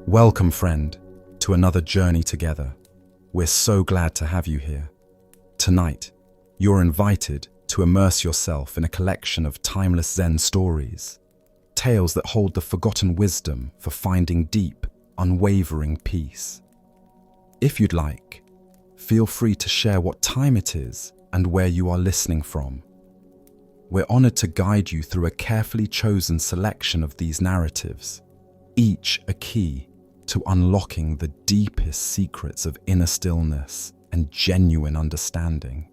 Welcome, friend, to another journey together. We're so glad to have you here. Tonight, you're invited to immerse yourself in a collection of timeless Zen stories, tales that hold the forgotten wisdom for finding deep, unwavering peace. If you'd like, feel free to share what time it is and where you are listening from. We're honored to guide you through a carefully chosen selection of these narratives, each a key to unlocking the deepest secrets of inner stillness and genuine understanding.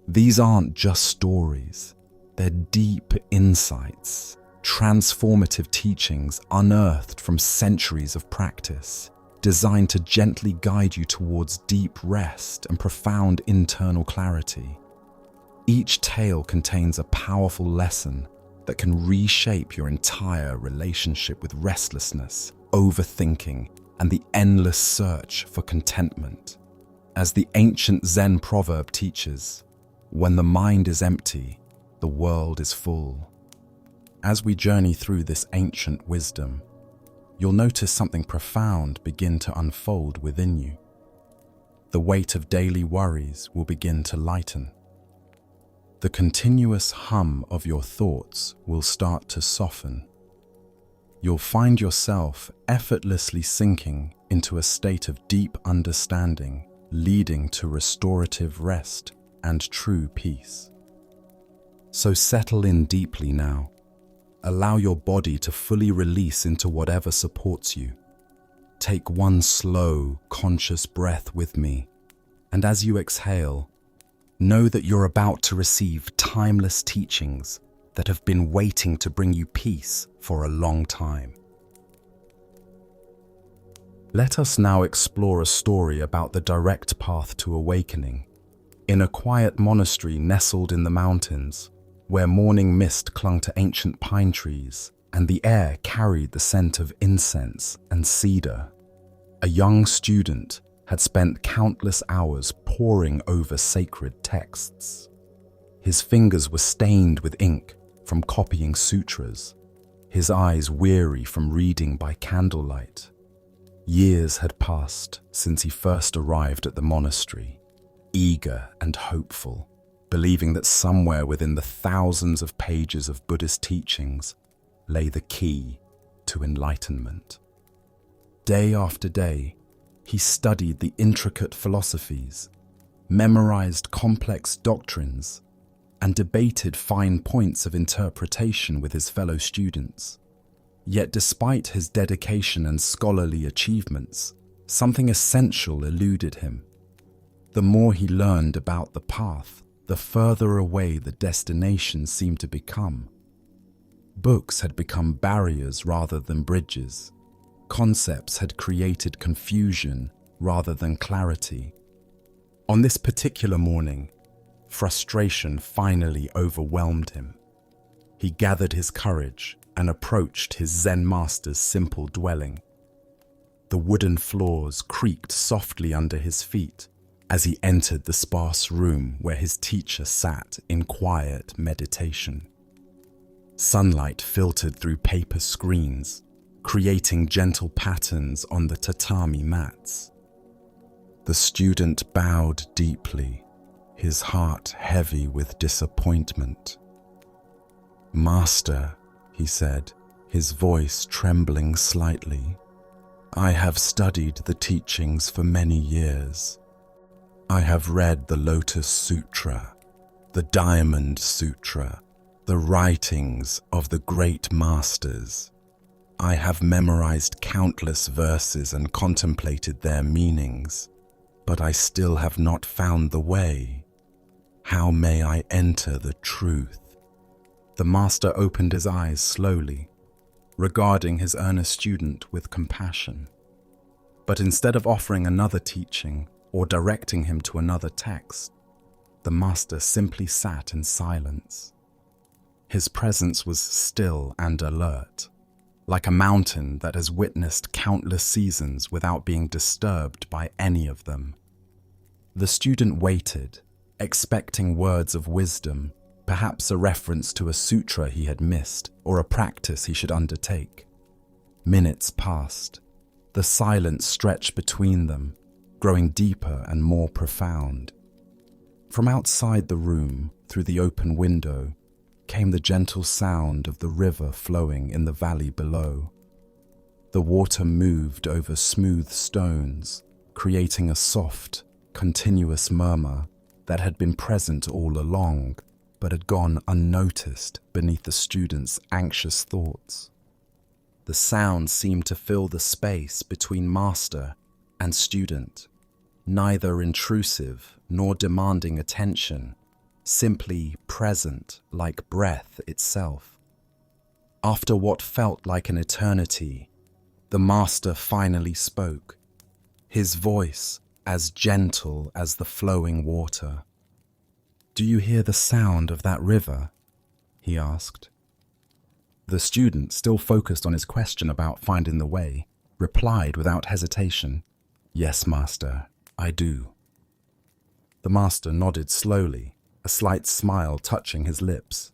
These aren't just stories, they're deep insights, transformative teachings unearthed from centuries of practice, designed to gently guide you towards deep rest and profound internal clarity. Each tale contains a powerful lesson that can reshape your entire relationship with restlessness, overthinking, and the endless search for contentment. As the ancient Zen proverb teaches, when the mind is empty, the world is full. As we journey through this ancient wisdom, you'll notice something profound begin to unfold within you. The weight of daily worries will begin to lighten. The continuous hum of your thoughts will start to soften. You'll find yourself effortlessly sinking into a state of deep understanding, leading to restorative rest and true peace. So settle in deeply now. Allow your body to fully release into whatever supports you. Take one slow, conscious breath with me, and as you exhale, know that you're about to receive timeless teachings that have been waiting to bring you peace for a long time. Let us now explore a story about the direct path to awakening. In a quiet monastery nestled in the mountains, where morning mist clung to ancient pine trees and the air carried the scent of incense and cedar, a young student had spent countless hours poring over sacred texts. His fingers were stained with ink from copying sutras, his eyes weary from reading by candlelight. Years had passed since he first arrived at the monastery, eager and hopeful, believing that somewhere within the thousands of pages of Buddhist teachings lay the key to enlightenment. Day after day, he studied the intricate philosophies, memorized complex doctrines, and debated fine points of interpretation with his fellow students. Yet despite his dedication and scholarly achievements, something essential eluded him. The more he learned about the path, the further away the destination seemed to become. Books had become barriers rather than bridges. Concepts had created confusion rather than clarity. On this particular morning, frustration finally overwhelmed him. He gathered his courage and approached his Zen master's simple dwelling. The wooden floors creaked softly under his feet as he entered the sparse room where his teacher sat in quiet meditation. Sunlight filtered through paper screens, creating gentle patterns on the tatami mats. The student bowed deeply, his heart heavy with disappointment. "Master," he said, his voice trembling slightly, "I have studied the teachings for many years. I have read the Lotus Sutra, the Diamond Sutra, the writings of the great masters. I have memorized countless verses and contemplated their meanings, but I still have not found the way. How may I enter the truth?" The master opened his eyes slowly, regarding his earnest student with compassion. But instead of offering another teaching or directing him to another text, the master simply sat in silence. His presence was still and alert, like a mountain that has witnessed countless seasons without being disturbed by any of them. The student waited, expecting words of wisdom, perhaps a reference to a sutra he had missed or a practice he should undertake. Minutes passed, The silence stretched between them, growing deeper and more profound. From outside the room, through the open window, came the gentle sound of the river flowing in the valley below. The water moved over smooth stones, creating a soft, continuous murmur that had been present all along, but had gone unnoticed beneath the students' anxious thoughts. The sound seemed to fill the space between master and student, neither intrusive nor demanding attention, simply present like breath itself. After what felt like an eternity, the master finally spoke, his voice as gentle as the flowing water. "Do you hear the sound of that river?" he asked. The student, still focused on his question about finding the way, replied without hesitation, "Yes, master, I do." The master nodded slowly, a slight smile touching his lips.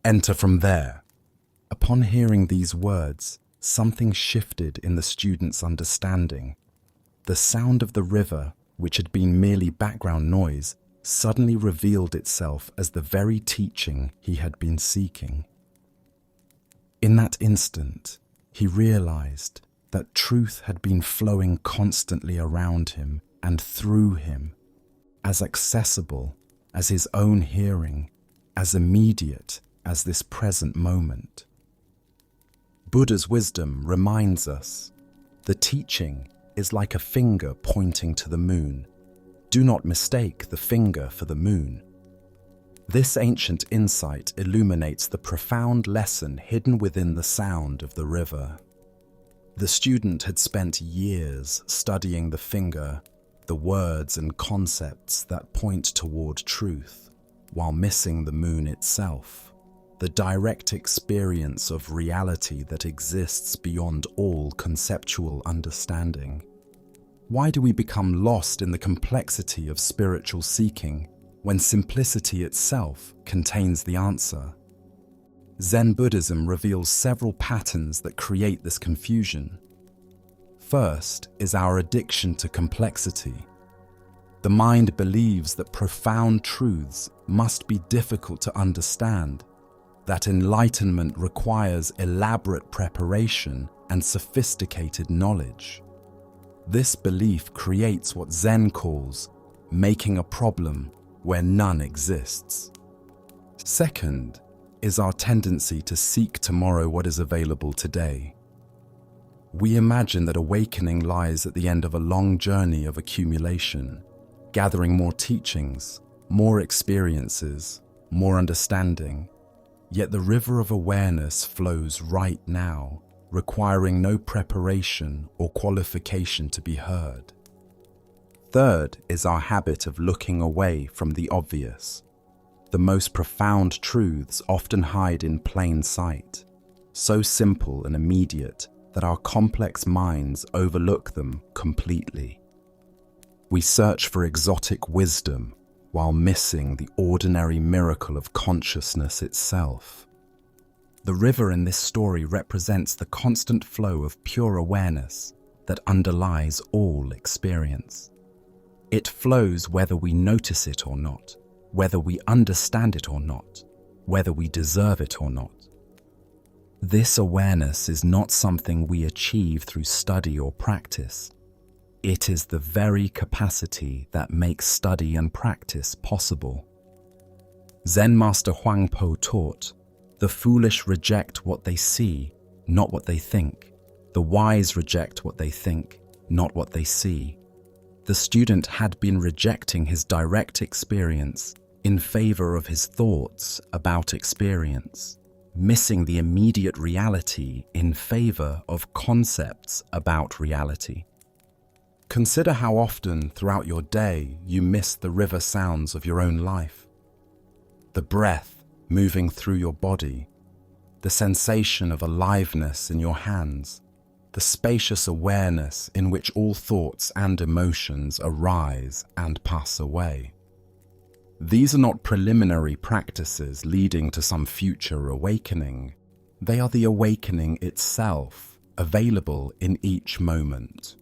"Enter from there." Upon hearing these words, something shifted in the student's understanding. The sound of the river, which had been merely background noise, suddenly revealed itself as the very teaching he had been seeking. In that instant, he realized that truth had been flowing constantly around him and through him, as accessible as his own hearing, as immediate as this present moment. Buddha's wisdom reminds us, the teaching is like a finger pointing to the moon. Do not mistake the finger for the moon. This ancient insight illuminates the profound lesson hidden within the sound of the river. The student had spent years studying the finger, the words and concepts that point toward truth, while missing the moon itself, the direct experience of reality that exists beyond all conceptual understanding. Why do we become lost in the complexity of spiritual seeking when simplicity itself contains the answer? Zen Buddhism reveals several patterns that create this confusion. First is our addiction to complexity. The mind believes that profound truths must be difficult to understand, that enlightenment requires elaborate preparation and sophisticated knowledge. This belief creates what Zen calls making a problem where none exists. Second is our tendency to seek tomorrow what is available today. We imagine that awakening lies at the end of a long journey of accumulation, gathering more teachings, more experiences, more understanding. Yet the river of awareness flows right now, requiring no preparation or qualification to be heard. Third is our habit of looking away from the obvious. The most profound truths often hide in plain sight, so simple and immediate that our complex minds overlook them completely. We search for exotic wisdom while missing the ordinary miracle of consciousness itself. The river in this story represents the constant flow of pure awareness that underlies all experience. It flows whether we notice it or not, whether we understand it or not, whether we deserve it or not. This awareness is not something we achieve through study or practice. It is the very capacity that makes study and practice possible. Zen Master Huangpo taught, "The foolish reject what they see, not what they think. The wise reject what they think, not what they see." The student had been rejecting his direct experience in favor of his thoughts about experience, missing the immediate reality in favor of concepts about reality. Consider how often throughout your day you miss the river sounds of your own life. The breath moving through your body, the sensation of aliveness in your hands, the spacious awareness in which all thoughts and emotions arise and pass away. These are not preliminary practices leading to some future awakening. They are the awakening itself, available in each moment.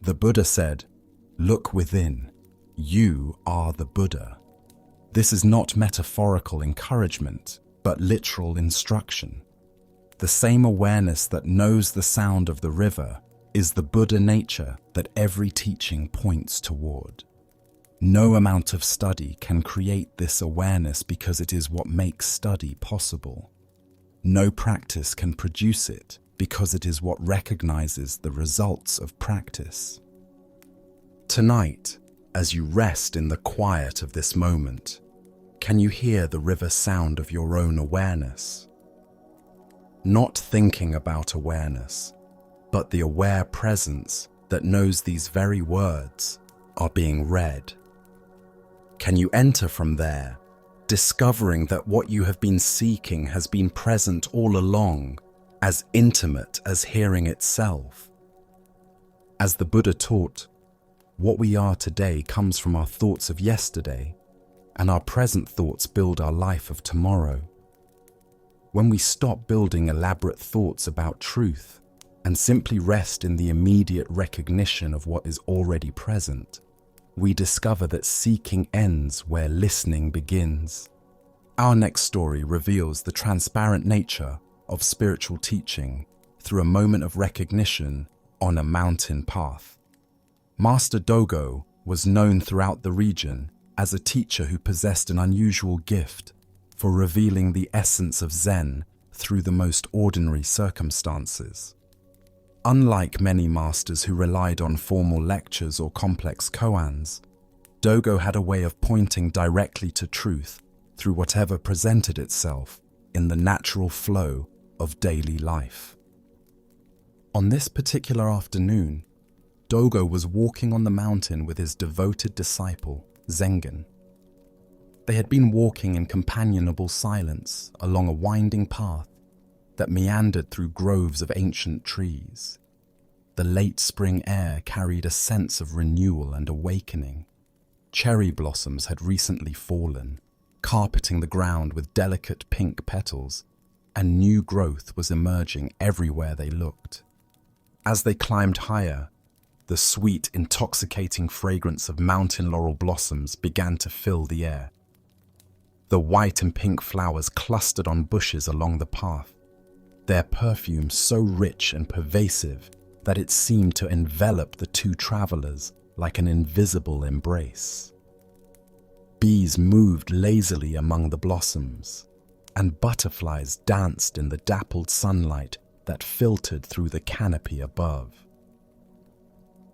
The Buddha said, "Look within. You are the Buddha." This is not metaphorical encouragement, but literal instruction. The same awareness that knows the sound of the river is the Buddha nature that every teaching points toward. No amount of study can create this awareness because it is what makes study possible. No practice can produce it because it is what recognizes the results of practice. Tonight, as you rest in the quiet of this moment, can you hear the river sound of your own awareness? Not thinking about awareness, but the aware presence that knows these very words are being read. Can you enter from there, discovering that what you have been seeking has been present all along, as intimate as hearing itself? As the Buddha taught, what we are today comes from our thoughts of yesterday, and our present thoughts build our life of tomorrow. When we stop building elaborate thoughts about truth and simply rest in the immediate recognition of what is already present, we discover that seeking ends where listening begins. Our next story reveals the transparent nature of spiritual teaching through a moment of recognition on a mountain path. Master Dogo was known throughout the region as a teacher who possessed an unusual gift for revealing the essence of Zen through the most ordinary circumstances. Unlike many masters who relied on formal lectures or complex koans, Dogo had a way of pointing directly to truth through whatever presented itself in the natural flow of daily life. On this particular afternoon, Dogo was walking on the mountain with his devoted disciple, Zengen. They had been walking in companionable silence along a winding path that meandered through groves of ancient trees. The late spring air carried a sense of renewal and awakening. Cherry blossoms had recently fallen, carpeting the ground with delicate pink petals, and new growth was emerging everywhere they looked. As they climbed higher, the sweet, intoxicating fragrance of mountain laurel blossoms began to fill the air. The white and pink flowers clustered on bushes along the path, their perfume so rich and pervasive that it seemed to envelop the two travelers like an invisible embrace. Bees moved lazily among the blossoms, and butterflies danced in the dappled sunlight that filtered through the canopy above.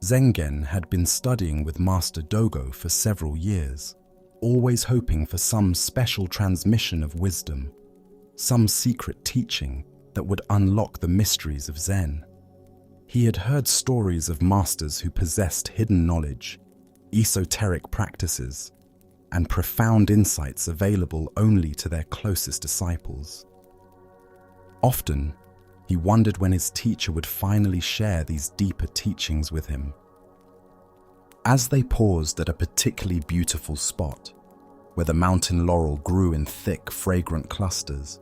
Zengen had been studying with Master Dogo for several years, always hoping for some special transmission of wisdom, some secret teaching that would unlock the mysteries of Zen. He had heard stories of masters who possessed hidden knowledge, esoteric practices, and profound insights available only to their closest disciples. Often, he wondered when his teacher would finally share these deeper teachings with him. As they paused at a particularly beautiful spot, where the mountain laurel grew in thick, fragrant clusters,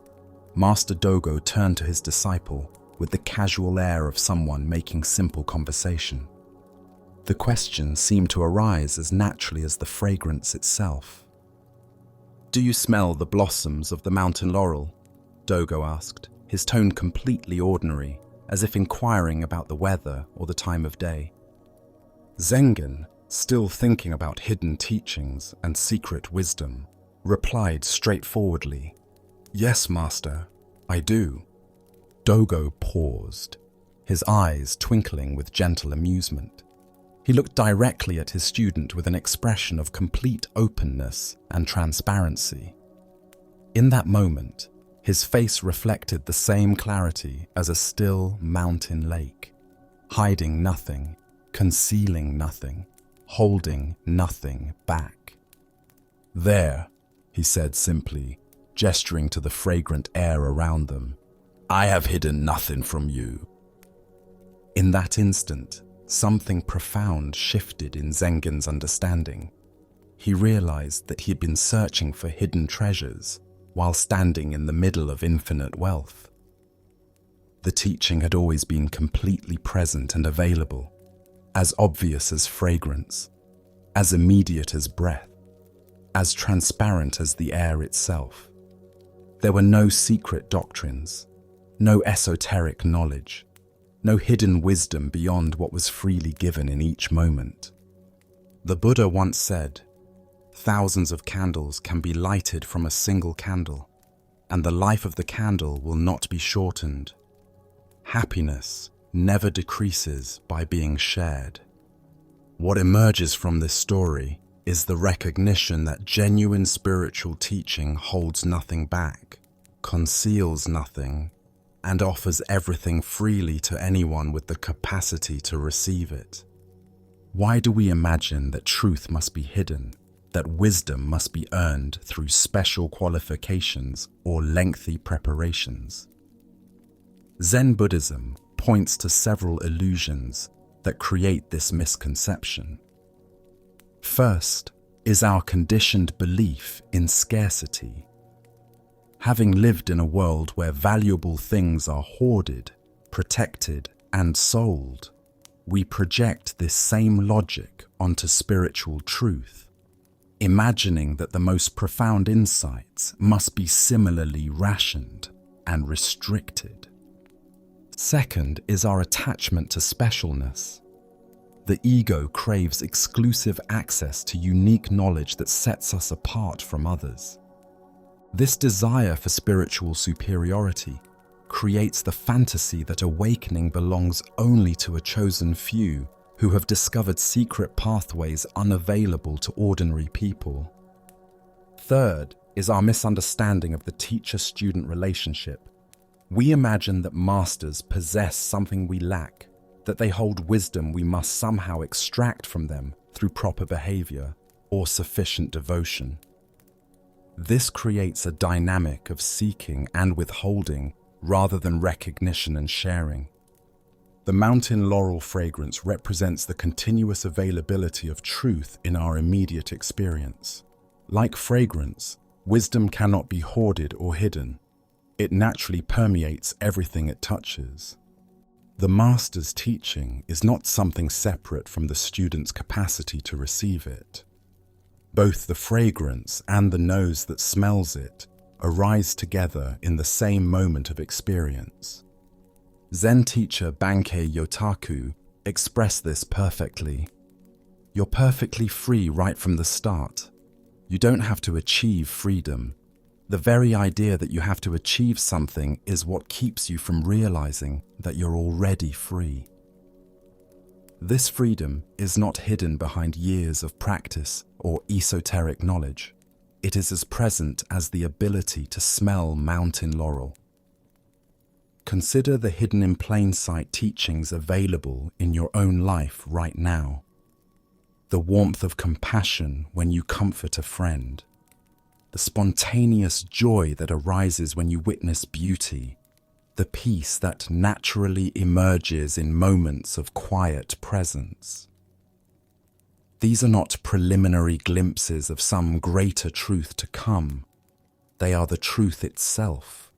Master Dogo turned to his disciple with the casual air of someone making simple conversation. The question seemed to arise as naturally as the fragrance itself. "Do you smell the blossoms of the mountain laurel?" Dogo asked, his tone completely ordinary, as if inquiring about the weather or the time of day. Zengen, still thinking about hidden teachings and secret wisdom, replied straightforwardly, "Yes, Master, I do." Dogo paused, his eyes twinkling with gentle amusement. He looked directly at his student with an expression of complete openness and transparency. In that moment, his face reflected the same clarity as a still mountain lake, hiding nothing, concealing nothing, holding nothing back. "There," he said simply, gesturing to the fragrant air around them. "I have hidden nothing from you." In that instant, something profound shifted in Zengen's understanding. He realized that he had been searching for hidden treasures while standing in the middle of infinite wealth. The teaching had always been completely present and available, as obvious as fragrance, as immediate as breath, as transparent as the air itself. There were no secret doctrines, no esoteric knowledge, no hidden wisdom beyond what was freely given in each moment. The Buddha once said, "Thousands of candles can be lighted from a single candle, and the life of the candle will not be shortened. Happiness never decreases by being shared." What emerges from this story is the recognition that genuine spiritual teaching holds nothing back, conceals nothing, and offers everything freely to anyone with the capacity to receive it. Why do we imagine that truth must be hidden, that wisdom must be earned through special qualifications or lengthy preparations? Zen Buddhism points to several illusions that create this misconception. First is our conditioned belief in scarcity. Having lived in a world where valuable things are hoarded, protected, and sold, we project this same logic onto spiritual truth, imagining that the most profound insights must be similarly rationed and restricted. Second is our attachment to specialness. The ego craves exclusive access to unique knowledge that sets us apart from others. This desire for spiritual superiority creates the fantasy that awakening belongs only to a chosen few who have discovered secret pathways unavailable to ordinary people. Third is our misunderstanding of the teacher-student relationship. We imagine that masters possess something we lack, that they hold wisdom we must somehow extract from them through proper behavior or sufficient devotion. This creates a dynamic of seeking and withholding rather than recognition and sharing. The mountain laurel fragrance represents the continuous availability of truth in our immediate experience. Like fragrance, wisdom cannot be hoarded or hidden. It naturally permeates everything it touches. The master's teaching is not something separate from the student's capacity to receive it. Both the fragrance and the nose that smells it arise together in the same moment of experience. Zen teacher Bankei Yotaku expressed this perfectly. You're perfectly free right from the start. You don't have to achieve freedom. The very idea that you have to achieve something is what keeps you from realizing that you're already free. This freedom is not hidden behind years of practice or esoteric knowledge. It is as present as the ability to smell mountain laurel. Consider the hidden in plain sight teachings available in your own life right now. The warmth of compassion when you comfort a friend. The spontaneous joy that arises when you witness beauty. The peace that naturally emerges in moments of quiet presence. These are not preliminary glimpses of some greater truth to come. They are the truth itself,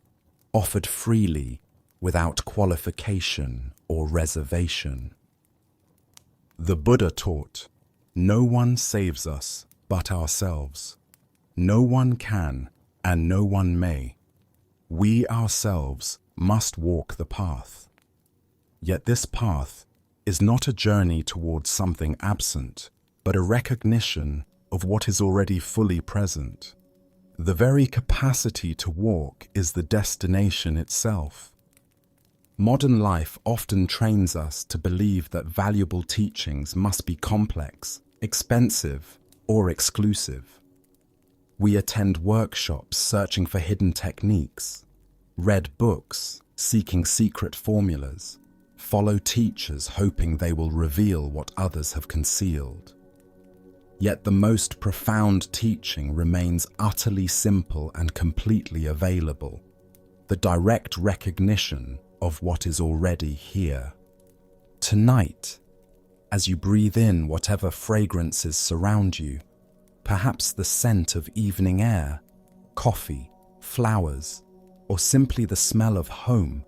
offered freely, without qualification or reservation. The Buddha taught, "No one saves us but ourselves. No one can and no one may. We ourselves must walk the path." Yet this path is not a journey towards something absent, but a recognition of what is already fully present. The very capacity to walk is the destination itself. Modern life often trains us to believe that valuable teachings must be complex, expensive, or exclusive. We attend workshops searching for hidden techniques, read books seeking secret formulas, follow teachers hoping they will reveal what others have concealed. Yet the most profound teaching remains utterly simple and completely available, the direct recognition of what is already here. Tonight, as you breathe in whatever fragrances surround you, perhaps the scent of evening air, coffee, flowers, or simply the smell of home,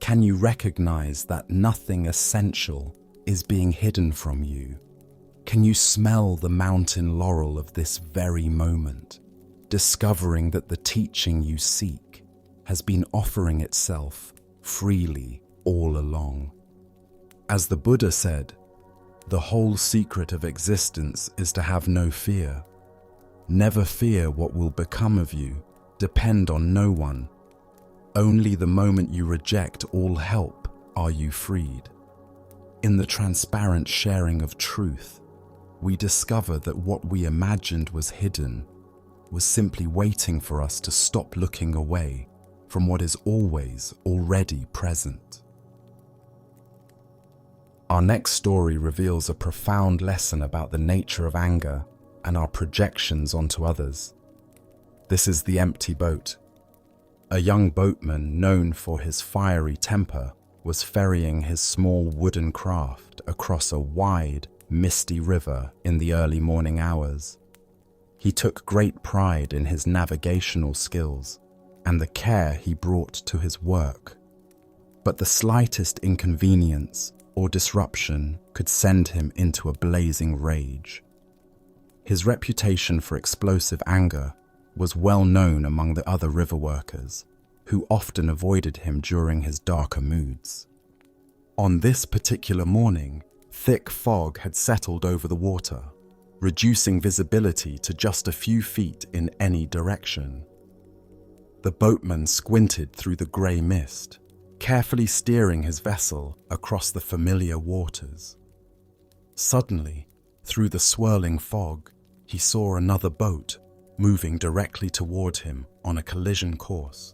Can you recognize that nothing essential is being hidden from you? Can you smell the mountain laurel of this very moment, discovering that the teaching you seek has been offering itself freely all along? As the Buddha said, the whole secret of existence is to have no fear. Never fear what will become of you. Depend on no one. Only the moment you reject all help are you freed. In the transparent sharing of truth, we discover that what we imagined was hidden was simply waiting for us to stop looking away from what is always already present. Our next story reveals a profound lesson about the nature of anger and our projections onto others. This is The Empty Boat. A young boatman known for his fiery temper was ferrying his small wooden craft across a wide, misty river in the early morning hours. He took great pride in his navigational skills and the care he brought to his work. But the slightest inconvenience or disruption could send him into a blazing rage. His reputation for explosive anger was well known among the other river workers, who often avoided him during his darker moods. On this particular morning, thick fog had settled over the water, reducing visibility to just a few feet in any direction. The boatman squinted through the grey mist, carefully steering his vessel across the familiar waters. Suddenly, through the swirling fog, he saw another boat moving directly toward him on a collision course.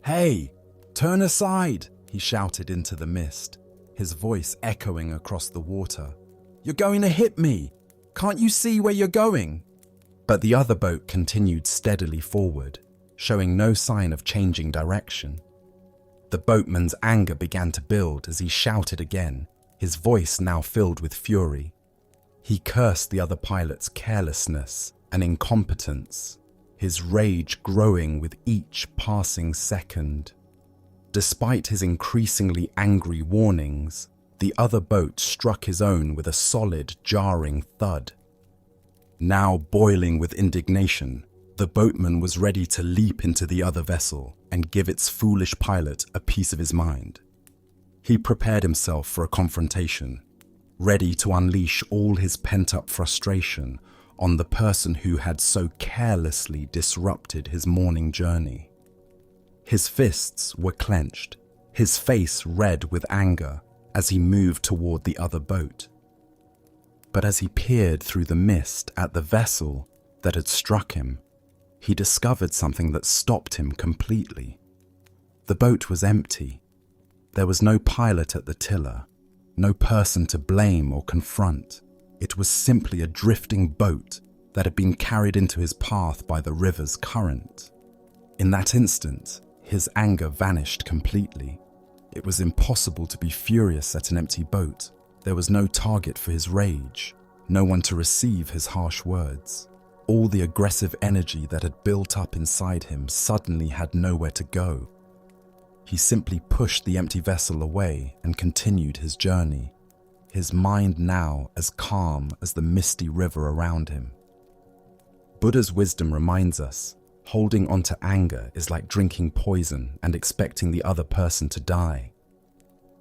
"Hey, turn aside!" he shouted into the mist, his voice echoing across the water. "You're going to hit me! Can't you see where you're going?" But the other boat continued steadily forward, showing no sign of changing direction. The boatman's anger began to build as he shouted again, his voice now filled with fury. He cursed the other pilot's carelessness and incompetence, his rage growing with each passing second. Despite his increasingly angry warnings, the other boat struck his own with a solid, jarring thud. Now boiling with indignation, the boatman was ready to leap into the other vessel and give its foolish pilot a piece of his mind. He prepared himself for a confrontation, ready to unleash all his pent-up frustration on the person who had so carelessly disrupted his morning journey. His fists were clenched, his face red with anger as he moved toward the other boat. But as he peered through the mist at the vessel that had struck him, he discovered something that stopped him completely. The boat was empty. There was no pilot at the tiller, no person to blame or confront. It was simply a drifting boat that had been carried into his path by the river's current. In that instant, his anger vanished completely. It was impossible to be furious at an empty boat. There was no target for his rage, no one to receive his harsh words. All the aggressive energy that had built up inside him suddenly had nowhere to go. He simply pushed the empty vessel away and continued his journey, his mind now as calm as the misty river around him. Buddha's wisdom reminds us, holding on to anger is like drinking poison and expecting the other person to die.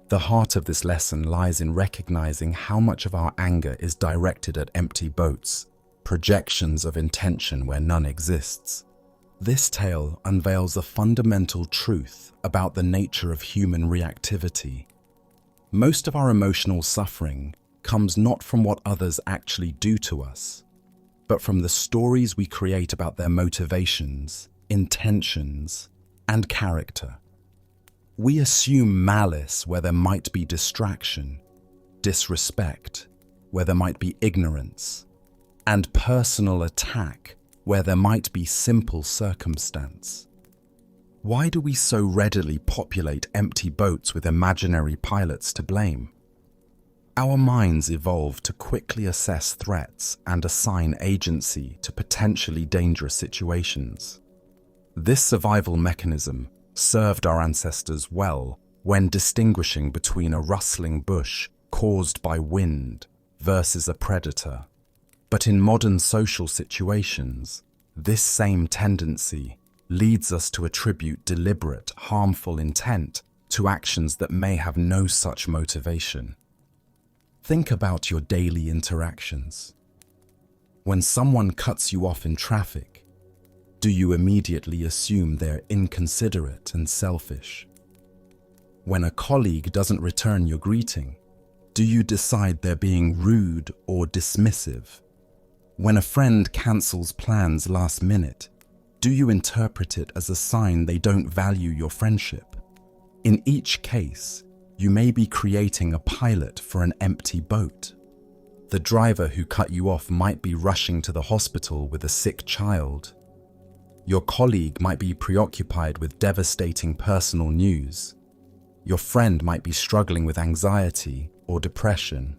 The heart of this lesson lies in recognizing how much of our anger is directed at empty boats, projections of intention where none exists. This tale unveils a fundamental truth about the nature of human reactivity. Most of our emotional suffering comes not from what others actually do to us, but from the stories we create about their motivations, intentions, and character. We assume malice where there might be distraction, disrespect where there might be ignorance, and personal attack where there might be simple circumstance. Why do we so readily populate empty boats with imaginary pilots to blame? Our minds evolved to quickly assess threats and assign agency to potentially dangerous situations. This survival mechanism served our ancestors well when distinguishing between a rustling bush caused by wind versus a predator. But in modern social situations, this same tendency leads us to attribute deliberate, harmful intent to actions that may have no such motivation. Think about your daily interactions. When someone cuts you off in traffic, do you immediately assume they're inconsiderate and selfish? When a colleague doesn't return your greeting, do you decide they're being rude or dismissive? When a friend cancels plans last minute, do you interpret it as a sign they don't value your friendship? In each case, you may be creating a pilot for an empty boat. The driver who cut you off might be rushing to the hospital with a sick child. Your colleague might be preoccupied with devastating personal news. Your friend might be struggling with anxiety or depression.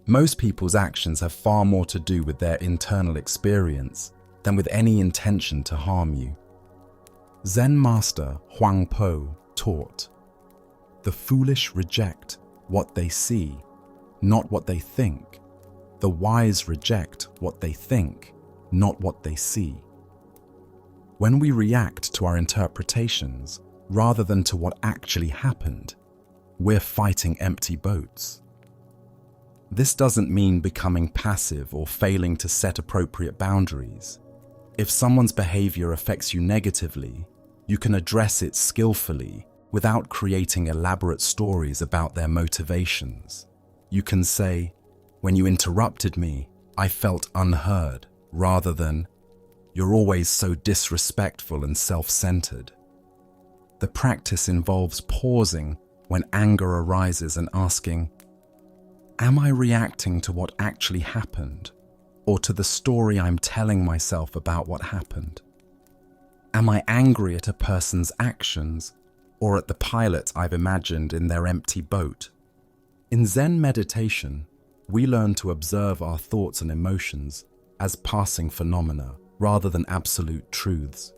Most people's actions have far more to do with their internal experience than with any intention to harm you. Zen master Huang Po taught, "The foolish reject what they see, not what they think. The wise reject what they think, not what they see." When we react to our interpretations rather than to what actually happened, we're fighting empty boats. This doesn't mean becoming passive or failing to set appropriate boundaries. If someone's behavior affects you negatively, you can address it skillfully without creating elaborate stories about their motivations. You can say, "When you interrupted me, I felt unheard," rather than, "You're always so disrespectful and self-centered." The practice involves pausing when anger arises and asking, "Am I reacting to what actually happened, or to the story I'm telling myself about what happened? Am I angry at a person's actions, or at the pilot I've imagined in their empty boat?" In Zen meditation, we learn to observe our thoughts and emotions as passing phenomena rather than absolute truths.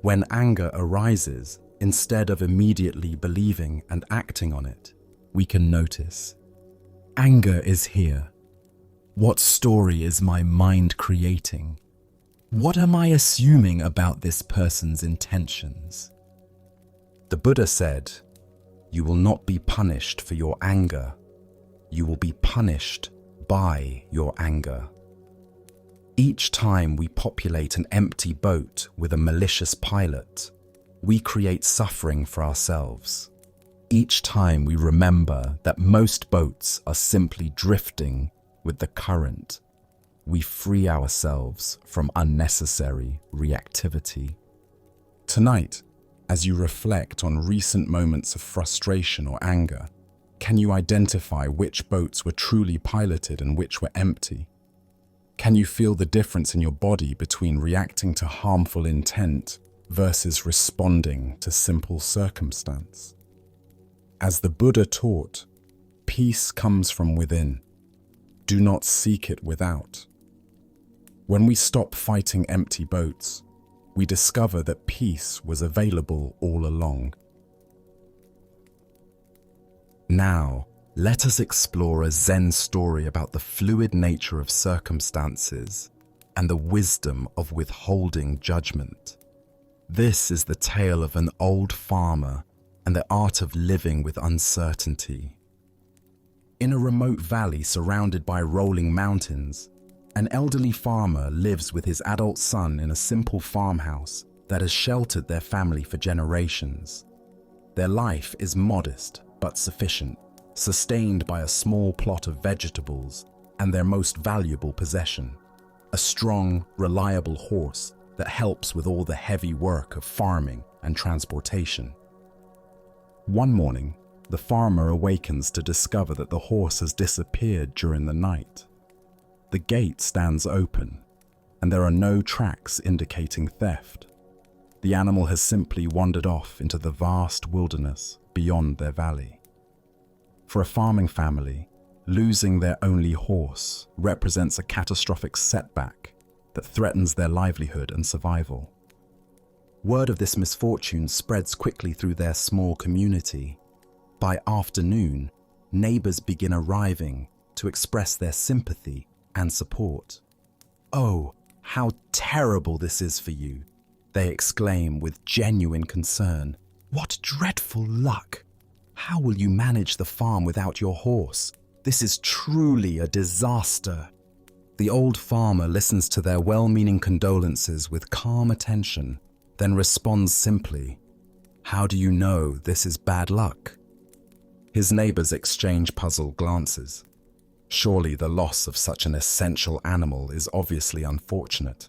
When anger arises, instead of immediately believing and acting on it, we can notice, "Anger is here. What story is my mind creating? What am I assuming about this person's intentions?" The Buddha said, "You will not be punished for your anger. You will be punished by your anger." Each time we populate an empty boat with a malicious pilot, we create suffering for ourselves. Each time we remember that most boats are simply drifting with the current, we free ourselves from unnecessary reactivity. Tonight, as you reflect on recent moments of frustration or anger, can you identify which boats were truly piloted and which were empty? Can you feel the difference in your body between reacting to harmful intent versus responding to simple circumstance? As the Buddha taught, peace comes from within. Do not seek it without. When we stop fighting empty boats, we discover that peace was available all along. Now, let us explore a Zen story about the fluid nature of circumstances and the wisdom of withholding judgment. This is the tale of an old farmer and the art of living with uncertainty. In a remote valley surrounded by rolling mountains, an elderly farmer lives with his adult son in a simple farmhouse that has sheltered their family for generations. Their life is modest but sufficient, sustained by a small plot of vegetables and their most valuable possession, a strong, reliable horse that helps with all the heavy work of farming and transportation. One morning, the farmer awakens to discover that the horse has disappeared during the night. The gate stands open, and there are no tracks indicating theft. The animal has simply wandered off into the vast wilderness beyond their valley. For a farming family, losing their only horse represents a catastrophic setback that threatens their livelihood and survival. Word of this misfortune spreads quickly through their small community, By afternoon, neighbors begin arriving to express their sympathy and support. "Oh, how terrible this is for you," they exclaim with genuine concern. "What dreadful luck! How will you manage the farm without your horse? This is truly a disaster." The old farmer listens to their well-meaning condolences with calm attention, then responds simply, "How do you know this is bad luck?" His neighbors exchange puzzled glances. Surely the loss of such an essential animal is obviously unfortunate.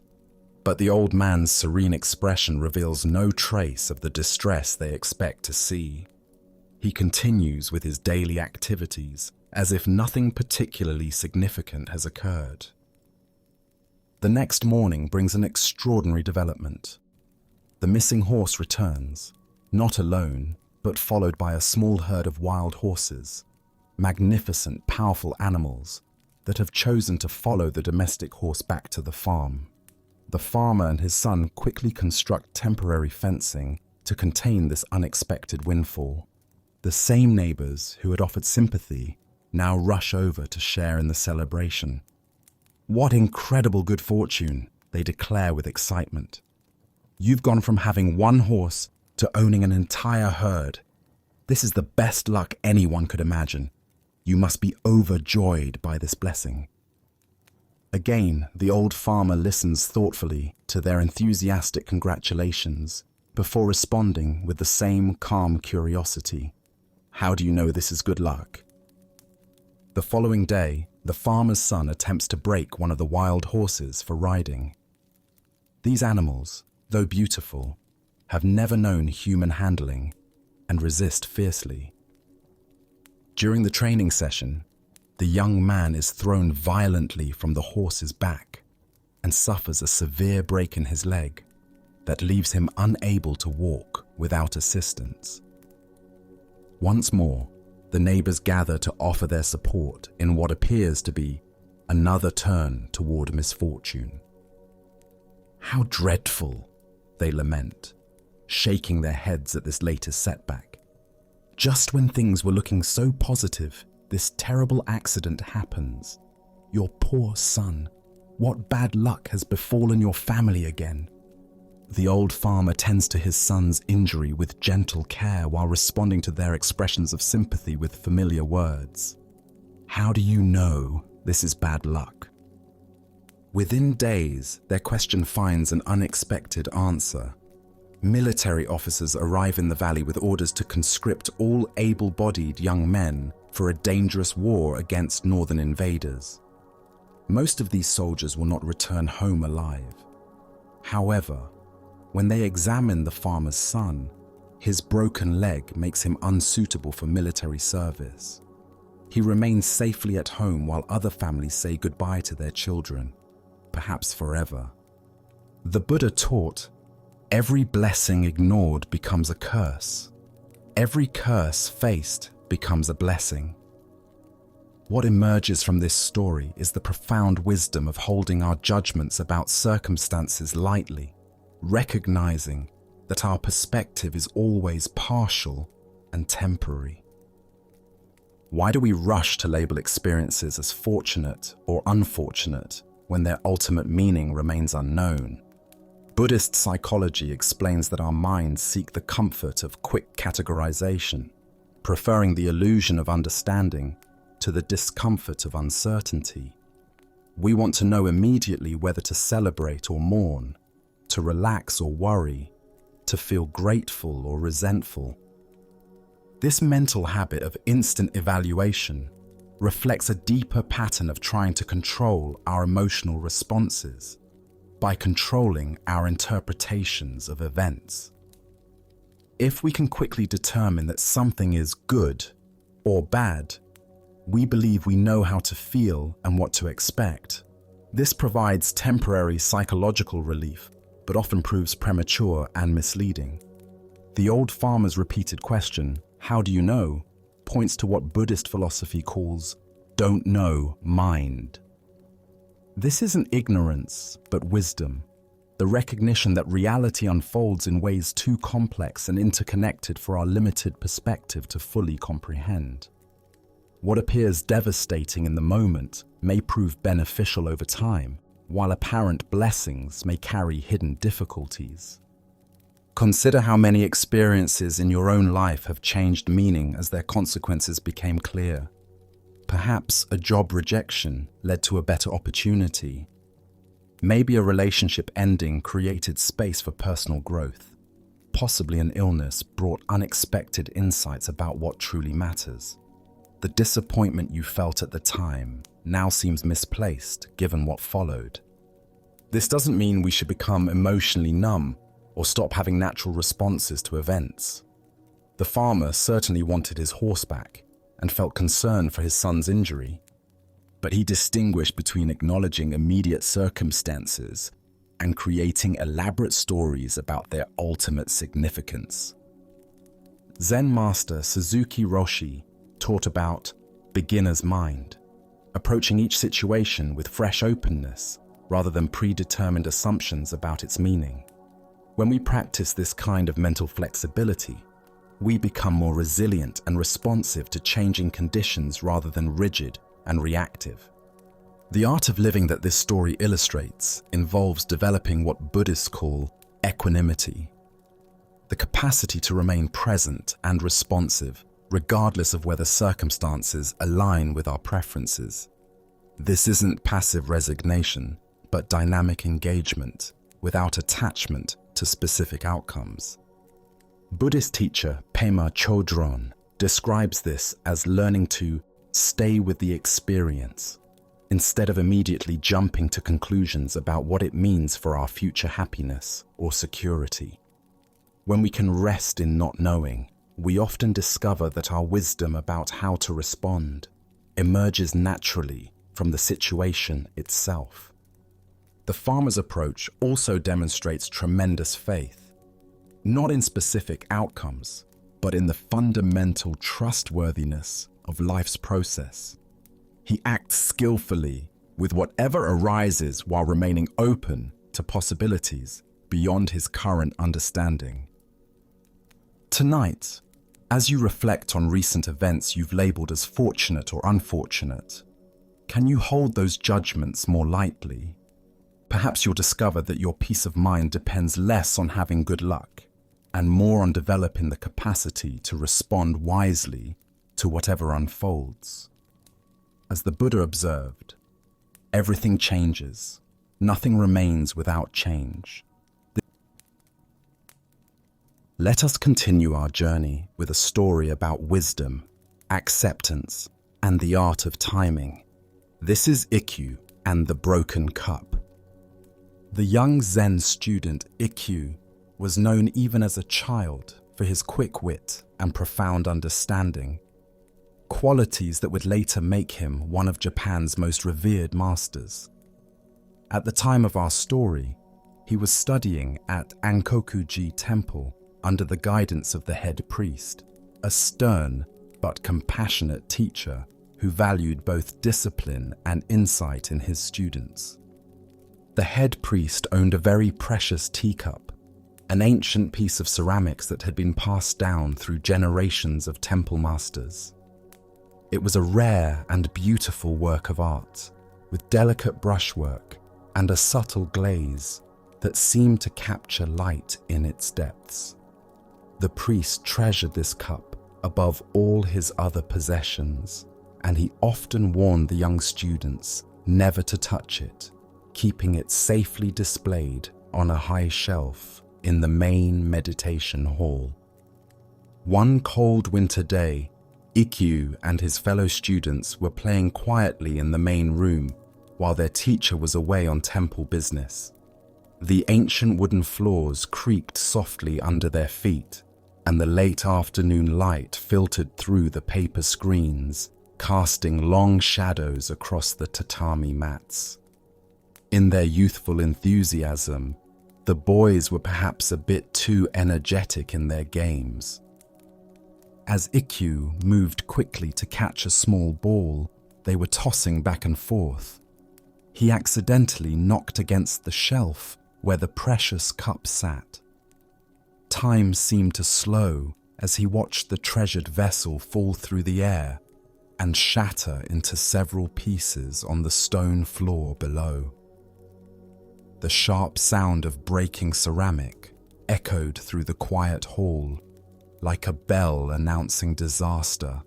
But the old man's serene expression reveals no trace of the distress they expect to see. He continues with his daily activities, as if nothing particularly significant has occurred. The next morning brings an extraordinary development. The missing horse returns, not alone, but followed by a small herd of wild horses, magnificent, powerful animals that have chosen to follow the domestic horse back to the farm. The farmer and his son quickly construct temporary fencing to contain this unexpected windfall. The same neighbors who had offered sympathy now rush over to share in the celebration. "What incredible good fortune," they declare with excitement. "You've gone from having one horse to owning an entire herd. This is the best luck anyone could imagine. You must be overjoyed by this blessing." Again, the old farmer listens thoughtfully to their enthusiastic congratulations before responding with the same calm curiosity. "How do you know this is good luck?" The following day, the farmer's son attempts to break one of the wild horses for riding. These animals, though beautiful, have never known human handling and resist fiercely. During the training session, the young man is thrown violently from the horse's back and suffers a severe break in his leg that leaves him unable to walk without assistance. Once more, the neighbors gather to offer their support in what appears to be another turn toward misfortune. "How dreadful," they lament, shaking their heads at this latest setback. "Just when things were looking so positive, this terrible accident happens. Your poor son. What bad luck has befallen your family again?" The old farmer tends to his son's injury with gentle care while responding to their expressions of sympathy with familiar words. "How do you know this is bad luck?" Within days, their question finds an unexpected answer. Military officers arrive in the valley with orders to conscript all able-bodied young men for a dangerous war against northern invaders. Most of these soldiers will not return home alive. However, when they examine the farmer's son, his broken leg makes him unsuitable for military service. He remains safely at home while other families say goodbye to their children, perhaps forever. The Buddha taught, every blessing ignored becomes a curse. Every curse faced becomes a blessing. What emerges from this story is the profound wisdom of holding our judgments about circumstances lightly, recognizing that our perspective is always partial and temporary. Why do we rush to label experiences as fortunate or unfortunate when their ultimate meaning remains unknown? Buddhist psychology explains that our minds seek the comfort of quick categorization, preferring the illusion of understanding to the discomfort of uncertainty. We want to know immediately whether to celebrate or mourn, to relax or worry, to feel grateful or resentful. This mental habit of instant evaluation reflects a deeper pattern of trying to control our emotional responses by controlling our interpretations of events. If we can quickly determine that something is good or bad, we believe we know how to feel and what to expect. This provides temporary psychological relief, but often proves premature and misleading. The old farmer's repeated question, "How do you know?" points to what Buddhist philosophy calls "don't know mind." This isn't ignorance, but wisdom, the recognition that reality unfolds in ways too complex and interconnected for our limited perspective to fully comprehend. What appears devastating in the moment may prove beneficial over time, while apparent blessings may carry hidden difficulties. Consider how many experiences in your own life have changed meaning as their consequences became clear. Perhaps a job rejection led to a better opportunity. Maybe a relationship ending created space for personal growth. Possibly an illness brought unexpected insights about what truly matters. The disappointment you felt at the time now seems misplaced given what followed. This doesn't mean we should become emotionally numb or stop having natural responses to events. The farmer certainly wanted his horse back and felt concern for his son's injury, but he distinguished between acknowledging immediate circumstances and creating elaborate stories about their ultimate significance. Zen master Suzuki Roshi taught about beginner's mind, approaching each situation with fresh openness rather than predetermined assumptions about its meaning. When we practice this kind of mental flexibility, we become more resilient and responsive to changing conditions rather than rigid and reactive. The art of living that this story illustrates involves developing what Buddhists call equanimity, the capacity to remain present and responsive regardless of whether circumstances align with our preferences. This isn't passive resignation, but dynamic engagement without attachment to specific outcomes. Buddhist teacher Pema Chodron describes this as learning to stay with the experience instead of immediately jumping to conclusions about what it means for our future happiness or security. When we can rest in not knowing, we often discover that our wisdom about how to respond emerges naturally from the situation itself. The farmer's approach also demonstrates tremendous faith, not in specific outcomes, but in the fundamental trustworthiness of life's process. He acts skillfully with whatever arises while remaining open to possibilities beyond his current understanding. Tonight, as you reflect on recent events you've labeled as fortunate or unfortunate, can you hold those judgments more lightly? Perhaps you'll discover that your peace of mind depends less on having good luck and more on developing the capacity to respond wisely to whatever unfolds. As the Buddha observed, everything changes, nothing remains without change. Let us continue our journey with a story about wisdom, acceptance, and the art of timing. This is Ikkyu and the Broken Cup. The young Zen student Ikkyu was known even as a child for his quick wit and profound understanding, qualities that would later make him one of Japan's most revered masters. At the time of our story, he was studying at Ankoku-ji Temple under the guidance of the head priest, a stern but compassionate teacher who valued both discipline and insight in his students. The head priest owned a very precious teacup, an ancient piece of ceramics that had been passed down through generations of temple masters. It was a rare and beautiful work of art, with delicate brushwork and a subtle glaze that seemed to capture light in its depths. The priest treasured this cup above all his other possessions, and he often warned the young students never to touch it, keeping it safely displayed on a high shelf in the main meditation hall. One cold winter day, Ikkyu and his fellow students were playing quietly in the main room while their teacher was away on temple business. The ancient wooden floors creaked softly under their feet, and the late afternoon light filtered through the paper screens, casting long shadows across the tatami mats. In their youthful enthusiasm, the boys were perhaps a bit too energetic in their games. As Ikkyu moved quickly to catch a small ball they were tossing back and forth, he accidentally knocked against the shelf where the precious cup sat. Time seemed to slow as he watched the treasured vessel fall through the air and shatter into several pieces on the stone floor below. The sharp sound of breaking ceramic echoed through the quiet hall like a bell announcing disaster.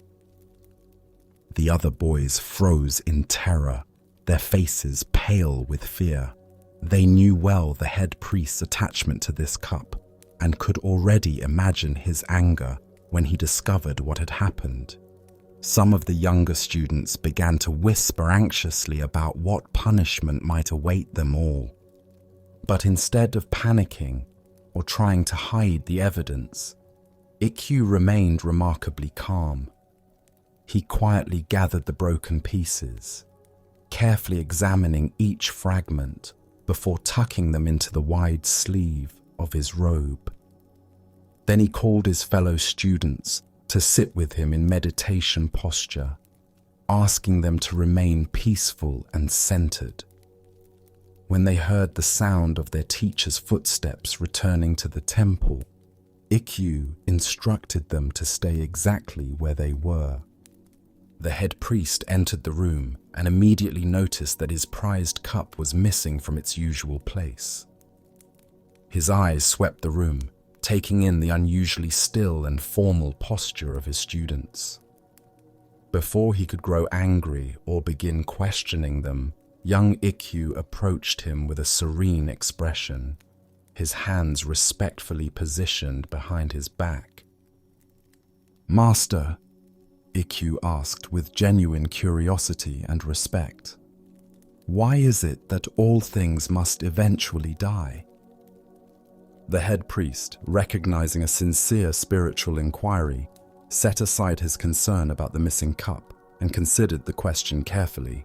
The other boys froze in terror, their faces pale with fear. They knew well the head priest's attachment to this cup and could already imagine his anger when he discovered what had happened. Some of the younger students began to whisper anxiously about what punishment might await them all. But instead of panicking or trying to hide the evidence, Ikkyu remained remarkably calm. He quietly gathered the broken pieces, carefully examining each fragment before tucking them into the wide sleeve of his robe. Then he called his fellow students to sit with him in meditation posture, asking them to remain peaceful and centered. When they heard the sound of their teacher's footsteps returning to the temple, Ikkyu instructed them to stay exactly where they were. The head priest entered the room and immediately noticed that his prized cup was missing from its usual place. His eyes swept the room, taking in the unusually still and formal posture of his students. Before he could grow angry or begin questioning them, young Ikkyu approached him with a serene expression, his hands respectfully positioned behind his back. "Master," Ikkyu asked with genuine curiosity and respect, "why is it that all things must eventually die?" The head priest, recognizing a sincere spiritual inquiry, set aside his concern about the missing cup and considered the question carefully.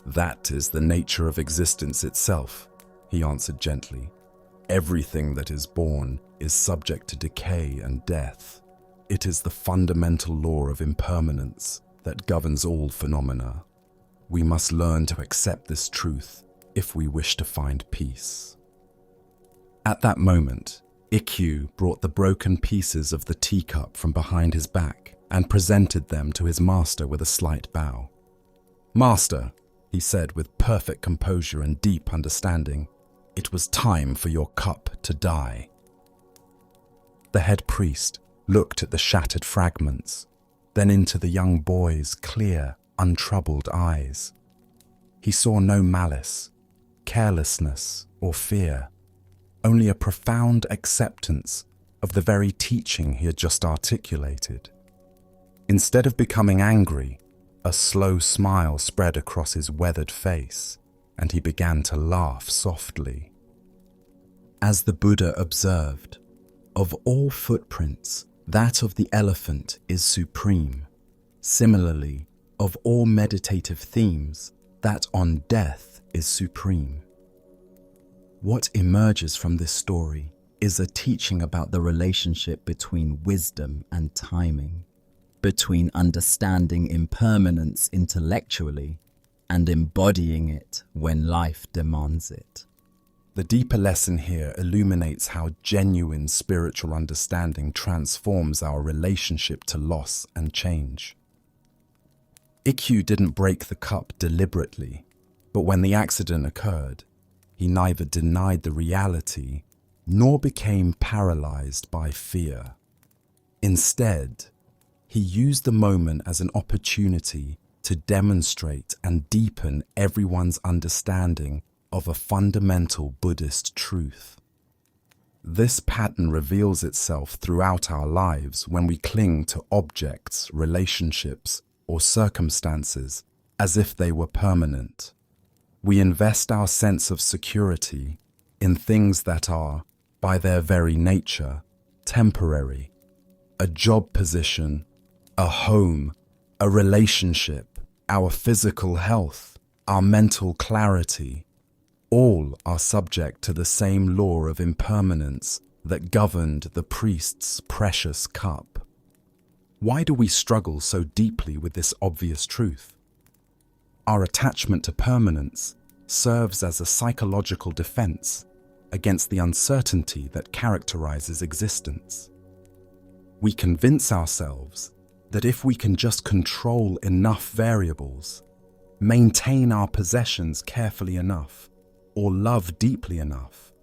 "That is the nature of existence itself," he answered gently. "Everything that is born is subject to decay and death. It is the fundamental law of impermanence that governs all phenomena. We must learn to accept this truth if we wish to find peace." At that moment, Ikkyu brought the broken pieces of the teacup from behind his back and presented them to his master with a slight bow. "Master," he said with perfect composure and deep understanding, "it was time for your cup to die." The head priest looked at the shattered fragments, then into the young boy's clear, untroubled eyes. He saw no malice, carelessness, or fear, only a profound acceptance of the very teaching he had just articulated. Instead of becoming angry, a slow smile spread across his weathered face, and he began to laugh softly. As the Buddha observed, of all footprints, that of the elephant is supreme. Similarly, of all meditative themes, that on death is supreme. What emerges from this story is a teaching about the relationship between wisdom and timing, between understanding impermanence intellectually and embodying it when life demands it. The deeper lesson here illuminates how genuine spiritual understanding transforms our relationship to loss and change. Ikkyu didn't break the cup deliberately, but when the accident occurred, he neither denied the reality nor became paralyzed by fear. Instead, he used the moment as an opportunity to demonstrate and deepen everyone's understanding of a fundamental Buddhist truth. This pattern reveals itself throughout our lives when we cling to objects, relationships, or circumstances as if they were permanent. We invest our sense of security in things that are, by their very nature, temporary. A job position, a home, a relationship, our physical health, our mental clarity, all are subject to the same law of impermanence that governed the priest's precious cup. Why do we struggle so deeply with this obvious truth? Our attachment to permanence serves as a psychological defense, against the uncertainty that characterizes existence. We convince ourselves that if we can just control enough variables, maintain our possessions carefully enough, or love deeply enough,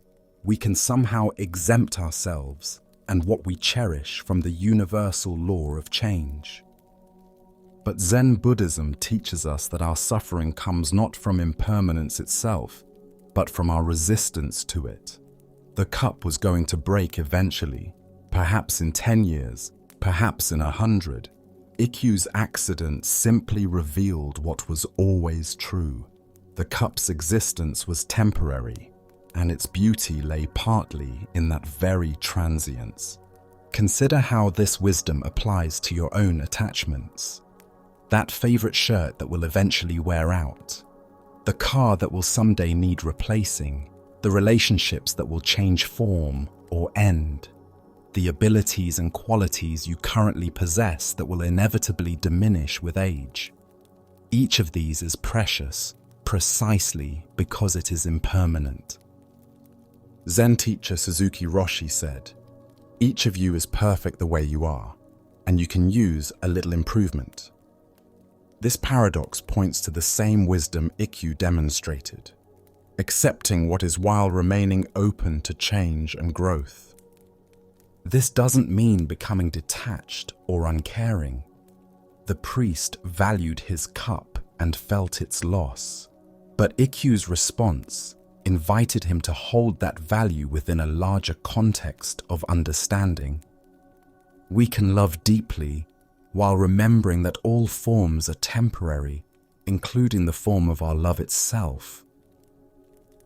we can somehow exempt ourselves and what we cherish from the universal law of change. But Zen Buddhism teaches us that our suffering comes not from impermanence itself, but from our resistance to it. The cup was going to break eventually, perhaps in 10 years, perhaps in 100. Ikkyu's accident simply revealed what was always true. The cup's existence was temporary, and its beauty lay partly in that very transience. Consider how this wisdom applies to your own attachments. That favorite shirt that will eventually wear out, the car that will someday need replacing, the relationships that will change form or end, the abilities and qualities you currently possess that will inevitably diminish with age. Each of these is precious precisely because it is impermanent. Zen teacher Suzuki Roshi said, "Each of you is perfect the way you are, and you can use a little improvement." This paradox points to the same wisdom Ikkyu demonstrated, accepting what is while remaining open to change and growth. This doesn't mean becoming detached or uncaring. The priest valued his cup and felt its loss, but Ikkyu's response invited him to hold that value within a larger context of understanding. We can love deeply while remembering that all forms are temporary, including the form of our love itself.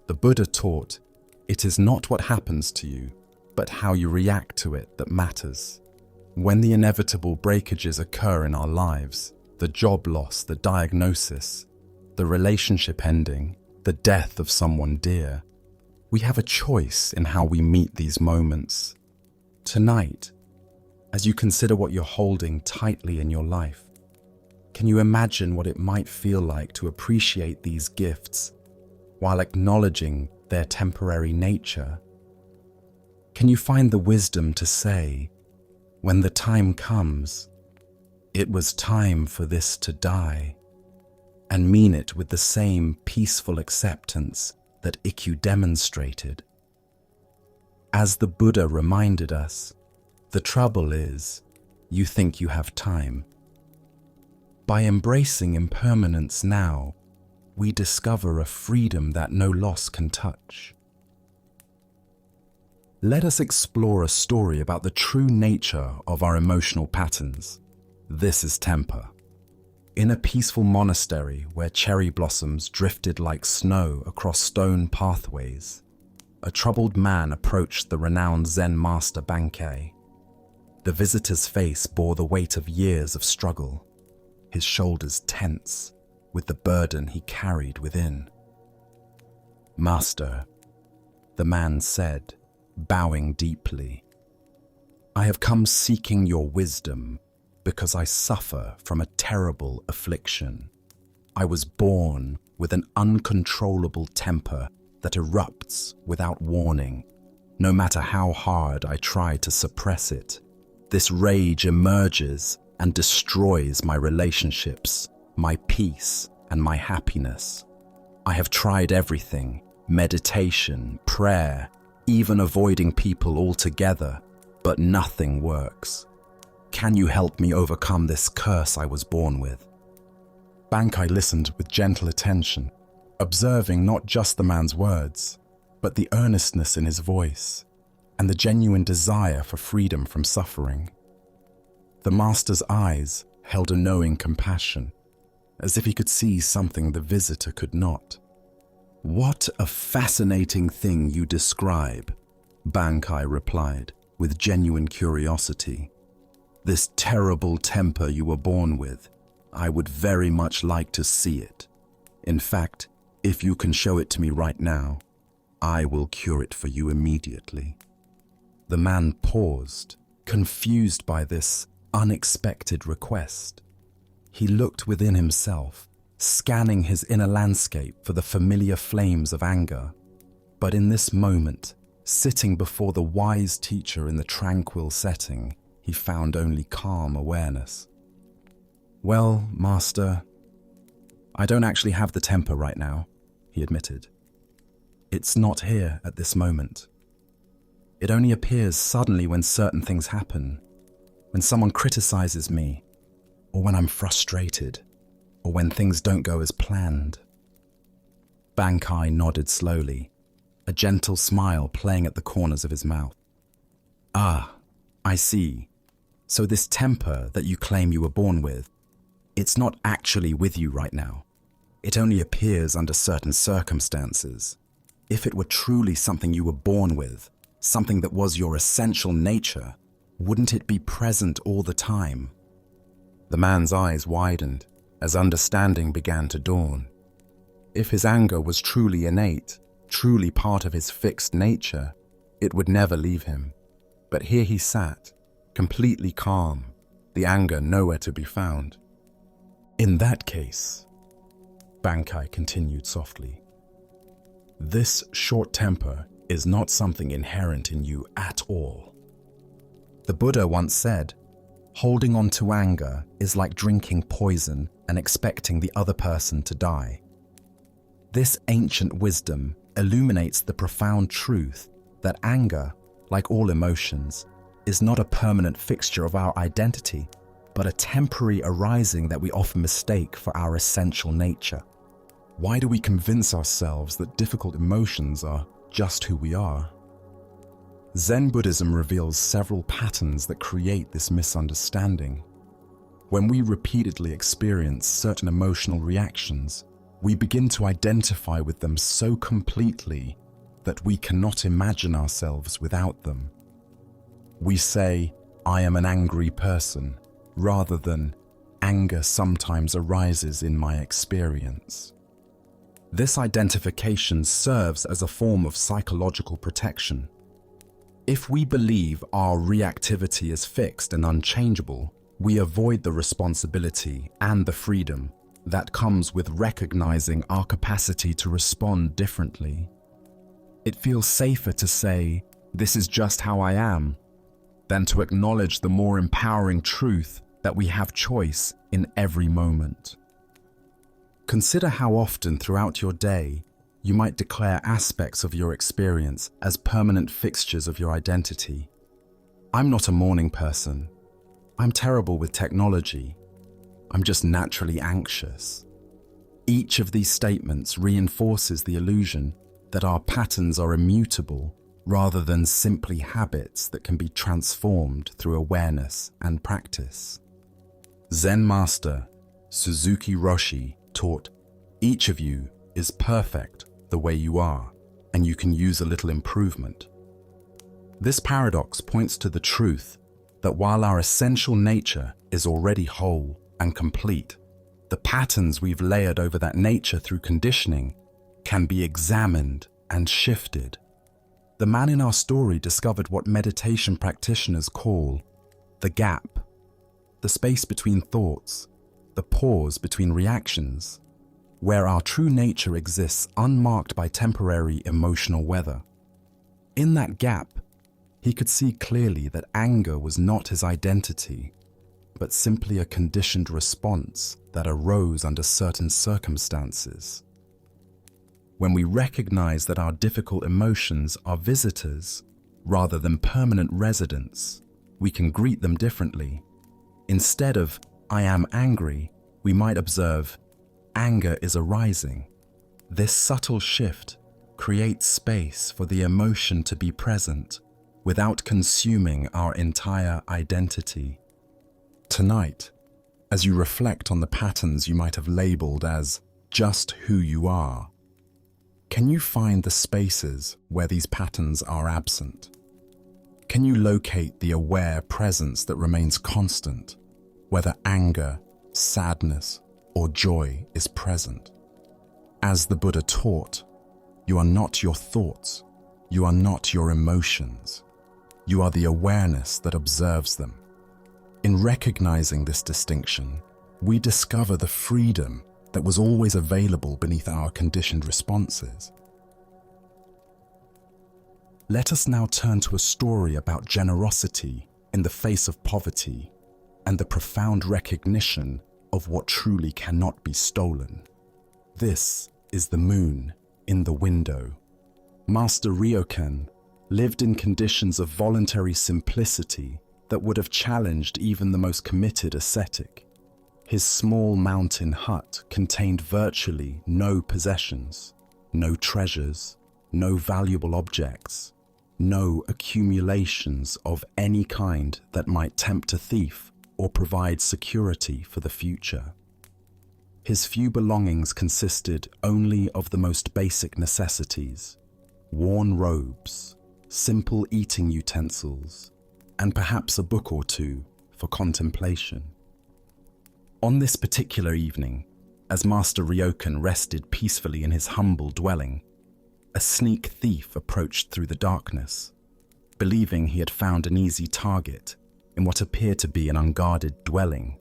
The Buddha taught, it is not what happens to you, but how you react to it that matters. When the inevitable breakages occur in our lives, the job loss, the diagnosis, the relationship ending, the death of someone dear, we have a choice in how we meet these moments. Tonight, as you consider what you're holding tightly in your life, can you imagine what it might feel like to appreciate these gifts while acknowledging their temporary nature? Can you find the wisdom to say, when the time comes, it was time for this to die, and mean it with the same peaceful acceptance that Ikkyu demonstrated? As the Buddha reminded us, the trouble is, you think you have time. By embracing impermanence now, we discover a freedom that no loss can touch. Let us explore a story about the true nature of our emotional patterns. This is temper. In a peaceful monastery where cherry blossoms drifted like snow across stone pathways, a troubled man approached the renowned Zen master Bankei. The visitor's face bore the weight of years of struggle, his shoulders tense with the burden he carried within. "Master," the man said, bowing deeply, "I have come seeking your wisdom because I suffer from a terrible affliction. I was born with an uncontrollable temper that erupts without warning. No matter how hard I try to suppress it, this rage emerges and destroys my relationships, my peace, and my happiness. I have tried everything, meditation, prayer, even avoiding people altogether, but nothing works. Can you help me overcome this curse I was born with?" Bankei listened with gentle attention, observing not just the man's words, but the earnestness in his voice and the genuine desire for freedom from suffering. The master's eyes held a knowing compassion, as if he could see something the visitor could not. "What a fascinating thing you describe," Bankei replied with genuine curiosity. "This terrible temper you were born with, I would very much like to see it. In fact, if you can show it to me right now, I will cure it for you immediately." The man paused, confused by this unexpected request. He looked within himself, scanning his inner landscape for the familiar flames of anger. But in this moment, sitting before the wise teacher in the tranquil setting, he found only calm awareness. "Well, Master, I don't actually have the temper right now," he admitted. "It's not here at this moment. It only appears suddenly when certain things happen, when someone criticizes me, or when I'm frustrated, or when things don't go as planned." Bankai nodded slowly, a gentle smile playing at the corners of his mouth. "Ah, I see. So this temper that you claim you were born with, it's not actually with you right now. It only appears under certain circumstances. If it were truly something you were born with, something that was your essential nature, wouldn't it be present all the time?" The man's eyes widened as understanding began to dawn. If his anger was truly innate, truly part of his fixed nature, it would never leave him. But here he sat, completely calm, the anger nowhere to be found. "In that case," Bankai continued softly, "this short temper is not something inherent in you at all. The Buddha once said, holding on to anger is like drinking poison and expecting the other person to die. This ancient wisdom illuminates the profound truth that anger, like all emotions, is not a permanent fixture of our identity, but a temporary arising that we often mistake for our essential nature. Why do we convince ourselves that difficult emotions are just who we are? Zen Buddhism reveals several patterns that create this misunderstanding. When we repeatedly experience certain emotional reactions, we begin to identify with them so completely that we cannot imagine ourselves without them. We say, "I am an angry person," rather than, "Anger sometimes arises in my experience." This identification serves as a form of psychological protection. If we believe our reactivity is fixed and unchangeable, we avoid the responsibility and the freedom that comes with recognizing our capacity to respond differently. It feels safer to say, "This is just how I am," than to acknowledge the more empowering truth that we have choice in every moment. Consider how often throughout your day you might declare aspects of your experience as permanent fixtures of your identity. "I'm not a morning person. I'm terrible with technology. I'm just naturally anxious." Each of these statements reinforces the illusion that our patterns are immutable rather than simply habits that can be transformed through awareness and practice. Zen master Suzuki Roshi taught, "Each of you is perfect the way you are, and you can use a little improvement." This paradox points to the truth that while our essential nature is already whole and complete, the patterns we've layered over that nature through conditioning can be examined and shifted. The man in our story discovered what meditation practitioners call the gap, the space between thoughts, the pause between reactions, where our true nature exists unmarked by temporary emotional weather. In that gap, he could see clearly that anger was not his identity, but simply a conditioned response that arose under certain circumstances. When we recognize that our difficult emotions are visitors rather than permanent residents, we can greet them differently. Instead of, "I am angry," we might observe, "Anger is arising." This subtle shift creates space for the emotion to be present without consuming our entire identity. Tonight, as you reflect on the patterns you might have labeled as just who you are, can you find the spaces where these patterns are absent? Can you locate the aware presence that remains constant, whether anger, sadness, or joy is present? As the Buddha taught, you are not your thoughts, you are not your emotions, you are the awareness that observes them. In recognizing this distinction, we discover the freedom that was always available beneath our conditioned responses. Let us now turn to a story about generosity in the face of poverty and the profound recognition of what truly cannot be stolen. This is the moon in the window. Master Ryokan lived in conditions of voluntary simplicity that would have challenged even the most committed ascetic. His small mountain hut contained virtually no possessions, no treasures, no valuable objects, no accumulations of any kind that might tempt a thief or provide security for the future. His few belongings consisted only of the most basic necessities: worn robes, simple eating utensils, and perhaps a book or two for contemplation. On this particular evening, as Master Ryokan rested peacefully in his humble dwelling, a sneak thief approached through the darkness, believing he had found an easy target in what appeared to be an unguarded dwelling.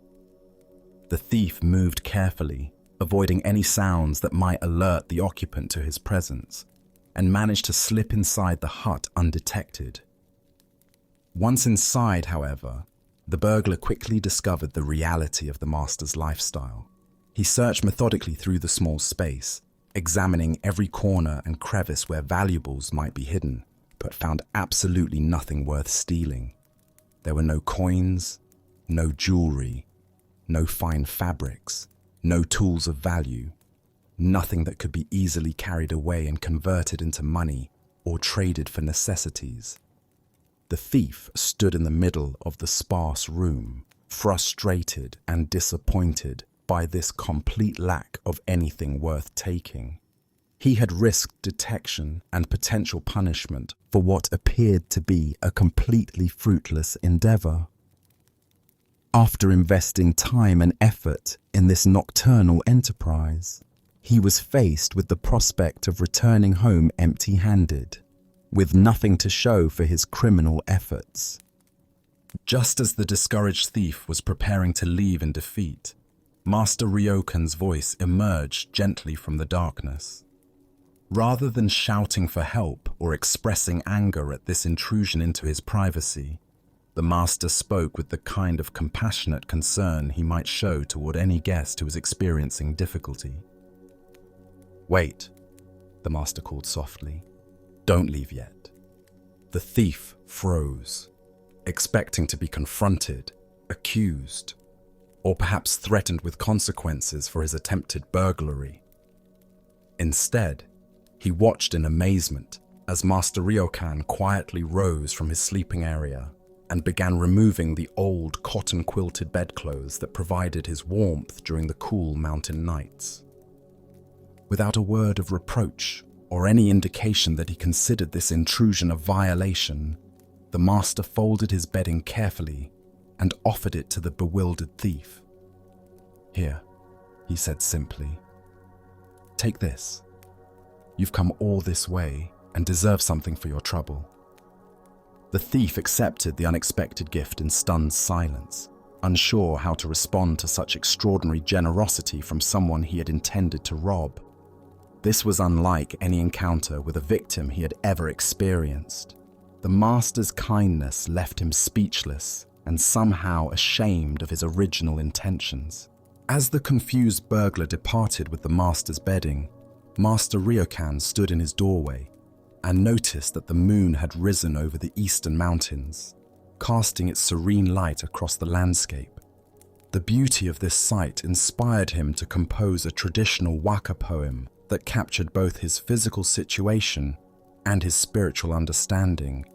The thief moved carefully, avoiding any sounds that might alert the occupant to his presence, and managed to slip inside the hut undetected. Once inside, however, the burglar quickly discovered the reality of the master's lifestyle. He searched methodically through the small space, examining every corner and crevice where valuables might be hidden, but found absolutely nothing worth stealing. There were no coins, no jewelry, no fine fabrics, no tools of value, nothing that could be easily carried away and converted into money or traded for necessities. The thief stood in the middle of the sparse room, frustrated and disappointed by this complete lack of anything worth taking. He had risked detection and potential punishment for what appeared to be a completely fruitless endeavor. After investing time and effort in this nocturnal enterprise, he was faced with the prospect of returning home empty-handed, with nothing to show for his criminal efforts. Just as the discouraged thief was preparing to leave in defeat, Master Ryokan's voice emerged gently from the darkness. Rather than shouting for help or expressing anger at this intrusion into his privacy, the master spoke with the kind of compassionate concern he might show toward any guest who was experiencing difficulty. "Wait," the master called softly. "Don't leave yet." The thief froze, expecting to be confronted, accused, or perhaps threatened with consequences for his attempted burglary. Instead, he watched in amazement as Master Ryokan quietly rose from his sleeping area and began removing the old cotton-quilted bedclothes that provided his warmth during the cool mountain nights. Without a word of reproach or any indication that he considered this intrusion a violation, the master folded his bedding carefully and offered it to the bewildered thief. "Here," he said simply. "Take this. You've come all this way and deserve something for your trouble." The thief accepted the unexpected gift in stunned silence, unsure how to respond to such extraordinary generosity from someone he had intended to rob. This was unlike any encounter with a victim he had ever experienced. The master's kindness left him speechless and somehow ashamed of his original intentions. As the confused burglar departed with the master's bedding, Master Ryokan stood in his doorway and noticed that the moon had risen over the eastern mountains, casting its serene light across the landscape. The beauty of this sight inspired him to compose a traditional waka poem that captured both his physical situation and his spiritual understanding.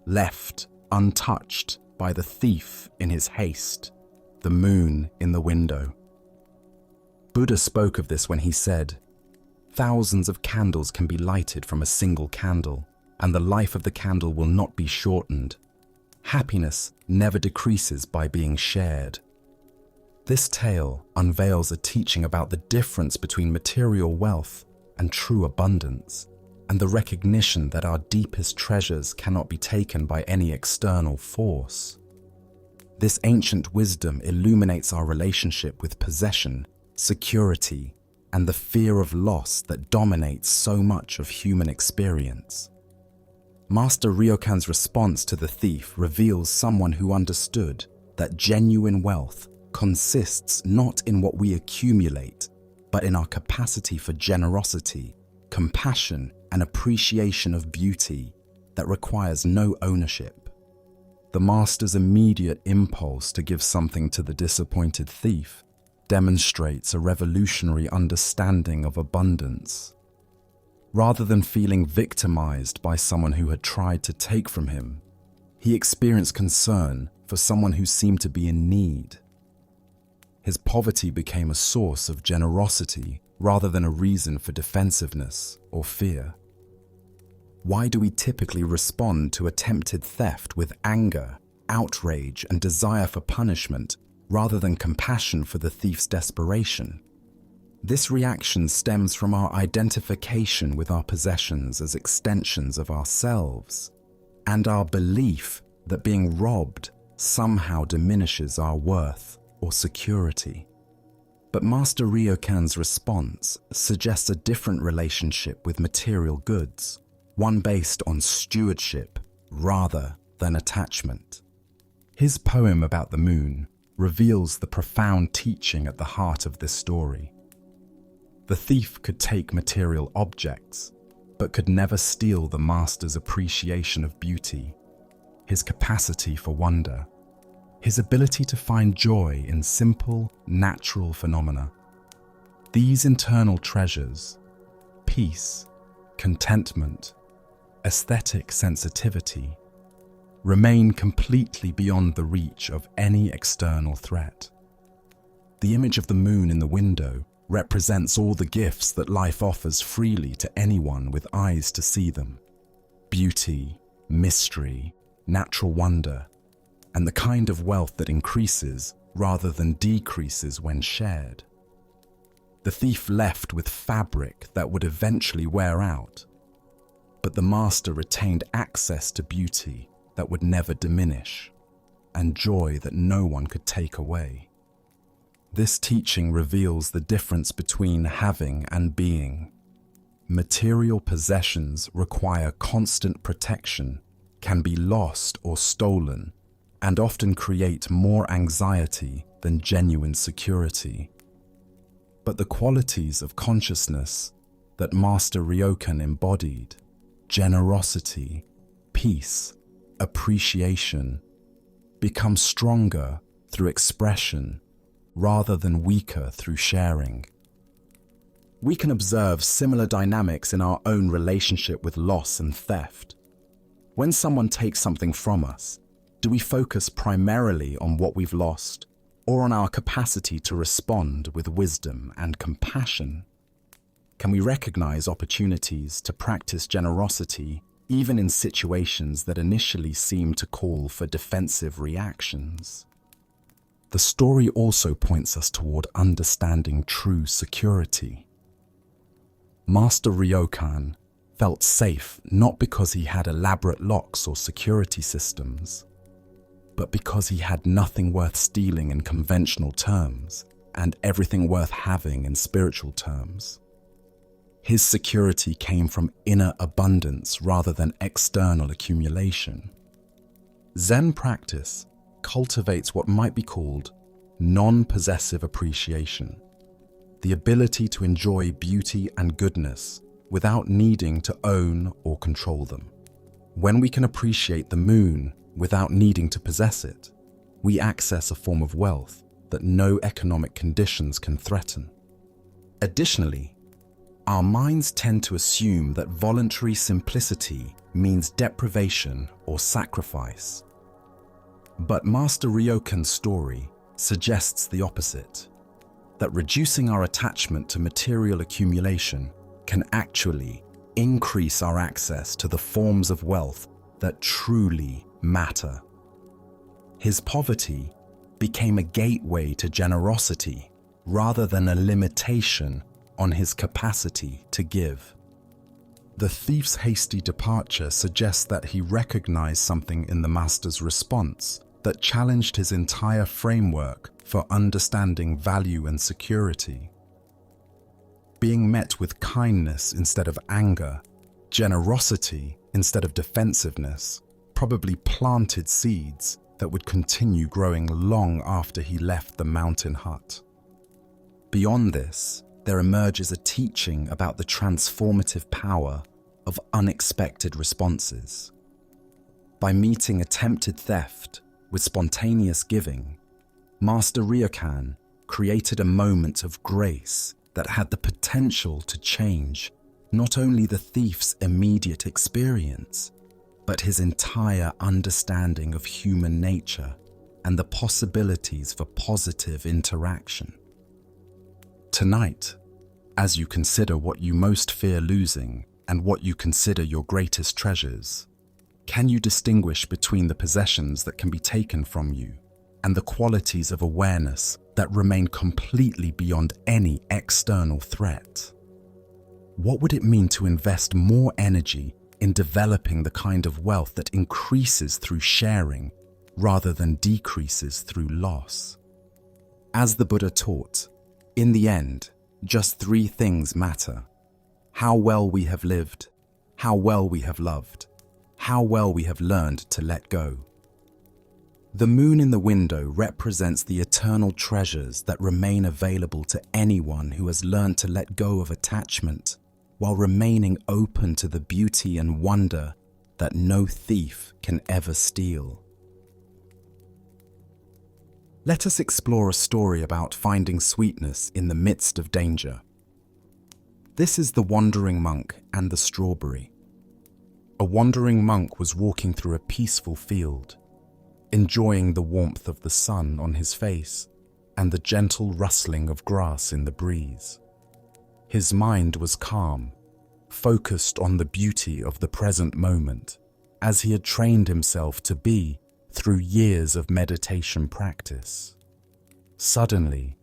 Left untouched by the thief in his haste, the moon in the window. Buddha spoke of this when he said, "Thousands of candles can be lighted from a single candle, and the life of the candle will not be shortened. Happiness never decreases by being shared." This tale unveils a teaching about the difference between material wealth and true abundance, and the recognition that our deepest treasures cannot be taken by any external force. This ancient wisdom illuminates our relationship with possession, security, and the fear of loss that dominates so much of human experience. Master Ryokan's response to the thief reveals someone who understood that genuine wealth consists not in what we accumulate, but in our capacity for generosity, compassion, and appreciation of beauty that requires no ownership. The master's immediate impulse to give something to the disappointed thief demonstrates a revolutionary understanding of abundance. Rather than feeling victimized by someone who had tried to take from him, he experienced concern for someone who seemed to be in need. His poverty became a source of generosity rather than a reason for defensiveness or fear. Why do we typically respond to attempted theft with anger, outrage, and desire for punishment rather than compassion for the thief's desperation? This reaction stems from our identification with our possessions as extensions of ourselves, and our belief that being robbed somehow diminishes our worth or security. But Master Ryokan's response suggests a different relationship with material goods, one based on stewardship rather than attachment. His poem about the moon reveals the profound teaching at the heart of this story. The thief could take material objects, but could never steal the master's appreciation of beauty, his capacity for wonder, his ability to find joy in simple, natural phenomena. These internal treasures, peace, contentment, aesthetic sensitivity, remain completely beyond the reach of any external threat. The image of the moon in the window represents all the gifts that life offers freely to anyone with eyes to see them: beauty, mystery, natural wonder, and the kind of wealth that increases rather than decreases when shared. The thief left with fabric that would eventually wear out, but the master retained access to beauty that would never diminish, and joy that no one could take away. This teaching reveals the difference between having and being. Material possessions require constant protection, can be lost or stolen, and often create more anxiety than genuine security. But the qualities of consciousness that Master Ryokan embodied, generosity, peace, appreciation, become stronger through expression rather than weaker through sharing. We can observe similar dynamics in our own relationship with loss and theft. When someone takes something from us, do we focus primarily on what we've lost, or on our capacity to respond with wisdom and compassion? Can we recognize opportunities to practice generosity even in situations that initially seem to call for defensive reactions? The story also points us toward understanding true security. Master Ryokan felt safe not because he had elaborate locks or security systems, but because he had nothing worth stealing in conventional terms and everything worth having in spiritual terms. His security came from inner abundance rather than external accumulation. Zen practice cultivates what might be called non-possessive appreciation, the ability to enjoy beauty and goodness without needing to own or control them. When we can appreciate the moon without needing to possess it, we access a form of wealth that no economic conditions can threaten. Additionally, our minds tend to assume that voluntary simplicity means deprivation or sacrifice. But Master Ryokan's story suggests the opposite, that reducing our attachment to material accumulation can actually increase our access to the forms of wealth that truly matter. His poverty became a gateway to generosity rather than a limitation on his capacity to give. The thief's hasty departure suggests that he recognized something in the master's response that challenged his entire framework for understanding value and security. Being met with kindness instead of anger, generosity instead of defensiveness, probably planted seeds that would continue growing long after he left the mountain hut. Beyond this, there emerges a teaching about the transformative power of unexpected responses. By meeting attempted theft with spontaneous giving, Master Ryokan created a moment of grace that had the potential to change not only the thief's immediate experience, but his entire understanding of human nature and the possibilities for positive interaction. Tonight, as you consider what you most fear losing and what you consider your greatest treasures, can you distinguish between the possessions that can be taken from you and the qualities of awareness that remain completely beyond any external threat? What would it mean to invest more energy in developing the kind of wealth that increases through sharing rather than decreases through loss? As the Buddha taught, in the end, just three things matter: how well we have lived, how well we have loved, how well we have learned to let go. The moon in the window represents the eternal treasures that remain available to anyone who has learned to let go of attachment while remaining open to the beauty and wonder that no thief can ever steal. Let us explore a story about finding sweetness in the midst of danger. This is the wandering monk and the strawberry. A wandering monk was walking through a peaceful field, enjoying the warmth of the sun on his face and the gentle rustling of grass in the breeze. His mind was calm, focused on the beauty of the present moment, as he had trained himself to be through years of meditation practice. Suddenly,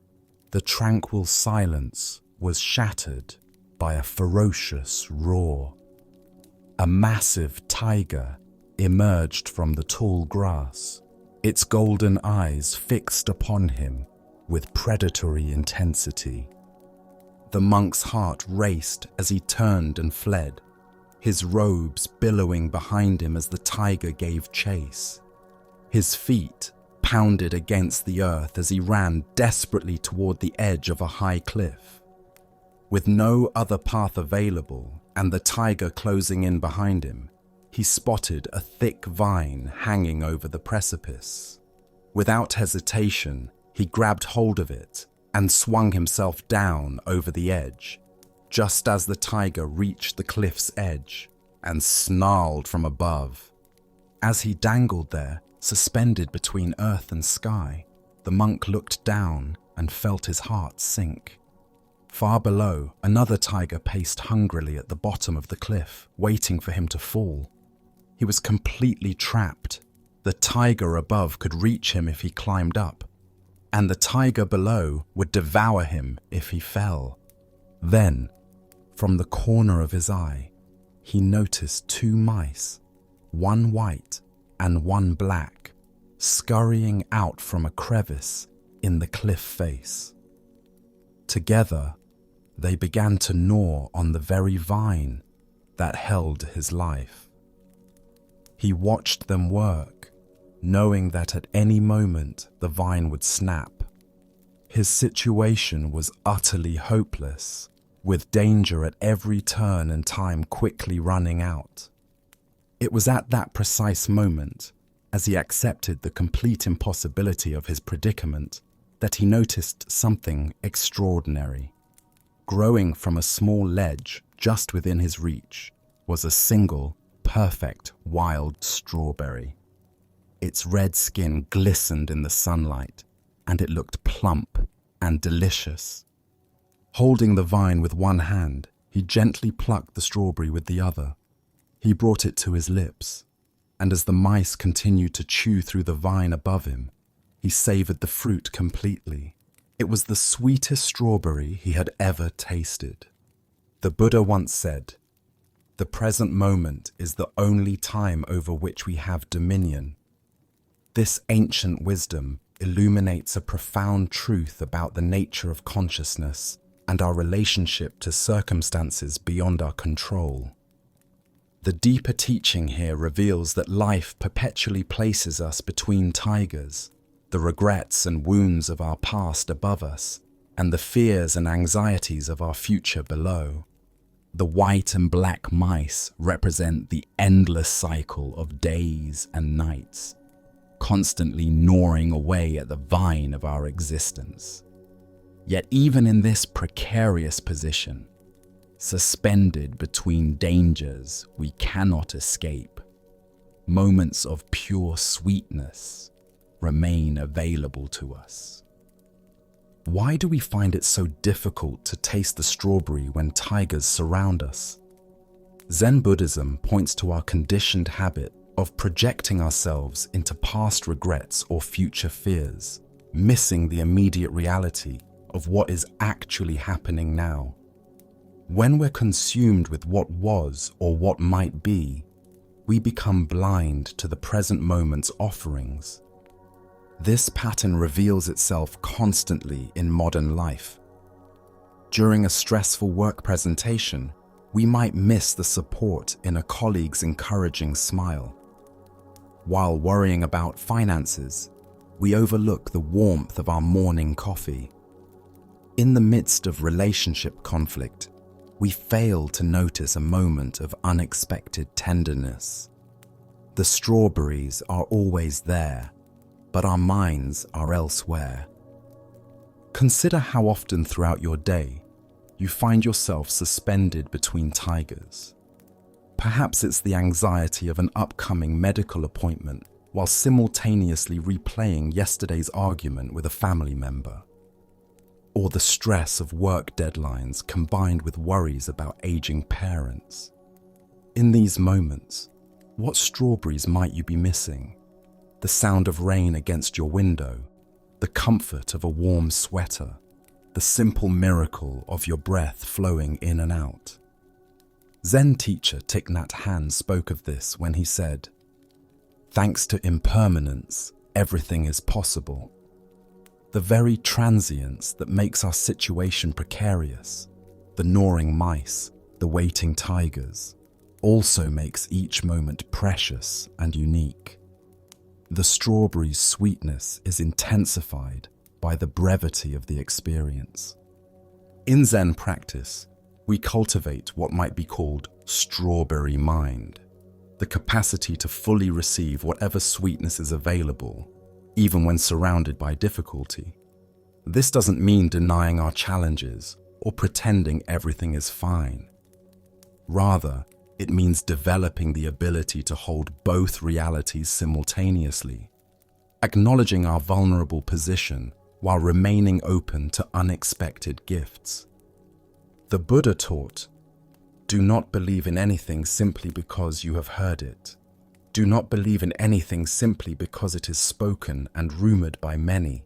the tranquil silence was shattered by a ferocious roar. A massive tiger emerged from the tall grass, its golden eyes fixed upon him with predatory intensity. The monk's heart raced as he turned and fled, his robes billowing behind him as the tiger gave chase. His feet pounded against the earth as he ran desperately toward the edge of a high cliff. With no other path available and the tiger closing in behind him, he spotted a thick vine hanging over the precipice. Without hesitation, he grabbed hold of it and swung himself down over the edge, just as the tiger reached the cliff's edge and snarled from above. As he dangled there, suspended between earth and sky, the monk looked down and felt his heart sink. Far below, another tiger paced hungrily at the bottom of the cliff, waiting for him to fall. He was completely trapped. The tiger above could reach him if he climbed up, and the tiger below would devour him if he fell. Then, from the corner of his eye, he noticed two mice, one white and one black, scurrying out from a crevice in the cliff face. Together, they began to gnaw on the very vine that held his life. He watched them work, knowing that at any moment the vine would snap. His situation was utterly hopeless, with danger at every turn and time quickly running out. It was at that precise moment, as he accepted the complete impossibility of his predicament, that he noticed something extraordinary. Growing from a small ledge just within his reach was a single, perfect wild strawberry. Its red skin glistened in the sunlight, and it looked plump and delicious. Holding the vine with one hand, he gently plucked the strawberry with the other. He brought it to his lips, and as the mice continued to chew through the vine above him, he savored the fruit completely. It was the sweetest strawberry he had ever tasted. The Buddha once said, "The present moment is the only time over which we have dominion." This ancient wisdom illuminates a profound truth about the nature of consciousness and our relationship to circumstances beyond our control. The deeper teaching here reveals that life perpetually places us between tigers, the regrets and wounds of our past above us, and the fears and anxieties of our future below. The white and black mice represent the endless cycle of days and nights, constantly gnawing away at the vine of our existence. Yet even in this precarious position, suspended between dangers we cannot escape, moments of pure sweetness remain available to us. Why do we find it so difficult to taste the strawberry when tigers surround us? Zen Buddhism points to our conditioned habit of projecting ourselves into past regrets or future fears, missing the immediate reality of what is actually happening now. When we're consumed with what was or what might be, we become blind to the present moment's offerings. This pattern reveals itself constantly in modern life. During a stressful work presentation, we might miss the support in a colleague's encouraging smile. While worrying about finances, we overlook the warmth of our morning coffee. In the midst of relationship conflict, we fail to notice a moment of unexpected tenderness. The strawberries are always there, but our minds are elsewhere. Consider how often throughout your day you find yourself suspended between tigers. Perhaps it's the anxiety of an upcoming medical appointment while simultaneously replaying yesterday's argument with a family member. Or the stress of work deadlines combined with worries about aging parents. In these moments, what strawberries might you be missing? The sound of rain against your window, the comfort of a warm sweater, the simple miracle of your breath flowing in and out. Zen teacher Thich Nhat Hanh spoke of this when he said, "Thanks to impermanence, everything is possible." The very transience that makes our situation precarious, the gnawing mice, the waiting tigers, also makes each moment precious and unique. The strawberry's sweetness is intensified by the brevity of the experience. In Zen practice, we cultivate what might be called strawberry mind, the capacity to fully receive whatever sweetness is available, even when surrounded by difficulty. This doesn't mean denying our challenges or pretending everything is fine. Rather, it means developing the ability to hold both realities simultaneously, acknowledging our vulnerable position while remaining open to unexpected gifts. The Buddha taught, "Do not believe in anything simply because you have heard it. Do not believe in anything simply because it is spoken and rumored by many.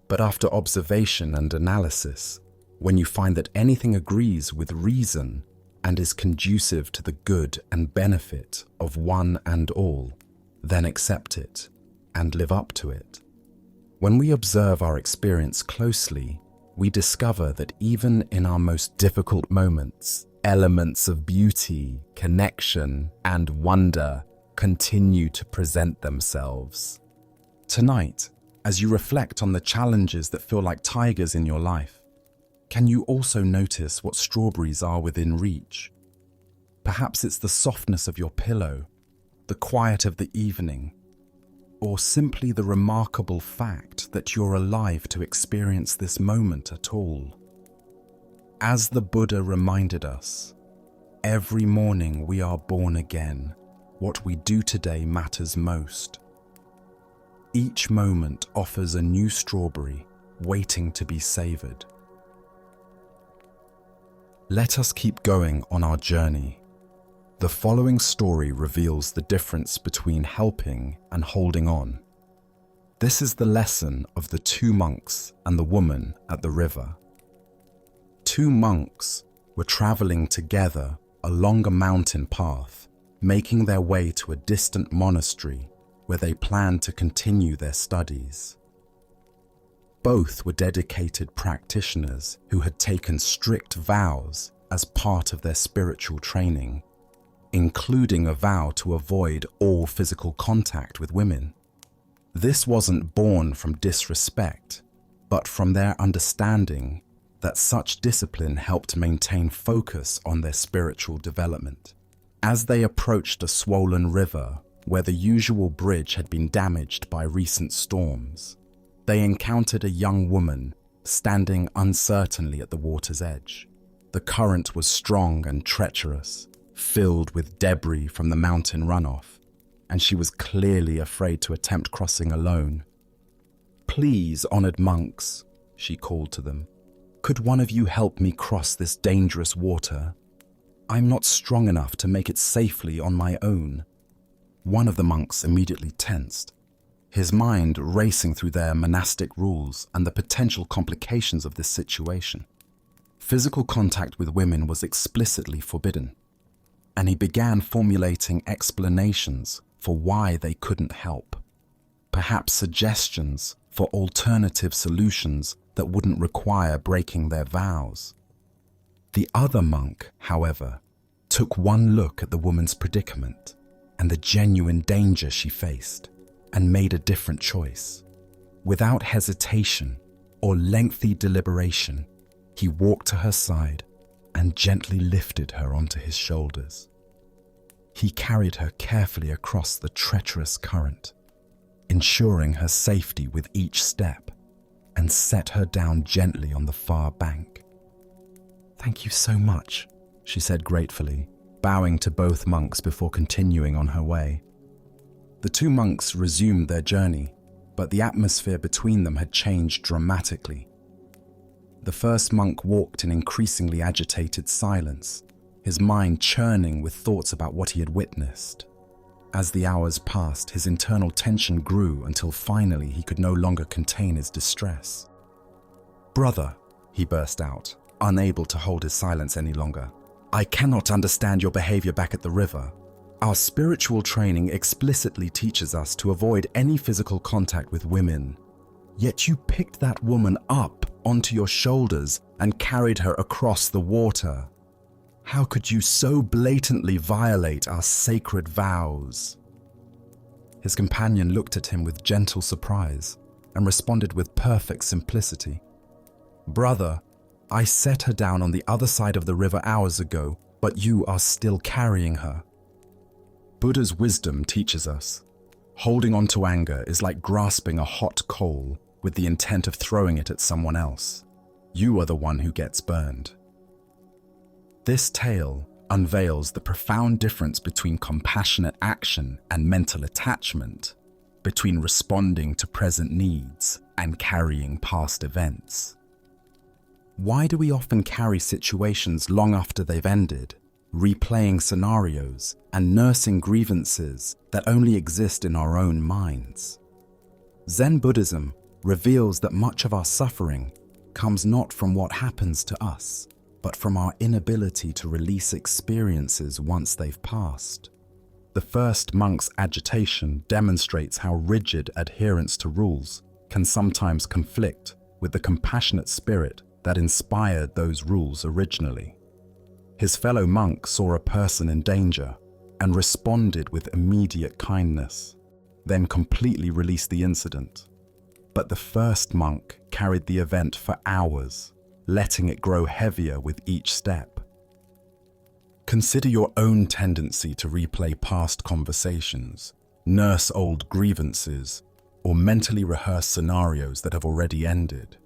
But after observation and analysis, when you find that anything agrees with reason and is conducive to the good and benefit of one and all, then accept it and live up to it." When we observe our experience closely, we discover that even in our most difficult moments, elements of beauty, connection, and wonder continue to present themselves. Tonight, as you reflect on the challenges that feel like tigers in your life, can you also notice what strawberries are within reach? Perhaps it's the softness of your pillow, the quiet of the evening, or simply the remarkable fact that you're alive to experience this moment at all. As the Buddha reminded us, every morning we are born again. What we do today matters most. Each moment offers a new strawberry waiting to be savored. Let us keep going on our journey. The following story reveals the difference between helping and holding on. This is the lesson of the two monks and the woman at the river. Two monks were traveling together along a mountain path, making their way to a distant monastery where they planned to continue their studies. Both were dedicated practitioners who had taken strict vows as part of their spiritual training. including a vow to avoid all physical contact with women. This wasn't born from disrespect, but from their understanding that such discipline helped maintain focus on their spiritual development. As they approached a swollen river where the usual bridge had been damaged by recent storms, they encountered a young woman standing uncertainly at the water's edge. The current was strong and treacherous, filled with debris from the mountain runoff, and she was clearly afraid to attempt crossing alone. "Please, honored monks," she called to them, "could one of you help me cross this dangerous water? I'm not strong enough to make it safely on my own." One of the monks immediately tensed, his mind racing through their monastic rules and the potential complications of this situation. Physical contact with women was explicitly forbidden, and he began formulating explanations for why they couldn't help, perhaps suggestions for alternative solutions that wouldn't require breaking their vows. The other monk, however, took one look at the woman's predicament and the genuine danger she faced, and made a different choice. Without hesitation or lengthy deliberation, he walked to her side and gently lifted her onto his shoulders. He carried her carefully across the treacherous current, ensuring her safety with each step, and set her down gently on the far bank. "Thank you so much," she said gratefully, bowing to both monks before continuing on her way. The two monks resumed their journey, but the atmosphere between them had changed dramatically. The first monk walked in increasingly agitated silence, his mind churning with thoughts about what he had witnessed. As the hours passed, his internal tension grew until finally he could no longer contain his distress. "Brother," he burst out, unable to hold his silence any longer, "I cannot understand your behavior back at the river. Our spiritual training explicitly teaches us to avoid any physical contact with women. Yet you picked that woman up onto your shoulders and carried her across the water. How could you so blatantly violate our sacred vows?" His companion looked at him with gentle surprise and responded with perfect simplicity. "Brother, I set her down on the other side of the river hours ago, but you are still carrying her." Buddha's wisdom teaches us, holding on to anger is like grasping a hot coal with the intent of throwing it at someone else. You are the one who gets burned. This tale unveils the profound difference between compassionate action and mental attachment, between responding to present needs and carrying past events. Why do we often carry situations long after they've ended, replaying scenarios and nursing grievances that only exist in our own minds? Zen Buddhism reveals that much of our suffering comes not from what happens to us, but from our inability to release experiences once they've passed. The first monk's agitation demonstrates how rigid adherence to rules can sometimes conflict with the compassionate spirit that inspired those rules originally. His fellow monk saw a person in danger and responded with immediate kindness, then completely released the incident. But the first monk carried the event for hours, letting it grow heavier with each step. Consider your own tendency to replay past conversations, nurse old grievances, or mentally rehearse scenarios that have already ended.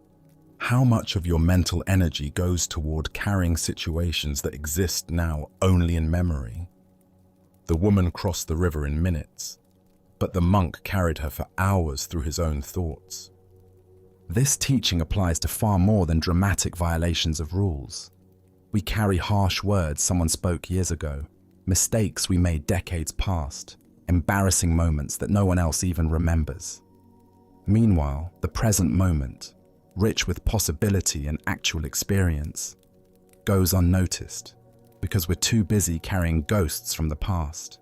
How much of your mental energy goes toward carrying situations that exist now only in memory? The woman crossed the river in minutes, but the monk carried her for hours through his own thoughts. This teaching applies to far more than dramatic violations of rules. We carry harsh words someone spoke years ago, mistakes we made decades past, embarrassing moments that no one else even remembers. Meanwhile, the present moment, rich with possibility and actual experience, goes unnoticed because we're too busy carrying ghosts from the past.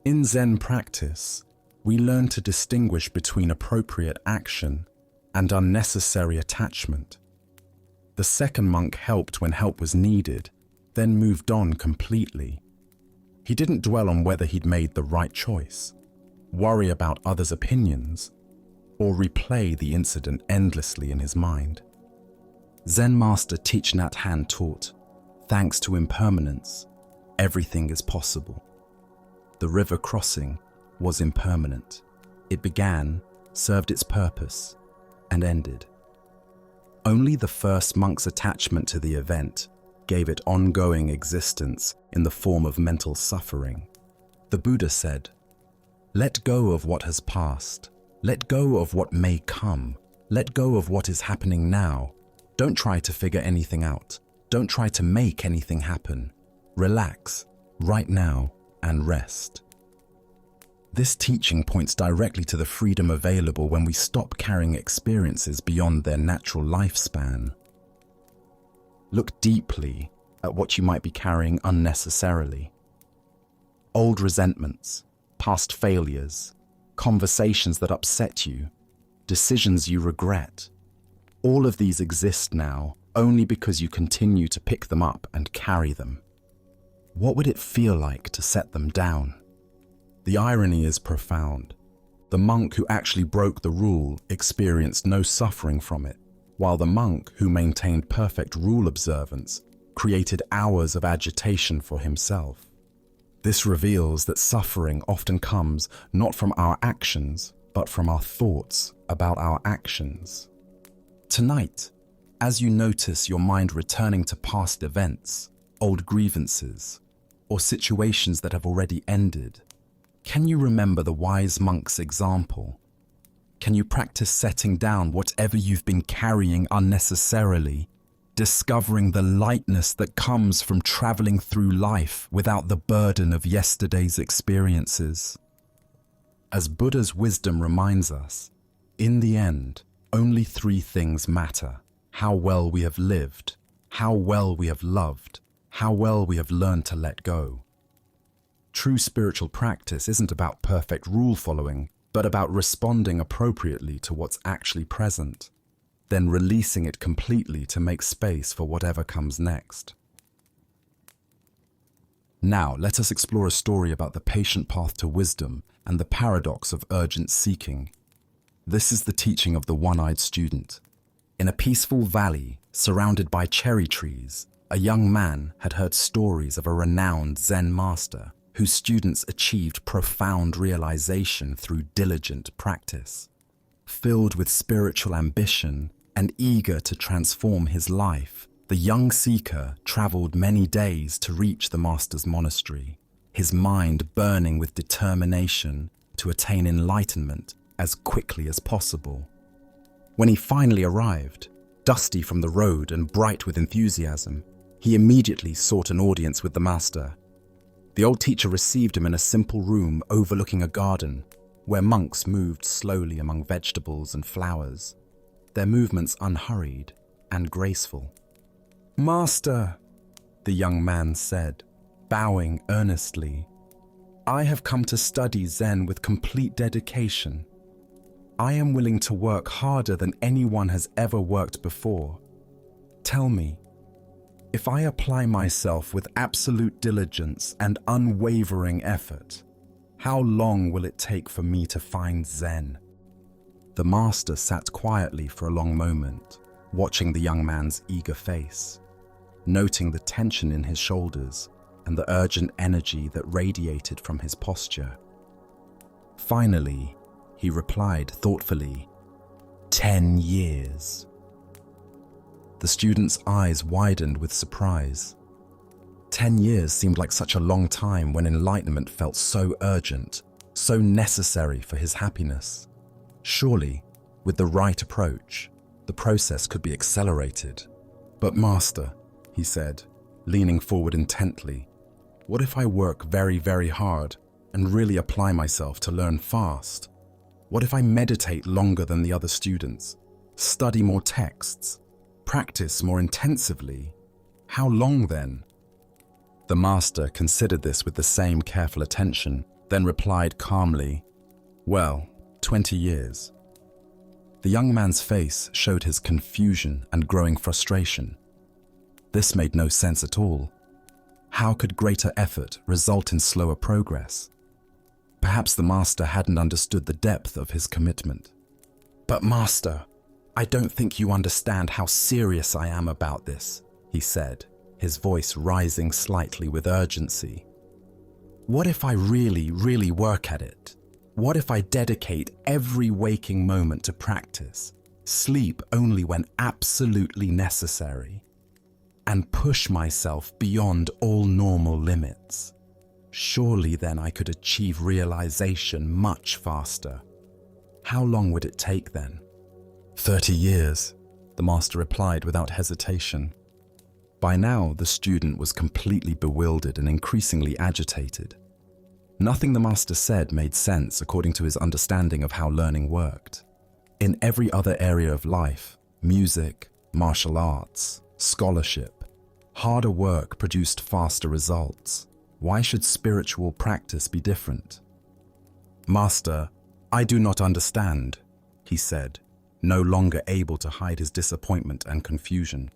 In Zen practice, we learn to distinguish between appropriate action and unnecessary attachment. The second monk helped when help was needed, then moved on completely. He didn't dwell on whether he'd made the right choice, worry about others' opinions, or replay the incident endlessly in his mind. Zen master Thich Nhat Hanh taught, thanks to impermanence, everything is possible. The river crossing was impermanent. It began, served its purpose, and ended. Only the first monk's attachment to the event gave it ongoing existence in the form of mental suffering. The Buddha said, "Let go of what has passed. Let go of what may come. Let go of what is happening now. Don't try to figure anything out. Don't try to make anything happen. Relax, right now, and rest." This teaching points directly to the freedom available when we stop carrying experiences beyond their natural lifespan. Look deeply at what you might be carrying unnecessarily. Old resentments, past failures, conversations that upset you, decisions you regret. All of these exist now only because you continue to pick them up and carry them. What would it feel like to set them down? The irony is profound. The monk who actually broke the rule experienced no suffering from it, while the monk who maintained perfect rule observance created hours of agitation for himself. This reveals that suffering often comes not from our actions, but from our thoughts about our actions. Tonight, as you notice your mind returning to past events, old grievances, or situations that have already ended, can you remember the wise monk's example? Can you practice setting down whatever you've been carrying unnecessarily, discovering the lightness that comes from traveling through life without the burden of yesterday's experiences? As Buddha's wisdom reminds us, in the end, only three things matter: how well we have lived, how well we have loved, how well we have learned to let go. True spiritual practice isn't about perfect rule following, but about responding appropriately to what's actually present, then releasing it completely to make space for whatever comes next. Now, let us explore a story about the patient path to wisdom and the paradox of urgent seeking. This is the teaching of the one-eyed student. In a peaceful valley, surrounded by cherry trees, a young man had heard stories of a renowned Zen master whose students achieved profound realization through diligent practice. Filled with spiritual ambition and eager to transform his life, the young seeker traveled many days to reach the master's monastery, his mind burning with determination to attain enlightenment as quickly as possible. When he finally arrived, dusty from the road and bright with enthusiasm, he immediately sought an audience with the master. The old teacher received him in a simple room overlooking a garden, where monks moved slowly among vegetables and flowers, their movements unhurried and graceful. "Master," the young man said, bowing earnestly, "I have come to study Zen with complete dedication. I am willing to work harder than anyone has ever worked before. Tell me, if I apply myself with absolute diligence and unwavering effort, how long will it take for me to find Zen?" The master sat quietly for a long moment, watching the young man's eager face, noting the tension in his shoulders and the urgent energy that radiated from his posture. Finally, he replied thoughtfully, 10 years. The student's eyes widened with surprise. 10 years seemed like such a long time when enlightenment felt so urgent, so necessary for his happiness. Surely, with the right approach, the process could be accelerated. "But master," he said, leaning forward intently, "what if I work very, very hard and really apply myself to learn fast? What if I meditate longer than the other students, study more texts, practice more intensively? How long then?" The master considered this with the same careful attention, then replied calmly, "Well, 20 years. The young man's face showed his confusion and growing frustration. This made no sense at all. How could greater effort result in slower progress? Perhaps the master hadn't understood the depth of his commitment. "But master, I don't think you understand how serious I am about this," he said, his voice rising slightly with urgency. "What if I really work at it? What if I dedicate every waking moment to practice, sleep only when absolutely necessary, and push myself beyond all normal limits? Surely then I could achieve realization much faster. How long would it take then?" 30 years, the master replied without hesitation. By now, the student was completely bewildered and increasingly agitated. Nothing the master said made sense according to his understanding of how learning worked. In every other area of life, music, martial arts, scholarship, harder work produced faster results. Why should spiritual practice be different? "Master, I do not understand," he said, no longer able to hide his disappointment and confusion.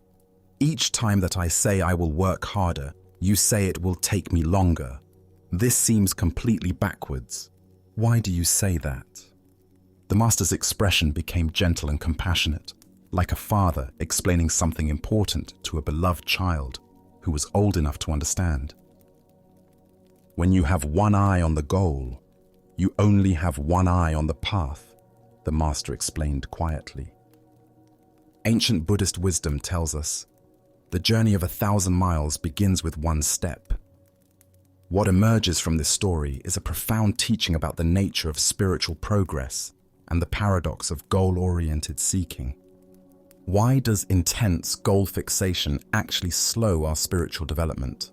"Each time that I say I will work harder, you say it will take me longer. This seems completely backwards. Why do you say that?" The master's expression became gentle and compassionate, like a father explaining something important to a beloved child who was old enough to understand. "When you have one eye on the goal, you only have one eye on the path," the master explained quietly. Ancient Buddhist wisdom tells us, the journey of 1,000 miles begins with one step. What emerges from this story is a profound teaching about the nature of spiritual progress and the paradox of goal-oriented seeking. Why does intense goal fixation actually slow our spiritual development?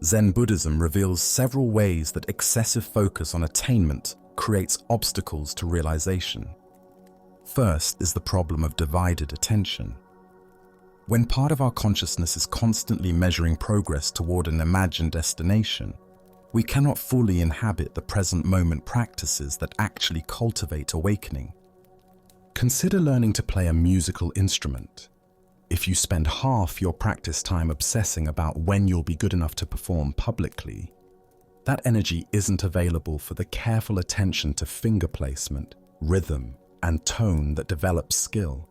Zen Buddhism reveals several ways that excessive focus on attainment creates obstacles to realization. First is the problem of divided attention. When part of our consciousness is constantly measuring progress toward an imagined destination, we cannot fully inhabit the present moment practices that actually cultivate awakening. Consider learning to play a musical instrument. If you spend half your practice time obsessing about when you'll be good enough to perform publicly, that energy isn't available for the careful attention to finger placement, rhythm, and tone that develops skill.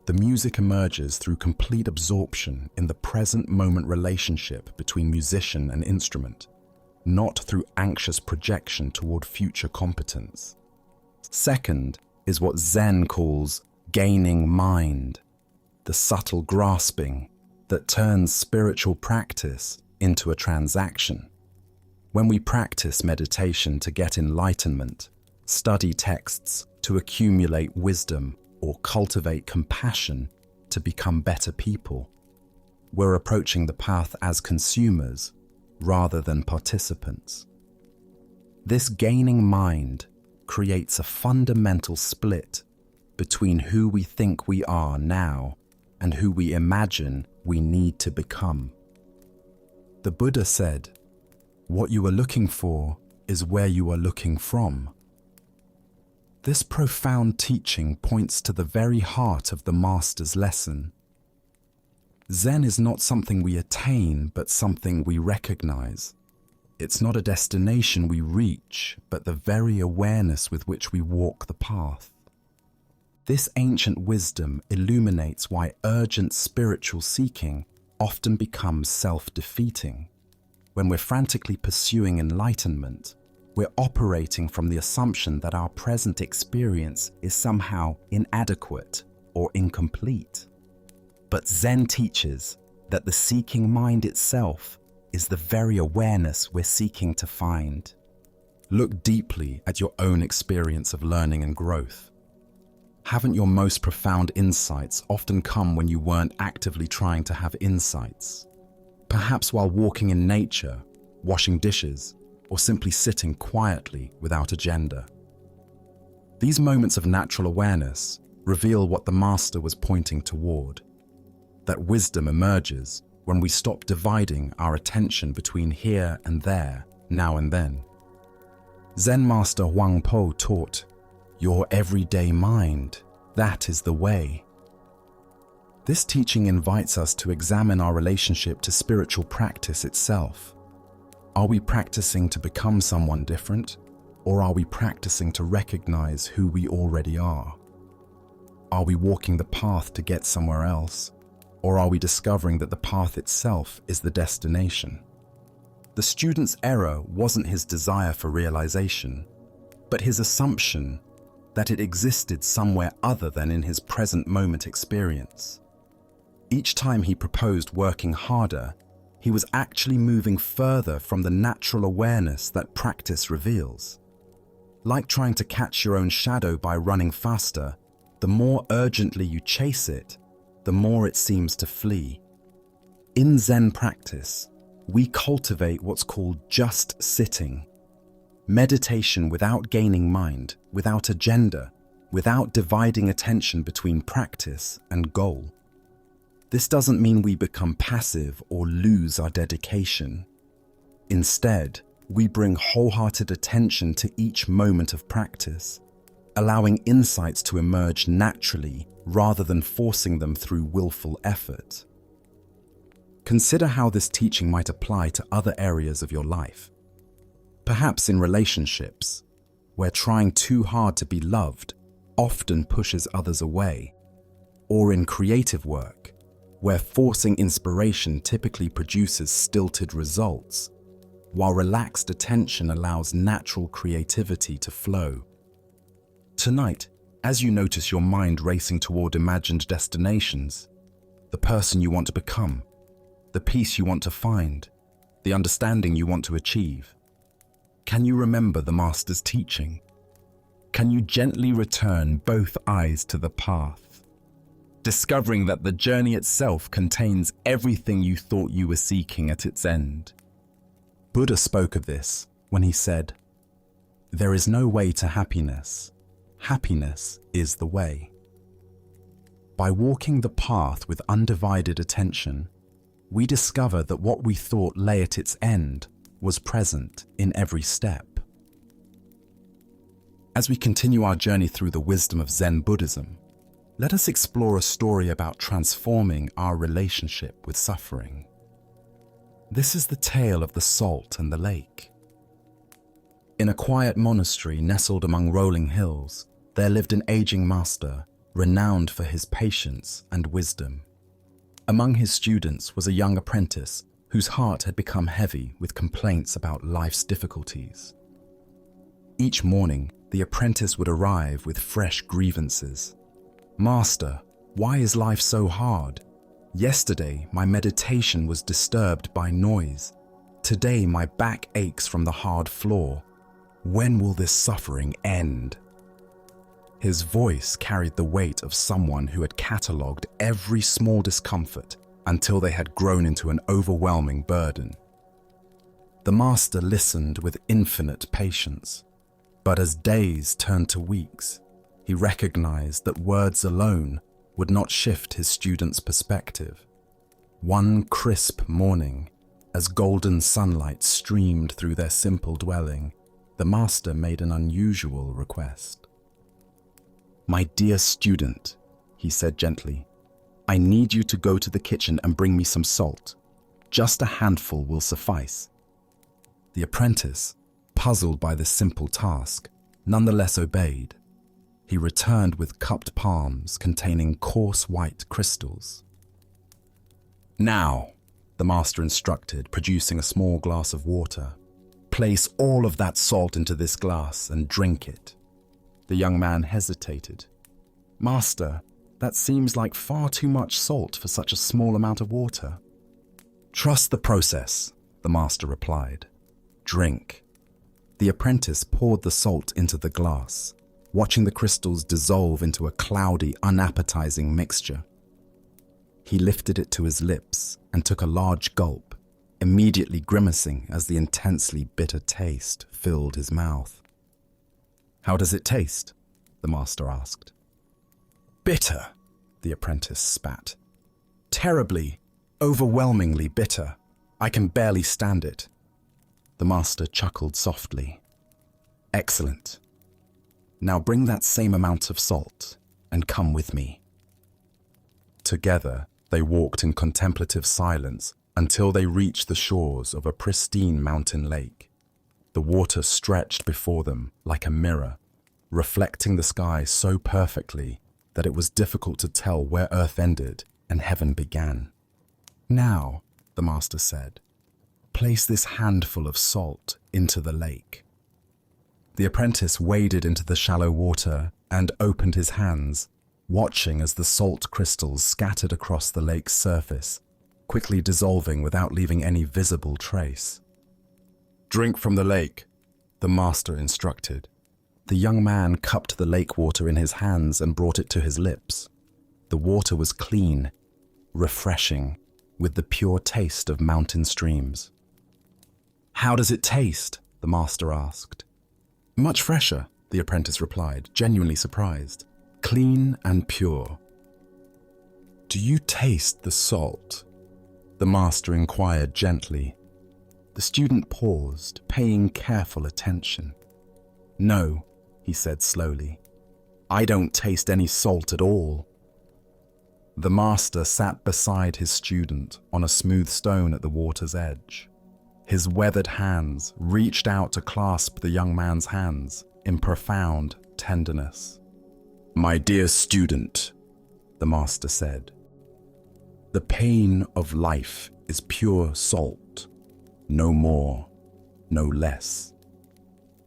The music emerges through complete absorption in the present moment relationship between musician and instrument, not through anxious projection toward future competence. Second is what Zen calls gaining mind, the subtle grasping that turns spiritual practice into a transaction. When we practice meditation to get enlightenment, study texts to accumulate wisdom, or cultivate compassion to become better people, we're approaching the path as consumers rather than participants. This gaining mind creates a fundamental split between who we think we are now and who we imagine we need to become. The Buddha said, "What you are looking for is where you are looking from." This profound teaching points to the very heart of the master's lesson. Zen is not something we attain, but something we recognize. It's not a destination we reach, but the very awareness with which we walk the path. This ancient wisdom illuminates why urgent spiritual seeking often becomes self-defeating. When we're frantically pursuing enlightenment, we're operating from the assumption that our present experience is somehow inadequate or incomplete. But Zen teaches that the seeking mind itself is the very awareness we're seeking to find. Look deeply at your own experience of learning and growth. Haven't your most profound insights often come when you weren't actively trying to have insights? Perhaps while walking in nature, washing dishes, or simply sitting quietly without agenda. These moments of natural awareness reveal what the master was pointing toward. That wisdom emerges when we stop dividing our attention between here and there, now and then. Zen master Huang Po taught, "Your everyday mind, that is the way." This teaching invites us to examine our relationship to spiritual practice itself. Are we practicing to become someone different, or are we practicing to recognize who we already are? Are we walking the path to get somewhere else, or are we discovering that the path itself is the destination? The student's error wasn't his desire for realization, but his assumption that it existed somewhere other than in his present moment experience. Each time he proposed working harder, he was actually moving further from the natural awareness that practice reveals. Like trying to catch your own shadow by running faster, the more urgently you chase it, the more it seems to flee. In Zen practice, we cultivate what's called just sitting. Meditation without gaining mind, without agenda, without dividing attention between practice and goal. This doesn't mean we become passive or lose our dedication. Instead, we bring wholehearted attention to each moment of practice, allowing insights to emerge naturally rather than forcing them through willful effort. Consider how this teaching might apply to other areas of your life. Perhaps in relationships, where trying too hard to be loved often pushes others away, or in creative work, where forcing inspiration typically produces stilted results, while relaxed attention allows natural creativity to flow. Tonight, as you notice your mind racing toward imagined destinations, the person you want to become, the peace you want to find, the understanding you want to achieve, can you remember the Master's teaching? Can you gently return both eyes to the path, discovering that the journey itself contains everything you thought you were seeking at its end? Buddha spoke of this when he said, "There is no way to happiness. Happiness is the way." By walking the path with undivided attention, we discover that what we thought lay at its end was present in every step. As we continue our journey through the wisdom of Zen Buddhism, let us explore a story about transforming our relationship with suffering. This is the tale of the salt and the lake. In a quiet monastery nestled among rolling hills, there lived an aging master, renowned for his patience and wisdom. Among his students was a young apprentice whose heart had become heavy with complaints about life's difficulties. Each morning, the apprentice would arrive with fresh grievances. "Master, why is life so hard? Yesterday, my meditation was disturbed by noise. Today, my back aches from the hard floor. When will this suffering end?" His voice carried the weight of someone who had catalogued every small discomfort until they had grown into an overwhelming burden. The master listened with infinite patience, but as days turned to weeks, he recognized that words alone would not shift his student's perspective. One crisp morning, as golden sunlight streamed through their simple dwelling, the master made an unusual request. "My dear student," he said gently, "I need you to go to the kitchen and bring me some salt. Just a handful will suffice." The apprentice, puzzled by this simple task, nonetheless obeyed. He returned with cupped palms containing coarse white crystals. "Now," the master instructed, producing a small glass of water, "place all of that salt into this glass and drink it." The young man hesitated. "Master, that seems like far too much salt for such a small amount of water." "Trust the process," the master replied. "Drink." The apprentice poured the salt into the glass, watching the crystals dissolve into a cloudy, unappetizing mixture. He lifted it to his lips and took a large gulp, immediately grimacing as the intensely bitter taste filled his mouth. "How does it taste?" the master asked. "Bitter," the apprentice spat. "Terribly, overwhelmingly bitter. I can barely stand it." The master chuckled softly. "Excellent. Now bring that same amount of salt and come with me." Together, they walked in contemplative silence until they reached the shores of a pristine mountain lake. The water stretched before them like a mirror, reflecting the sky so perfectly that it was difficult to tell where earth ended and heaven began. "Now," the master said, "place this handful of salt into the lake." The apprentice waded into the shallow water and opened his hands, watching as the salt crystals scattered across the lake's surface, quickly dissolving without leaving any visible trace. "Drink from the lake," the master instructed. The young man cupped the lake water in his hands and brought it to his lips. The water was clean, refreshing, with the pure taste of mountain streams. "How does it taste?" the master asked. "Much fresher," the apprentice replied, genuinely surprised. "Clean and pure." "Do you taste the salt?" the master inquired gently. The student paused, paying careful attention. "No," he said slowly. "I don't taste any salt at all." The master sat beside his student on a smooth stone at the water's edge. His weathered hands reached out to clasp the young man's hands in profound tenderness. "My dear student," the master said, "the pain of life is pure salt, no more, no less.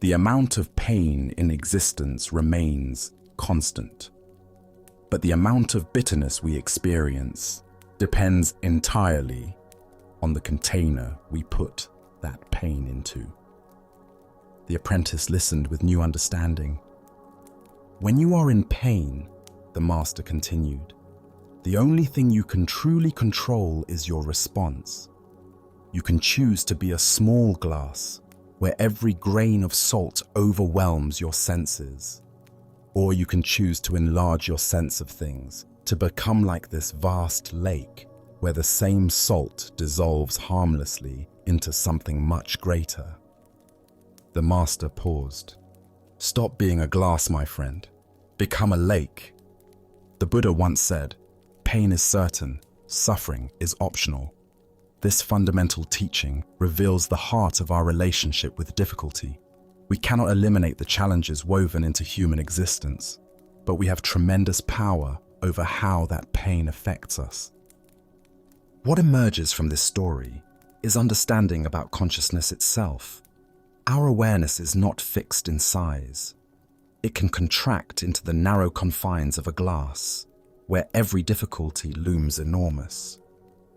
The amount of pain in existence remains constant, but the amount of bitterness we experience depends entirely on the container we put that pain into." The apprentice listened with new understanding. "When you are in pain," the master continued, "the only thing you can truly control is your response. You can choose to be a small glass where every grain of salt overwhelms your senses, or you can choose to enlarge your sense of things to become like this vast lake where the same salt dissolves harmlessly into something much greater." The master paused. "Stop being a glass, my friend. Become a lake. The Buddha once said, 'Pain is certain, suffering is optional.' This fundamental teaching reveals the heart of our relationship with difficulty. We cannot eliminate the challenges woven into human existence, but we have tremendous power over how that pain affects us. What emerges from this story is understanding about consciousness itself. Our awareness is not fixed in size. It can contract into the narrow confines of a glass, where every difficulty looms enormous,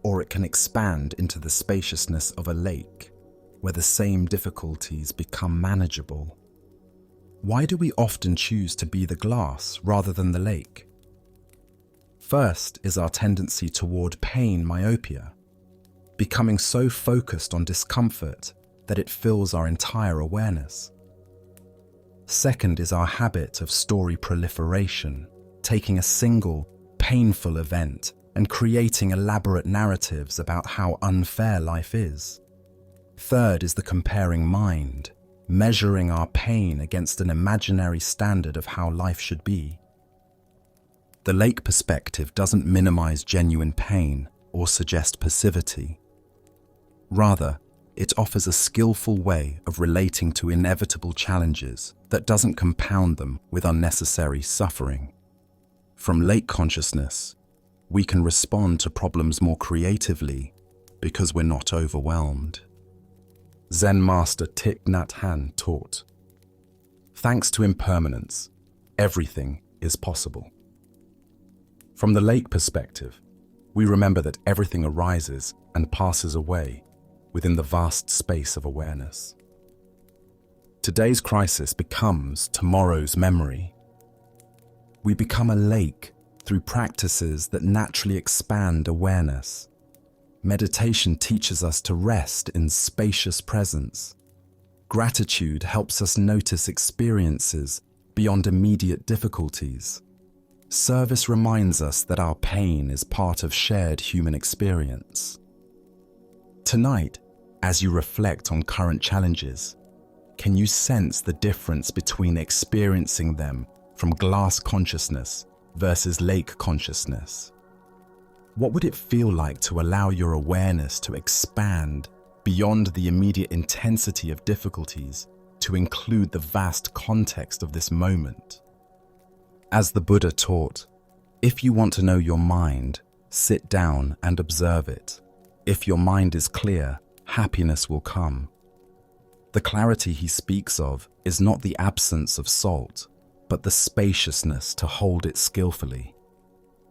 or it can expand into the spaciousness of a lake, where the same difficulties become manageable. Why do we often choose to be the glass rather than the lake? First is our tendency toward pain myopia, becoming so focused on discomfort that it fills our entire awareness. Second is our habit of story proliferation, taking a single, painful event and creating elaborate narratives about how unfair life is. Third is the comparing mind, measuring our pain against an imaginary standard of how life should be. The lake perspective doesn't minimize genuine pain or suggest passivity. Rather, it offers a skillful way of relating to inevitable challenges that doesn't compound them with unnecessary suffering. From lake consciousness, we can respond to problems more creatively because we're not overwhelmed. Zen master Thich Nhat Hanh taught, "Thanks to impermanence, everything is possible." From the lake perspective, we remember that everything arises and passes away within the vast space of awareness. Today's crisis becomes tomorrow's memory. We become a lake through practices that naturally expand awareness. Meditation teaches us to rest in spacious presence. Gratitude helps us notice experiences beyond immediate difficulties. Service reminds us that our pain is part of shared human experience. Tonight, as you reflect on current challenges, can you sense the difference between experiencing them from glass consciousness versus lake consciousness? What would it feel like to allow your awareness to expand beyond the immediate intensity of difficulties to include the vast context of this moment? As the Buddha taught, if you want to know your mind, sit down and observe it. If your mind is clear, happiness will come. The clarity he speaks of is not the absence of salt, but the spaciousness to hold it skillfully.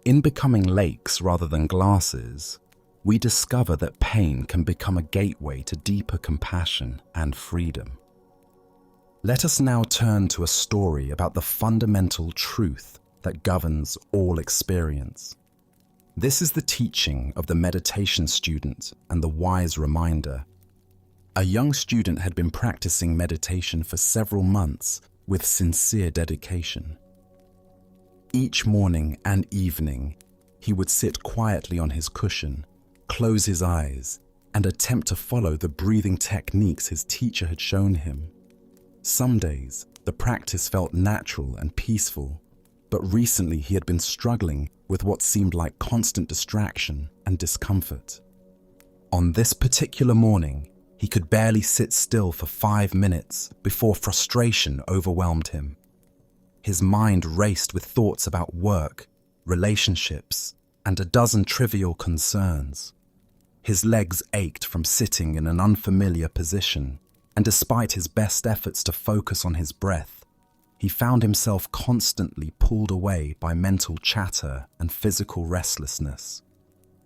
In becoming lakes rather than glasses, we discover that pain can become a gateway to deeper compassion and freedom. Let us now turn to a story about the fundamental truth that governs all experience. This is the teaching of the meditation student and the wise reminder. A young student had been practicing meditation for several months with sincere dedication. Each morning and evening, he would sit quietly on his cushion, close his eyes, and attempt to follow the breathing techniques his teacher had shown him. Some days, the practice felt natural and peaceful, but recently he had been struggling with what seemed like constant distraction and discomfort. On this particular morning, he could barely sit still for 5 minutes before frustration overwhelmed him. His mind raced with thoughts about work, relationships, and a dozen trivial concerns. His legs ached from sitting in an unfamiliar position, and despite his best efforts to focus on his breath, he found himself constantly pulled away by mental chatter and physical restlessness.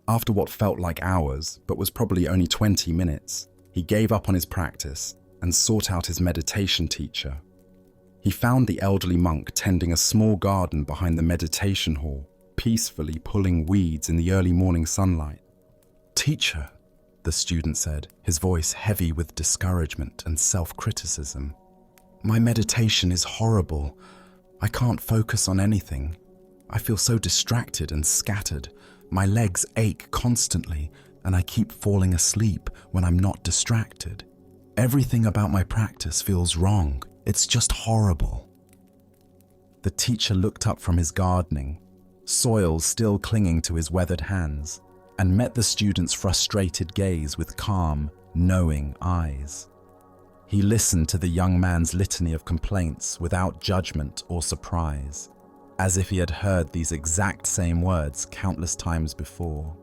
After what felt like hours, but was probably only 20 minutes, he gave up on his practice and sought out his meditation teacher. He found the elderly monk tending a small garden behind the meditation hall, peacefully pulling weeds in the early morning sunlight. "Teacher," the student said, his voice heavy with discouragement and self-criticism, "my meditation is horrible. I can't focus on anything. I feel so distracted and scattered. My legs ache constantly, and I keep falling asleep when I'm not distracted. Everything about my practice feels wrong. It's just horrible." The teacher looked up from his gardening, soil still clinging to his weathered hands, and met the student's frustrated gaze with calm, knowing eyes. He listened to the young man's litany of complaints without judgment or surprise, as if he had heard these exact same words countless times before.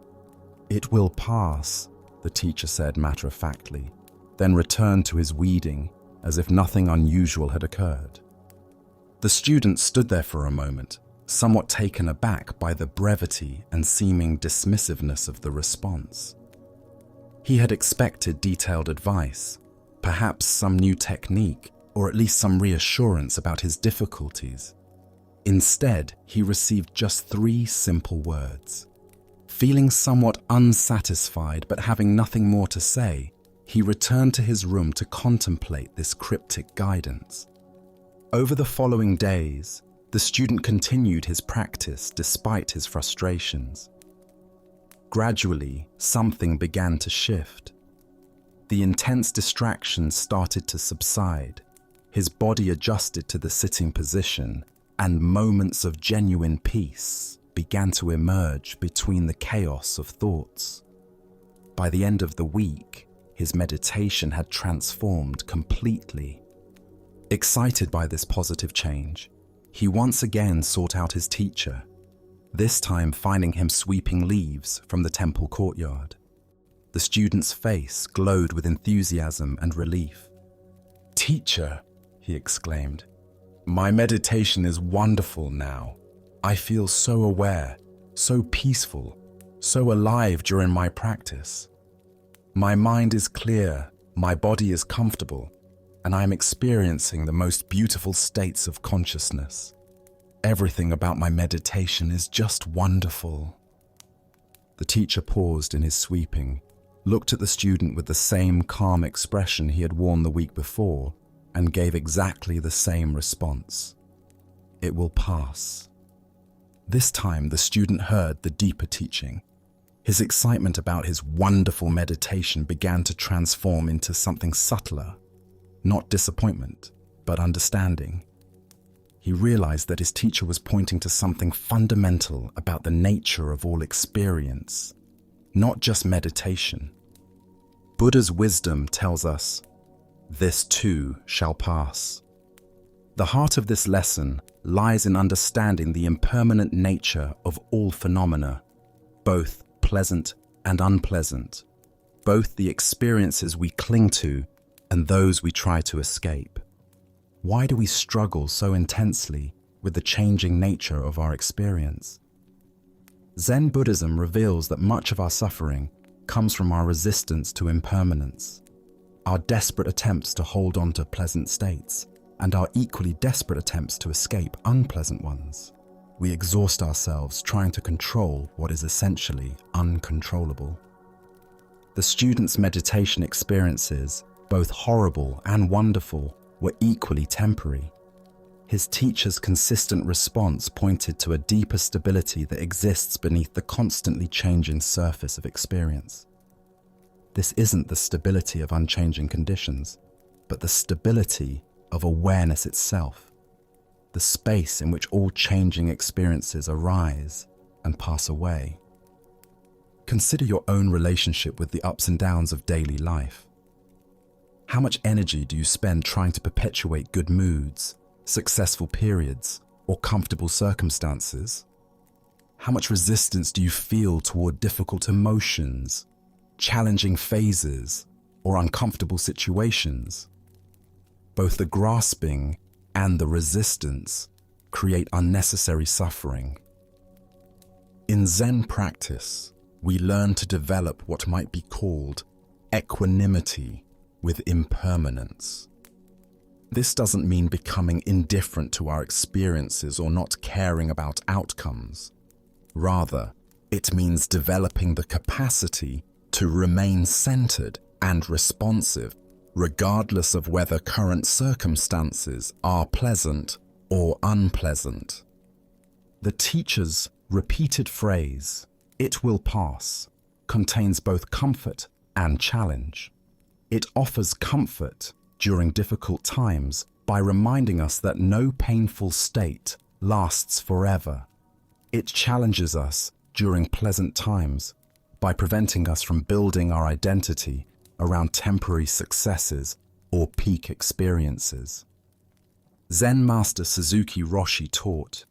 "It will pass," the teacher said matter-of-factly, then returned to his weeding as if nothing unusual had occurred. The student stood there for a moment, somewhat taken aback by the brevity and seeming dismissiveness of the response. He had expected detailed advice, perhaps some new technique, or at least some reassurance about his difficulties. Instead, he received just 3 simple words. Feeling somewhat unsatisfied but having nothing more to say, he returned to his room to contemplate this cryptic guidance. Over the following days, the student continued his practice despite his frustrations. Gradually, something began to shift. The intense distractions started to subside. His body adjusted to the sitting position, and moments of genuine peace began to emerge between the chaos of thoughts. By the end of the week, his meditation had transformed completely. Excited by this positive change, he once again sought out his teacher, this time finding him sweeping leaves from the temple courtyard. The student's face glowed with enthusiasm and relief. "Teacher," he exclaimed, "my meditation is wonderful now. I feel so aware, so peaceful, so alive during my practice. My mind is clear, my body is comfortable, and I am experiencing the most beautiful states of consciousness. Everything about my meditation is just wonderful." The teacher paused in his sweeping, looked at the student with the same calm expression he had worn the week before, and gave exactly the same response. "It will pass." This time the student heard the deeper teaching. His excitement about his wonderful meditation began to transform into something subtler, not disappointment, but understanding. he realized that his teacher was pointing to something fundamental about the nature of all experience, not just meditation. Buddha's wisdom tells us, "This too shall pass." The heart of this lesson lies in understanding the impermanent nature of all phenomena, both pleasant and unpleasant, both the experiences we cling to and those we try to escape. Why do we struggle so intensely with the changing nature of our experience? Zen Buddhism reveals that much of our suffering comes from our resistance to impermanence, our desperate attempts to hold on to pleasant states, and our equally desperate attempts to escape unpleasant ones. We exhaust ourselves trying to control what is essentially uncontrollable. The student's meditation experiences, both horrible and wonderful, were equally temporary. His teacher's consistent response pointed to a deeper stability that exists beneath the constantly changing surface of experience. This isn't the stability of unchanging conditions, but the stability of awareness itself, the space in which all changing experiences arise and pass away. Consider your own relationship with the ups and downs of daily life. How much energy do you spend trying to perpetuate good moods, successful periods, or comfortable circumstances? How much resistance do you feel toward difficult emotions, challenging phases, or uncomfortable situations? Both the grasping and the resistance create unnecessary suffering. In Zen practice, we learn to develop what might be called equanimity with impermanence. This doesn't mean becoming indifferent to our experiences or not caring about outcomes. Rather, it means developing the capacity to remain centered and responsive, regardless of whether current circumstances are pleasant or unpleasant. The teacher's repeated phrase, "It will pass," contains both comfort and challenge. It offers comfort during difficult times by reminding us that no painful state lasts forever. It challenges us during pleasant times by preventing us from building our identity around temporary successes or peak experiences. Zen Master Suzuki Roshi taught,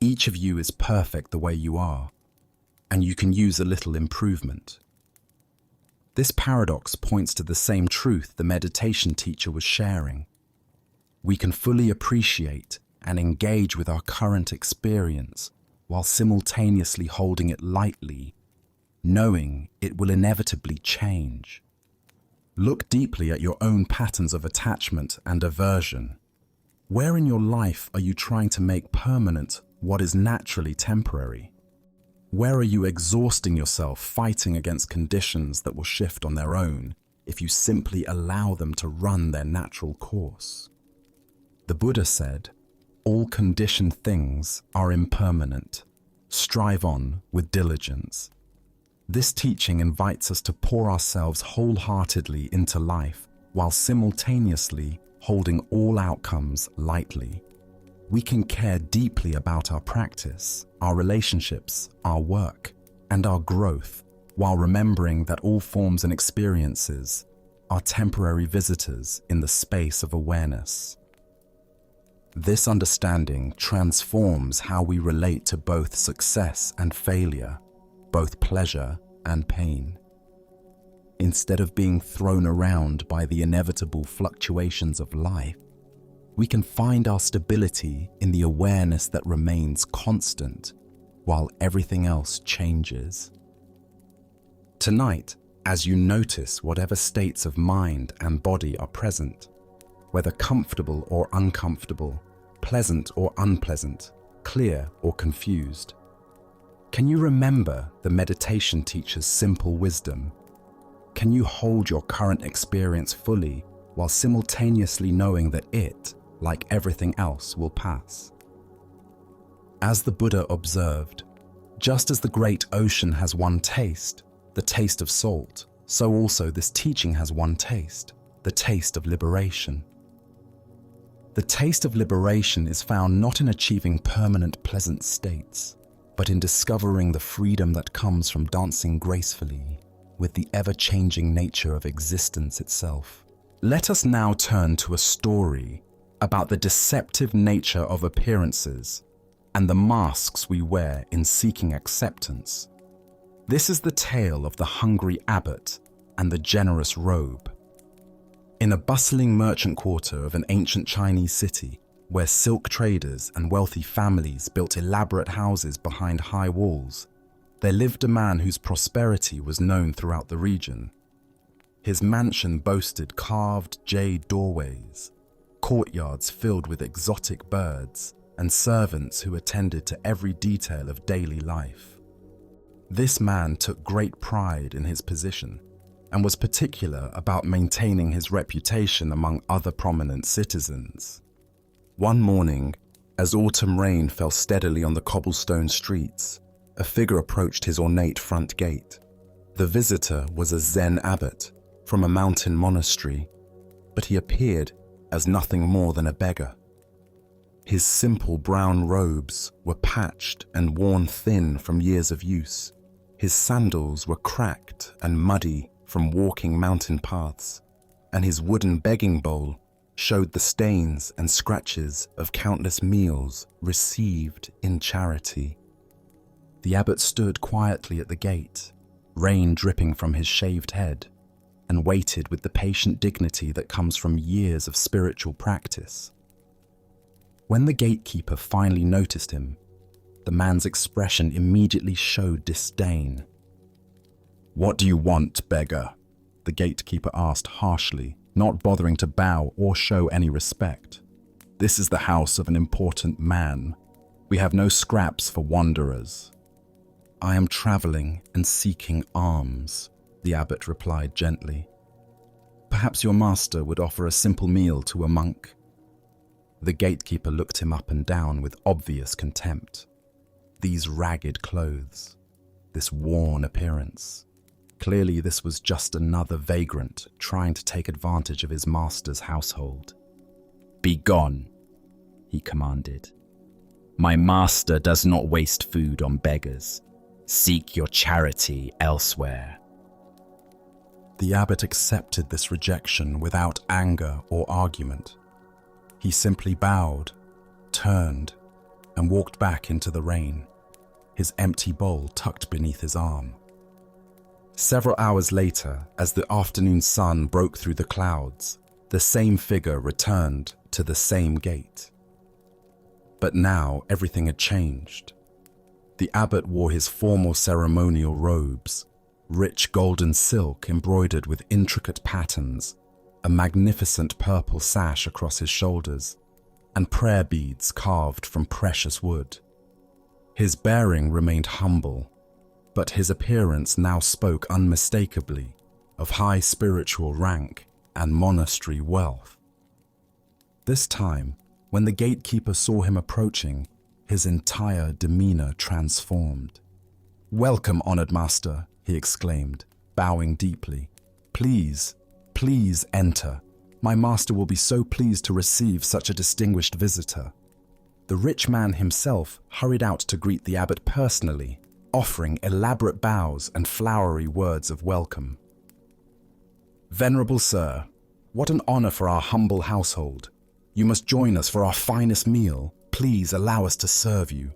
"Each of you is perfect the way you are, and you can use a little improvement." This paradox points to the same truth the meditation teacher was sharing. We can fully appreciate and engage with our current experience while simultaneously holding it lightly, knowing it will inevitably change. Look deeply at your own patterns of attachment and aversion. Where in your life are you trying to make permanent what is naturally temporary? Where are you exhausting yourself fighting against conditions that will shift on their own if you simply allow them to run their natural course? The Buddha said, "All conditioned things are impermanent. Strive on with diligence." This teaching invites us to pour ourselves wholeheartedly into life while simultaneously holding all outcomes lightly. We can care deeply about our practice, our relationships, our work, and our growth, while remembering that all forms and experiences are temporary visitors in the space of awareness. This understanding transforms how we relate to both success and failure, both pleasure and pain. Instead of being thrown around by the inevitable fluctuations of life, we can find our stability in the awareness that remains constant while everything else changes. Tonight, as you notice whatever states of mind and body are present, whether comfortable or uncomfortable, pleasant or unpleasant, clear or confused, can you remember the meditation teacher's simple wisdom? Can you hold your current experience fully while simultaneously knowing that it, like everything else, will pass? As the Buddha observed, just as the great ocean has one taste, the taste of salt, so also this teaching has one taste, the taste of liberation. The taste of liberation is found not in achieving permanent pleasant states, but in discovering the freedom that comes from dancing gracefully with the ever-changing nature of existence itself. Let us now turn to a story about the deceptive nature of appearances and the masks we wear in seeking acceptance. This is the tale of the hungry abbot and the generous robe. In a bustling merchant quarter of an ancient Chinese city, where silk traders and wealthy families built elaborate houses behind high walls, there lived a man whose prosperity was known throughout the region. His mansion boasted carved jade doorways, courtyards filled with exotic birds, and servants who attended to every detail of daily life. This man took great pride in his position and was particular about maintaining his reputation among other prominent citizens. One morning, as autumn rain fell steadily on the cobblestone streets, a figure approached his ornate front gate. The visitor was a Zen abbot from a mountain monastery, but he appeared as nothing more than a beggar. His simple brown robes were patched and worn thin from years of use. His sandals were cracked and muddy from walking mountain paths, and his wooden begging bowl showed the stains and scratches of countless meals received in charity. The abbot stood quietly at the gate, rain dripping from his shaved head, and waited with the patient dignity that comes from years of spiritual practice. When the gatekeeper finally noticed him, the man's expression immediately showed disdain. "What do you want, beggar?" the gatekeeper asked harshly, not bothering to bow or show any respect. "This is the house of an important man. We have no scraps for wanderers." "I am traveling and seeking alms," the abbot replied gently. "Perhaps your master would offer a simple meal to a monk." The gatekeeper looked him up and down with obvious contempt. These ragged clothes, this worn appearance. Clearly this was just another vagrant trying to take advantage of his master's household. "Be gone," he commanded. "My master does not waste food on beggars. Seek your charity elsewhere." The abbot accepted this rejection without anger or argument. He simply bowed, turned, and walked back into the rain, his empty bowl tucked beneath his arm. Several hours later, as the afternoon sun broke through the clouds, the same figure returned to the same gate. But now everything had changed. The abbot wore his formal ceremonial robes, rich golden silk embroidered with intricate patterns, a magnificent purple sash across his shoulders, and prayer beads carved from precious wood. His bearing remained humble, but his appearance now spoke unmistakably of high spiritual rank and monastery wealth. This time, when the gatekeeper saw him approaching, his entire demeanor transformed. "Welcome, honored master," he exclaimed, bowing deeply. Please enter. My master will be so pleased to receive such a distinguished visitor." The rich man himself hurried out to greet the abbot personally, offering elaborate bows and flowery words of welcome. "Venerable sir, what an honor for our humble household. You must join us for our finest meal. Please allow us to serve you."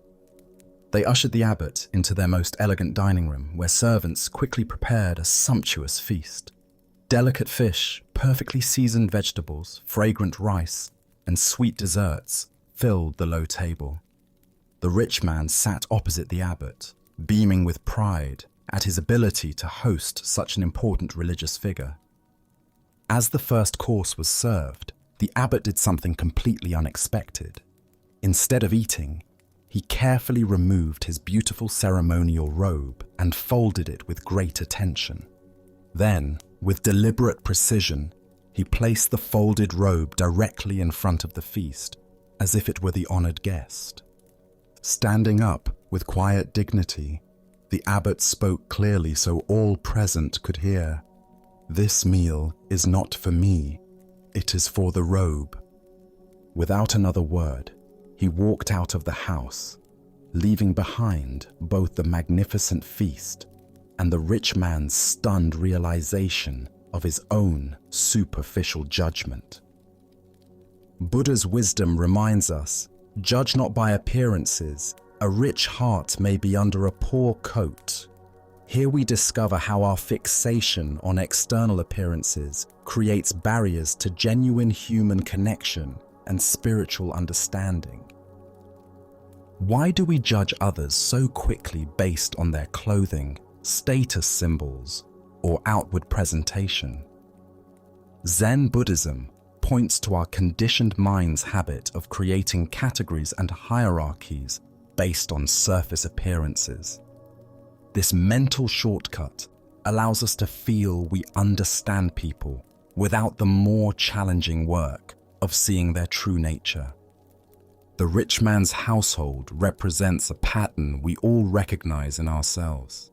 They ushered the abbot into their most elegant dining room, where servants quickly prepared a sumptuous feast. Delicate fish, perfectly seasoned vegetables, fragrant rice, and sweet desserts filled the low table. The rich man sat opposite the abbot, beaming with pride at his ability to host such an important religious figure. As the first course was served, the abbot did something completely unexpected. Instead of eating, he carefully removed his beautiful ceremonial robe and folded it with great attention. Then, with deliberate precision, he placed the folded robe directly in front of the feast, as if it were the honored guest. Standing up with quiet dignity, the abbot spoke clearly so all present could hear. "This meal is not for me, it is for the robe." Without another word, he walked out of the house, leaving behind both the magnificent feast and the rich man's stunned realization of his own superficial judgment. Buddha's wisdom reminds us, judge not by appearances, a rich heart may be under a poor coat. Here we discover how our fixation on external appearances creates barriers to genuine human connection and spiritual understanding. Why do we judge others so quickly based on their clothing, status symbols, or outward presentation? Zen Buddhism points to our conditioned mind's habit of creating categories and hierarchies based on surface appearances. This mental shortcut allows us to feel we understand people without the more challenging work of seeing their true nature. The rich man's household represents a pattern we all recognize in ourselves.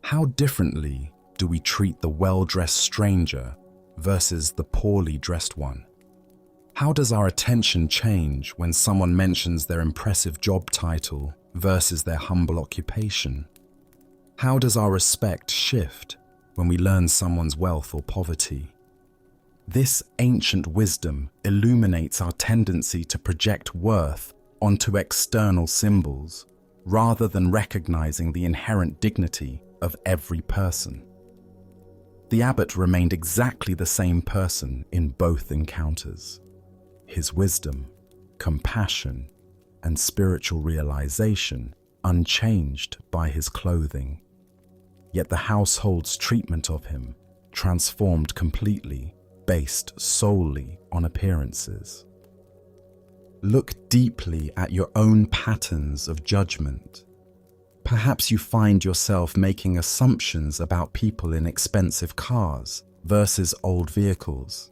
How differently do we treat the well-dressed stranger versus the poorly dressed one? How does our attention change when someone mentions their impressive job title versus their humble occupation? How does our respect shift when we learn someone's wealth or poverty? This ancient wisdom illuminates our tendency to project worth onto external symbols rather than recognizing the inherent dignity of every person. The abbot remained exactly the same person in both encounters. His wisdom, compassion, and spiritual realization unchanged by his clothing. Yet the household's treatment of him transformed completely, based solely on appearances. Look deeply at your own patterns of judgment. Perhaps you find yourself making assumptions about people in expensive cars versus old vehicles,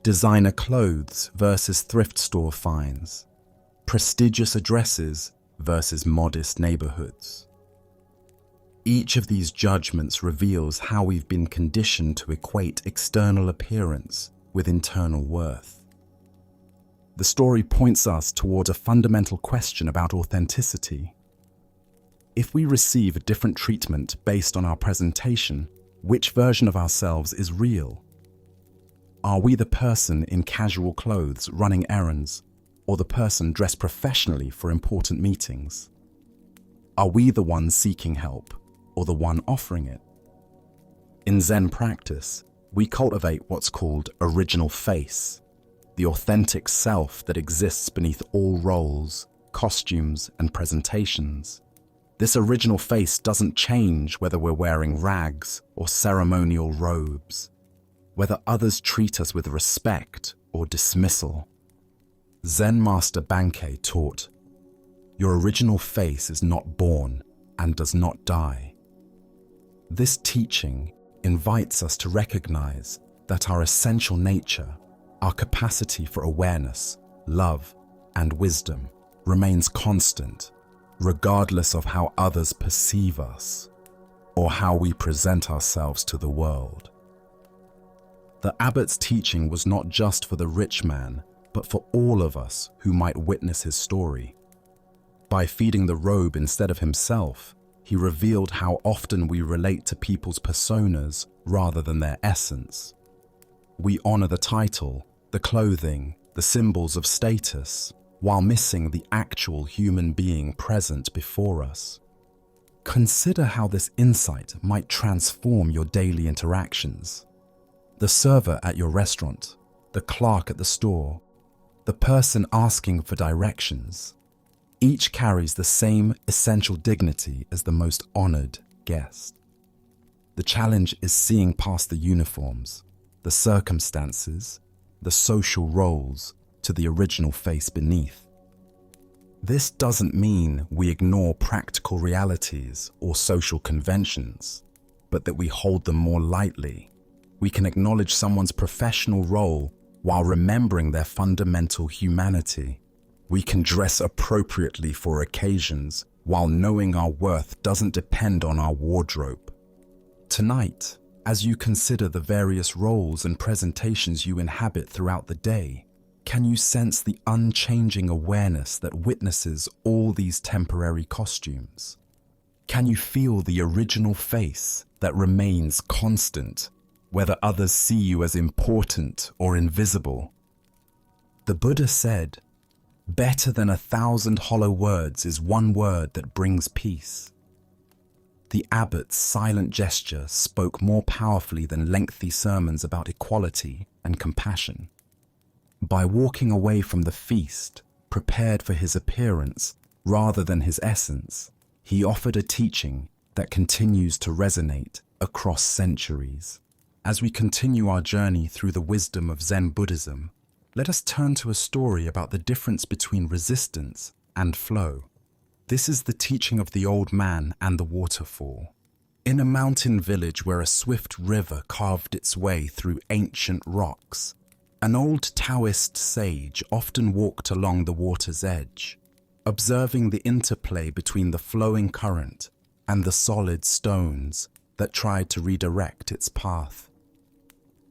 designer clothes versus thrift store finds, prestigious addresses versus modest neighborhoods. Each of these judgments reveals how we've been conditioned to equate external appearance with internal worth. The story points us toward a fundamental question about authenticity. If we receive a different treatment based on our presentation, which version of ourselves is real? Are we the person in casual clothes running errands, or the person dressed professionally for important meetings? Are we the one seeking help, or the one offering it? In Zen practice, we cultivate what's called original face, the authentic self that exists beneath all roles, costumes, and presentations. This original face doesn't change whether we're wearing rags or ceremonial robes, whether others treat us with respect or dismissal. Zen Master Bankei taught, "Your original face is not born and does not die." This teaching invites us to recognize that our essential nature, our capacity for awareness, love, and wisdom remains constant, regardless of how others perceive us or how we present ourselves to the world. The abbot's teaching was not just for the rich man, but for all of us who might witness his story. By feeding the robe instead of himself, he revealed how often we relate to people's personas rather than their essence. We honor the title, the clothing, the symbols of status, while missing the actual human being present before us. Consider how this insight might transform your daily interactions. The server at your restaurant, the clerk at the store, the person asking for directions. Each carries the same essential dignity as the most honored guest. The challenge is seeing past the uniforms, the circumstances, the social roles to the original face beneath. This doesn't mean we ignore practical realities or social conventions, but that we hold them more lightly. We can acknowledge someone's professional role while remembering their fundamental humanity. We can dress appropriately for occasions while knowing our worth doesn't depend on our wardrobe. Tonight, as you consider the various roles and presentations you inhabit throughout the day, Can you sense the unchanging awareness that witnesses all these temporary costumes? Can you feel the original face that remains constant, whether others see you as important or invisible? The Buddha said, "Better than 1,000 hollow words is one word that brings peace." The abbot's silent gesture spoke more powerfully than lengthy sermons about equality and compassion. By walking away from the feast, prepared for his appearance rather than his essence, he offered a teaching that continues to resonate across centuries. As we continue our journey through the wisdom of Zen Buddhism, let us turn to a story about the difference between resistance and flow. This is the teaching of the old man and the waterfall. In a mountain village where a swift river carved its way through ancient rocks, an old Taoist sage often walked along the water's edge, observing the interplay between the flowing current and the solid stones that tried to redirect its path.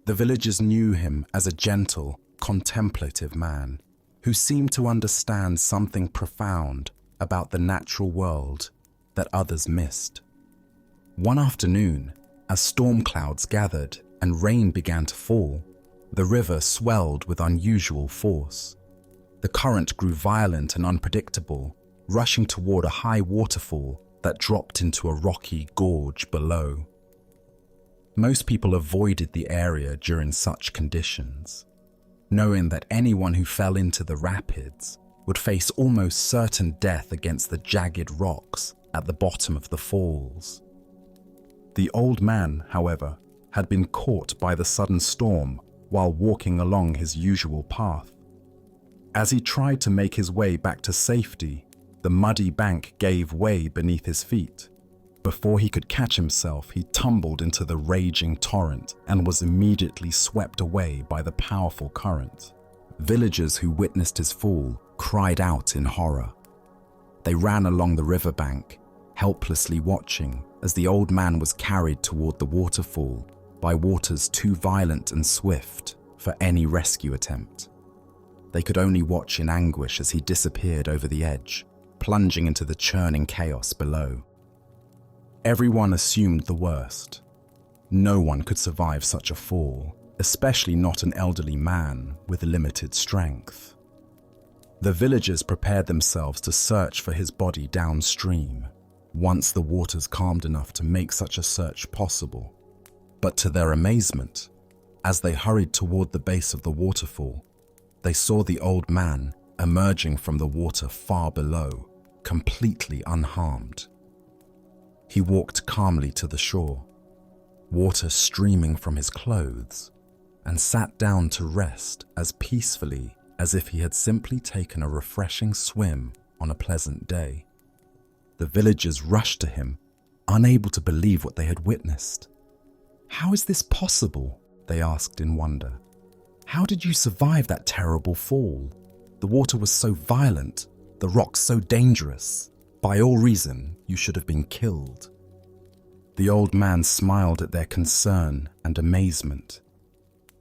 The villagers knew him as a gentle, contemplative man who seemed to understand something profound about the natural world that others missed. One afternoon, as storm clouds gathered and rain began to fall, the river swelled with unusual force. The current grew violent and unpredictable, rushing toward a high waterfall that dropped into a rocky gorge below. Most people avoided the area during such conditions, knowing that anyone who fell into the rapids would face almost certain death against the jagged rocks at the bottom of the falls. The old man, however, had been caught by the sudden storm while walking along his usual path. As he tried to make his way back to safety, the muddy bank gave way beneath his feet. Before he could catch himself, he tumbled into the raging torrent and was immediately swept away by the powerful current. Villagers who witnessed his fall cried out in horror. They ran along the riverbank, helplessly watching as the old man was carried toward the waterfall by waters too violent and swift for any rescue attempt. They could only watch in anguish as he disappeared over the edge, plunging into the churning chaos below. Everyone assumed the worst. No one could survive such a fall, especially not an elderly man with limited strength. The villagers prepared themselves to search for his body downstream, once the waters calmed enough to make such a search possible. But to their amazement, as they hurried toward the base of the waterfall, they saw the old man emerging from the water far below, completely unharmed. He walked calmly to the shore, water streaming from his clothes, and sat down to rest as peacefully as if he had simply taken a refreshing swim on a pleasant day. The villagers rushed to him, unable to believe what they had witnessed. "How is this possible?" they asked in wonder. "How did you survive that terrible fall? The water was so violent, the rocks so dangerous. By all reason, you should have been killed." The old man smiled at their concern and amazement.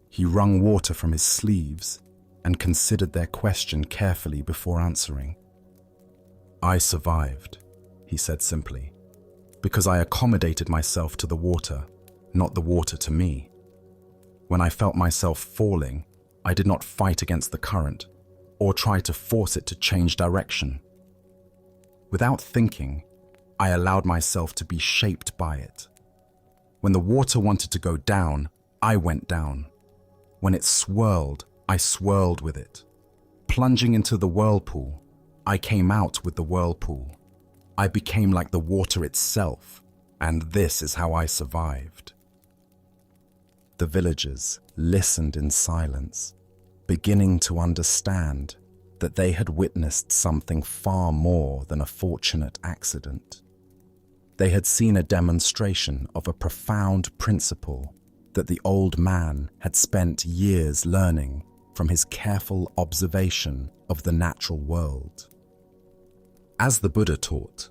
He wrung water from his sleeves and considered their question carefully before answering. "I survived," he said simply, "because I accommodated myself to the water, not the water to me. When I felt myself falling, I did not fight against the current or try to force it to change direction. Without thinking, I allowed myself to be shaped by it. When the water wanted to go down, I went down. When it swirled, I swirled with it. Plunging into the whirlpool, I came out with the whirlpool. I became like the water itself, and this is how I survived." The villagers listened in silence, beginning to understand that they had witnessed something far more than a fortunate accident. They had seen a demonstration of a profound principle that the old man had spent years learning from his careful observation of the natural world. As the Buddha taught,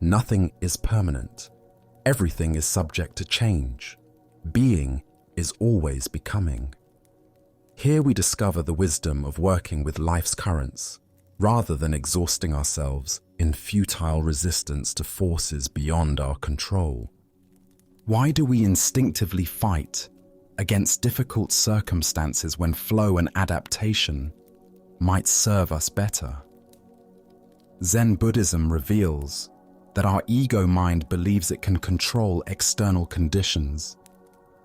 nothing is permanent. Everything is subject to change. Being is always becoming. Here we discover the wisdom of working with life's currents, rather than exhausting ourselves in futile resistance to forces beyond our control. Why do we instinctively fight against difficult circumstances when flow and adaptation might serve us better? Zen Buddhism reveals that our ego mind believes it can control external conditions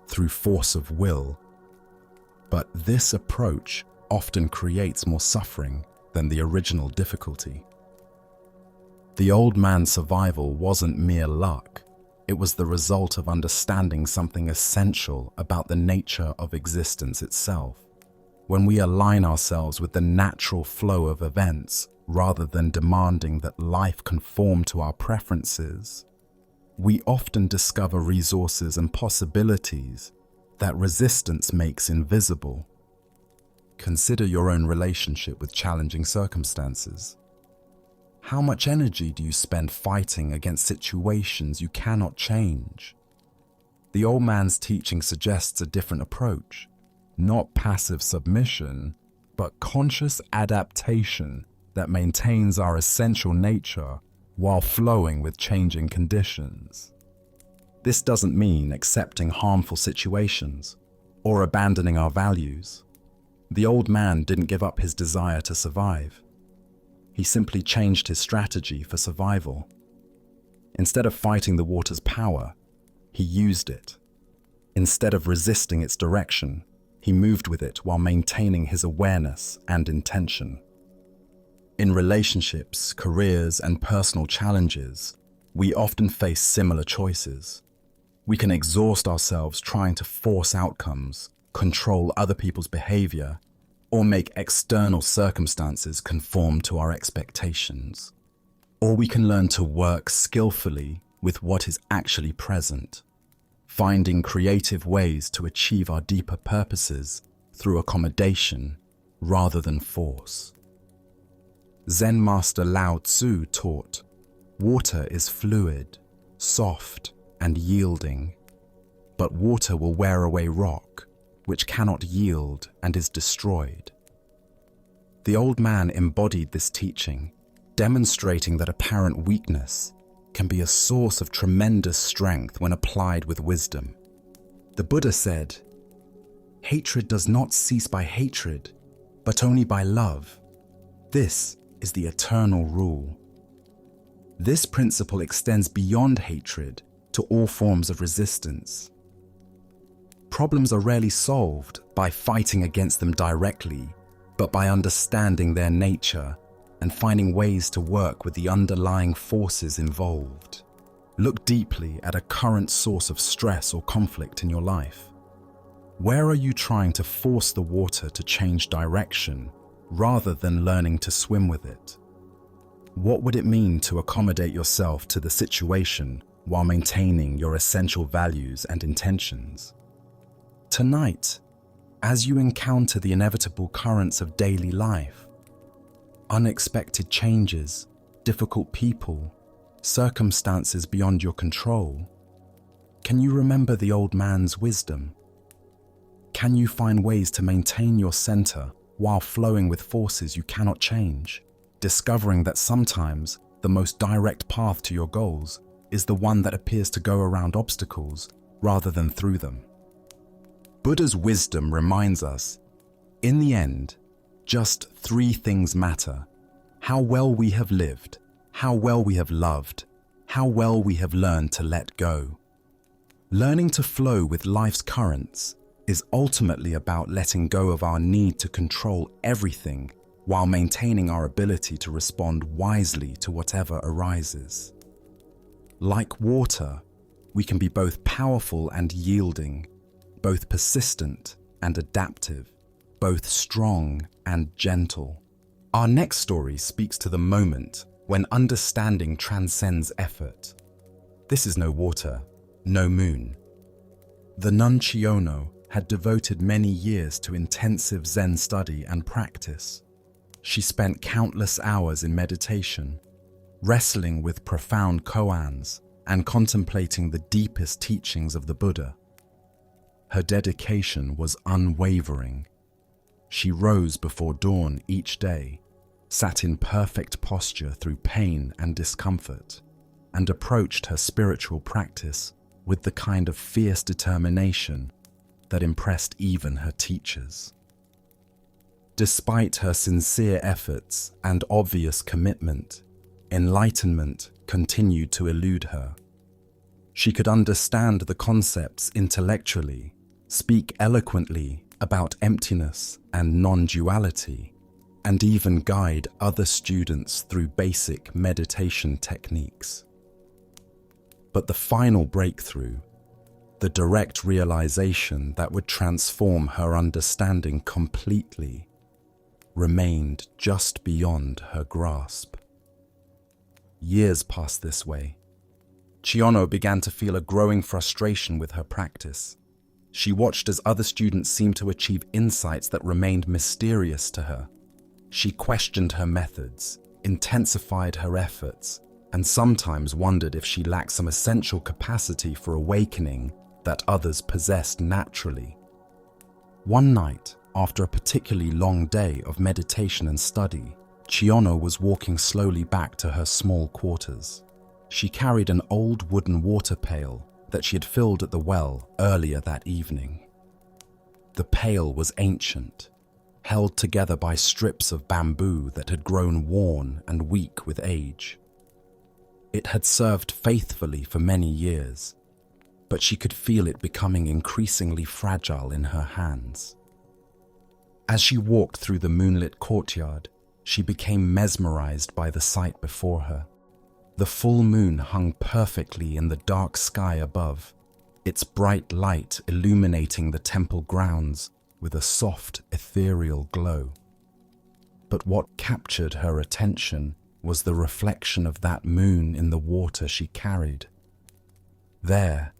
through force of will. But this approach often creates more suffering than the original difficulty. The old man's survival wasn't mere luck. It was the result of understanding something essential about the nature of existence itself. When we align ourselves with the natural flow of events, rather than demanding that life conform to our preferences, we often discover resources and possibilities that resistance makes invisible. Consider your own relationship with challenging circumstances. How much energy do you spend fighting against situations you cannot change? The old man's teaching suggests a different approach, not passive submission, but conscious adaptation that maintains our essential nature while flowing with changing conditions. This doesn't mean accepting harmful situations or abandoning our values. The old man didn't give up his desire to survive. He simply changed his strategy for survival. Instead of fighting the water's power, he used it. Instead of resisting its direction, he moved with it while maintaining his awareness and intention. In relationships, careers, and personal challenges, we often face similar choices. We can exhaust ourselves trying to force outcomes, control other people's behavior, or make external circumstances conform to our expectations. Or we can learn to work skillfully with what is actually present, finding creative ways to achieve our deeper purposes through accommodation rather than force. Zen master Lao Tzu taught, "Water is fluid, soft, and yielding, but water will wear away rock, which cannot yield and is destroyed." The old man embodied this teaching, demonstrating that apparent weakness can be a source of tremendous strength when applied with wisdom. The Buddha said, "Hatred does not cease by hatred, but only by love. This is the eternal rule." This principle extends beyond hatred to all forms of resistance. Problems are rarely solved by fighting against them directly, but by understanding their nature and finding ways to work with the underlying forces involved. Look deeply at a current source of stress or conflict in your life. Where are you trying to force the water to change direction rather than learning to swim with it? What would it mean to accommodate yourself to the situation while maintaining your essential values and intentions? Tonight, as you encounter the inevitable currents of daily life, unexpected changes, difficult people, circumstances beyond your control, can you remember the old man's wisdom? Can you find ways to maintain your center while flowing with forces you cannot change, discovering that sometimes the most direct path to your goals is the one that appears to go around obstacles rather than through them? Buddha's wisdom reminds us, in the end, just three things matter: how well we have lived, how well we have loved, how well we have learned to let go. Learning to flow with life's currents is ultimately about letting go of our need to control everything while maintaining our ability to respond wisely to whatever arises. Like water, we can be both powerful and yielding, both persistent and adaptive, both strong and gentle. Our next story speaks to the moment when understanding transcends effort. This is no water, no moon. The nun Chiono had devoted many years to intensive Zen study and practice. She spent countless hours in meditation, wrestling with profound koans and contemplating the deepest teachings of the Buddha. Her dedication was unwavering, She rose before dawn each day, sat in perfect posture through pain and discomfort, and approached her spiritual practice with the kind of fierce determination that impressed even her teachers. Despite her sincere efforts and obvious commitment, enlightenment continued to elude her. She could understand the concepts intellectually, speak eloquently about emptiness and non-duality, and even guide other students through basic meditation techniques. But the final breakthrough, the direct realization that would transform her understanding completely, remained just beyond her grasp. Years passed this way. Chiono began to feel a growing frustration with her practice. She watched as other students seemed to achieve insights that remained mysterious to her. She questioned her methods, intensified her efforts, and sometimes wondered if she lacked some essential capacity for awakening that others possessed naturally. One night, after a particularly long day of meditation and study, Chiono was walking slowly back to her small quarters. She carried an old wooden water pail that she had filled at the well earlier that evening. The pail was ancient, held together by strips of bamboo that had grown worn and weak with age. It had served faithfully for many years, but she could feel it becoming increasingly fragile in her hands. As she walked through the moonlit courtyard, she became mesmerized by the sight before her. The full moon hung perfectly in the dark sky above, its bright light illuminating the temple grounds with a soft, ethereal glow. But what captured her attention was the reflection of that moon in the water she carried. There,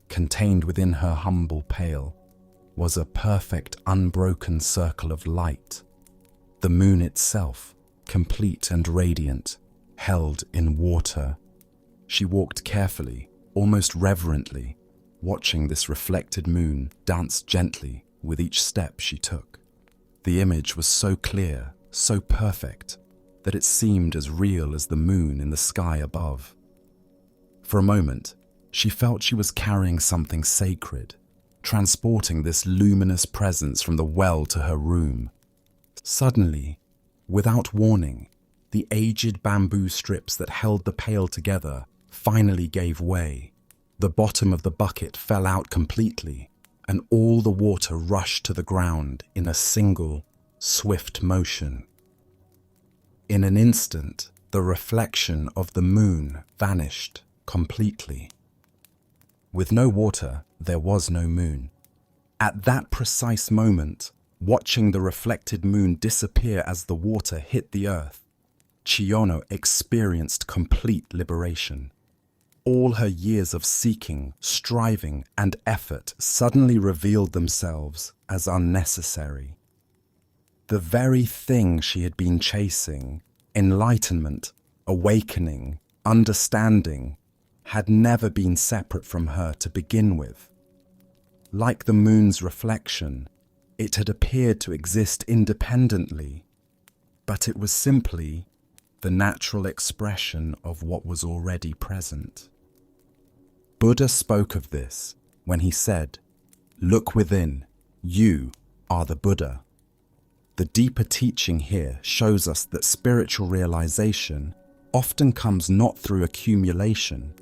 contained within her humble pail, was a perfect, unbroken circle of light, the moon itself, complete and radiant, held in water. She walked carefully, almost reverently, watching this reflected moon dance gently with each step she took. The image was so clear, so perfect, that it seemed as real as the moon in the sky above. For a moment, she felt she was carrying something sacred, transporting this luminous presence from the well to her room. Suddenly, without warning, the aged bamboo strips that held the pail together finally gave way. The bottom of the bucket fell out completely, and all the water rushed to the ground in a single, swift motion. In an instant, the reflection of the moon vanished completely. With no water, there was no moon. At that precise moment, watching the reflected moon disappear as the water hit the earth, Chiono experienced complete liberation. All her years of seeking, striving, and effort suddenly revealed themselves as unnecessary. The very thing she had been chasing, enlightenment, awakening, understanding, had never been separate from her to begin with. Like the moon's reflection, it had appeared to exist independently, but it was simply the natural expression of what was already present. Buddha spoke of this when he said, "Look within, you are the Buddha." The deeper teaching here shows us that spiritual realization often comes not through accumulation,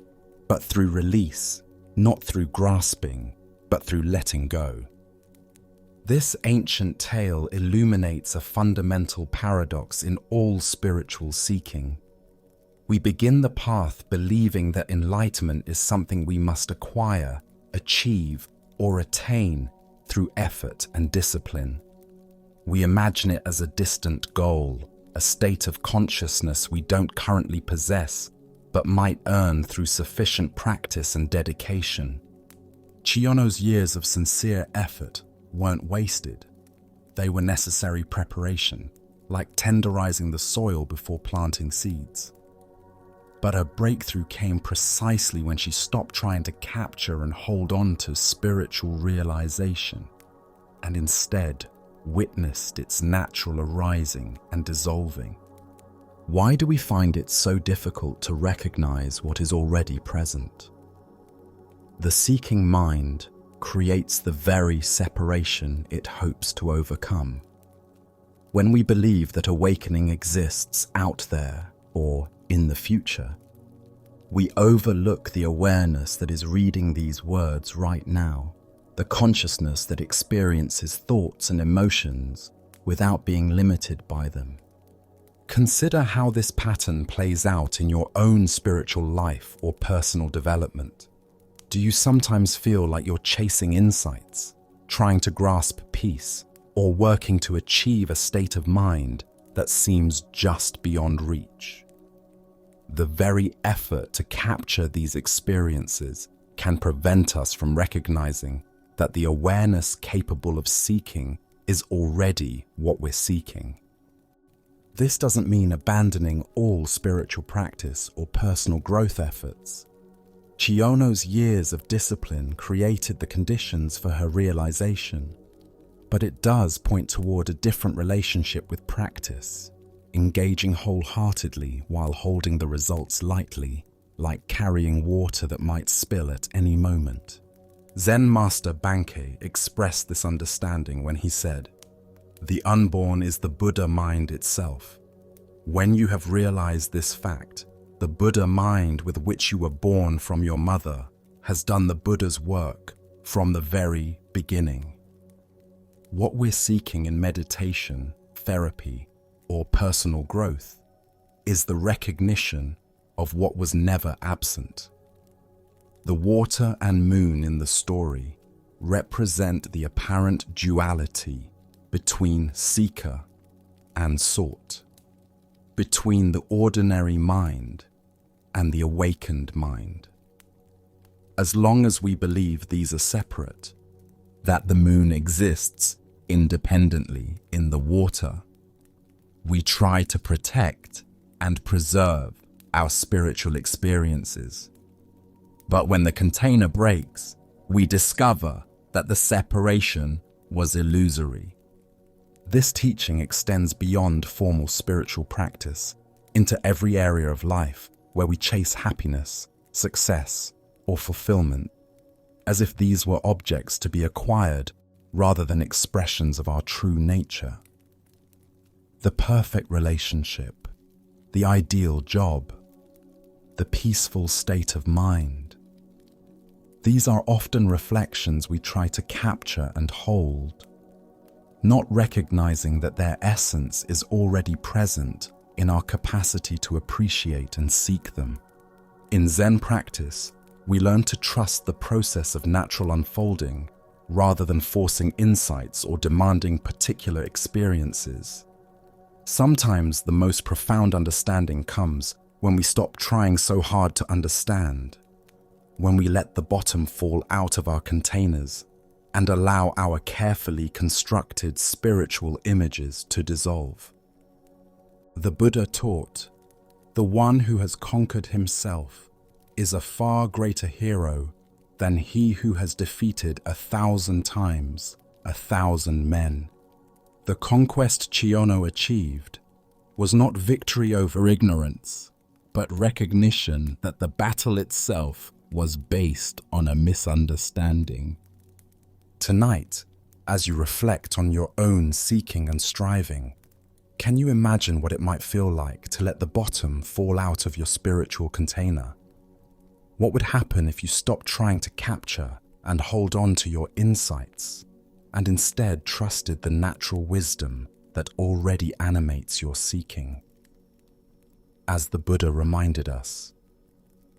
but through release, not through grasping, but through letting go. This ancient tale illuminates a fundamental paradox in all spiritual seeking. We begin the path believing that enlightenment is something we must acquire, achieve, or attain through effort and discipline. We imagine it as a distant goal, a state of consciousness we don't currently possess, but might earn through sufficient practice and dedication. Chiono's years of sincere effort weren't wasted. They were necessary preparation, like tenderizing the soil before planting seeds. But her breakthrough came precisely when she stopped trying to capture and hold on to spiritual realization, and instead witnessed its natural arising and dissolving. Why do we find it so difficult to recognize what is already present? The seeking mind creates the very separation it hopes to overcome. When we believe that awakening exists out there or in the future, we overlook the awareness that is reading these words right now, the consciousness that experiences thoughts and emotions without being limited by them. Consider how this pattern plays out in your own spiritual life or personal development. Do you sometimes feel like you're chasing insights, trying to grasp peace, or working to achieve a state of mind that seems just beyond reach? The very effort to capture these experiences can prevent us from recognizing that the awareness capable of seeking is already what we're seeking. This doesn't mean abandoning all spiritual practice or personal growth efforts. Chiono's years of discipline created the conditions for her realization, but it does point toward a different relationship with practice, engaging wholeheartedly while holding the results lightly, like carrying water that might spill at any moment. Zen master Bankei expressed this understanding when he said, "The unborn is the Buddha mind itself. When you have realized this fact, the Buddha mind with which you were born from your mother has done the Buddha's work from the very beginning." What we're seeking in meditation, therapy, or personal growth is the recognition of what was never absent. The water and moon in the story represent the apparent duality between seeker and sought, between the ordinary mind and the awakened mind. As long as we believe these are separate, that the moon exists independently in the water, we try to protect and preserve our spiritual experiences. But when the container breaks, we discover that the separation was illusory. This teaching extends beyond formal spiritual practice into every area of life where we chase happiness, success, or fulfillment, as if these were objects to be acquired rather than expressions of our true nature. The perfect relationship, the ideal job, the peaceful state of mind. These are often reflections we try to capture and hold, not recognizing that their essence is already present in our capacity to appreciate and seek them. In Zen practice, we learn to trust the process of natural unfolding rather than forcing insights or demanding particular experiences. Sometimes the most profound understanding comes when we stop trying so hard to understand, when we let the bottom fall out of our containers and allow our carefully constructed spiritual images to dissolve. The Buddha taught, "The one who has conquered himself is a far greater hero than he who has defeated 1,000 times 1,000 men." The conquest Chiono achieved was not victory over ignorance, but recognition that the battle itself was based on a misunderstanding. Tonight, as you reflect on your own seeking and striving, can you imagine what it might feel like to let the bottom fall out of your spiritual container? What would happen if you stopped trying to capture and hold on to your insights and instead trusted the natural wisdom that already animates your seeking? As the Buddha reminded us,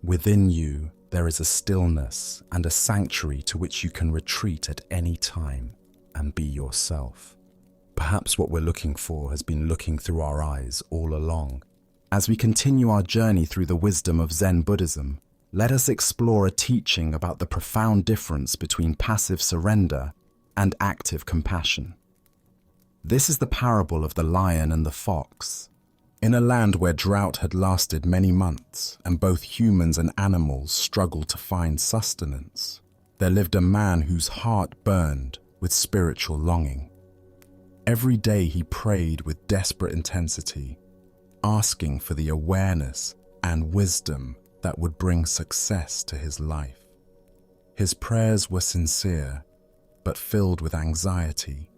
within you there is a stillness and a sanctuary to which you can retreat at any time and be yourself. Perhaps what we're looking for has been looking through our eyes all along. As we continue our journey through the wisdom of Zen Buddhism, let us explore a teaching about the profound difference between passive surrender and active compassion. This is the parable of the lion and the fox. In a land where drought had lasted many months and both humans and animals struggled to find sustenance, there lived a man whose heart burned with spiritual longing. Every day he prayed with desperate intensity, asking for the awareness and wisdom that would bring success to his life. His prayers were sincere, but filled with anxiety,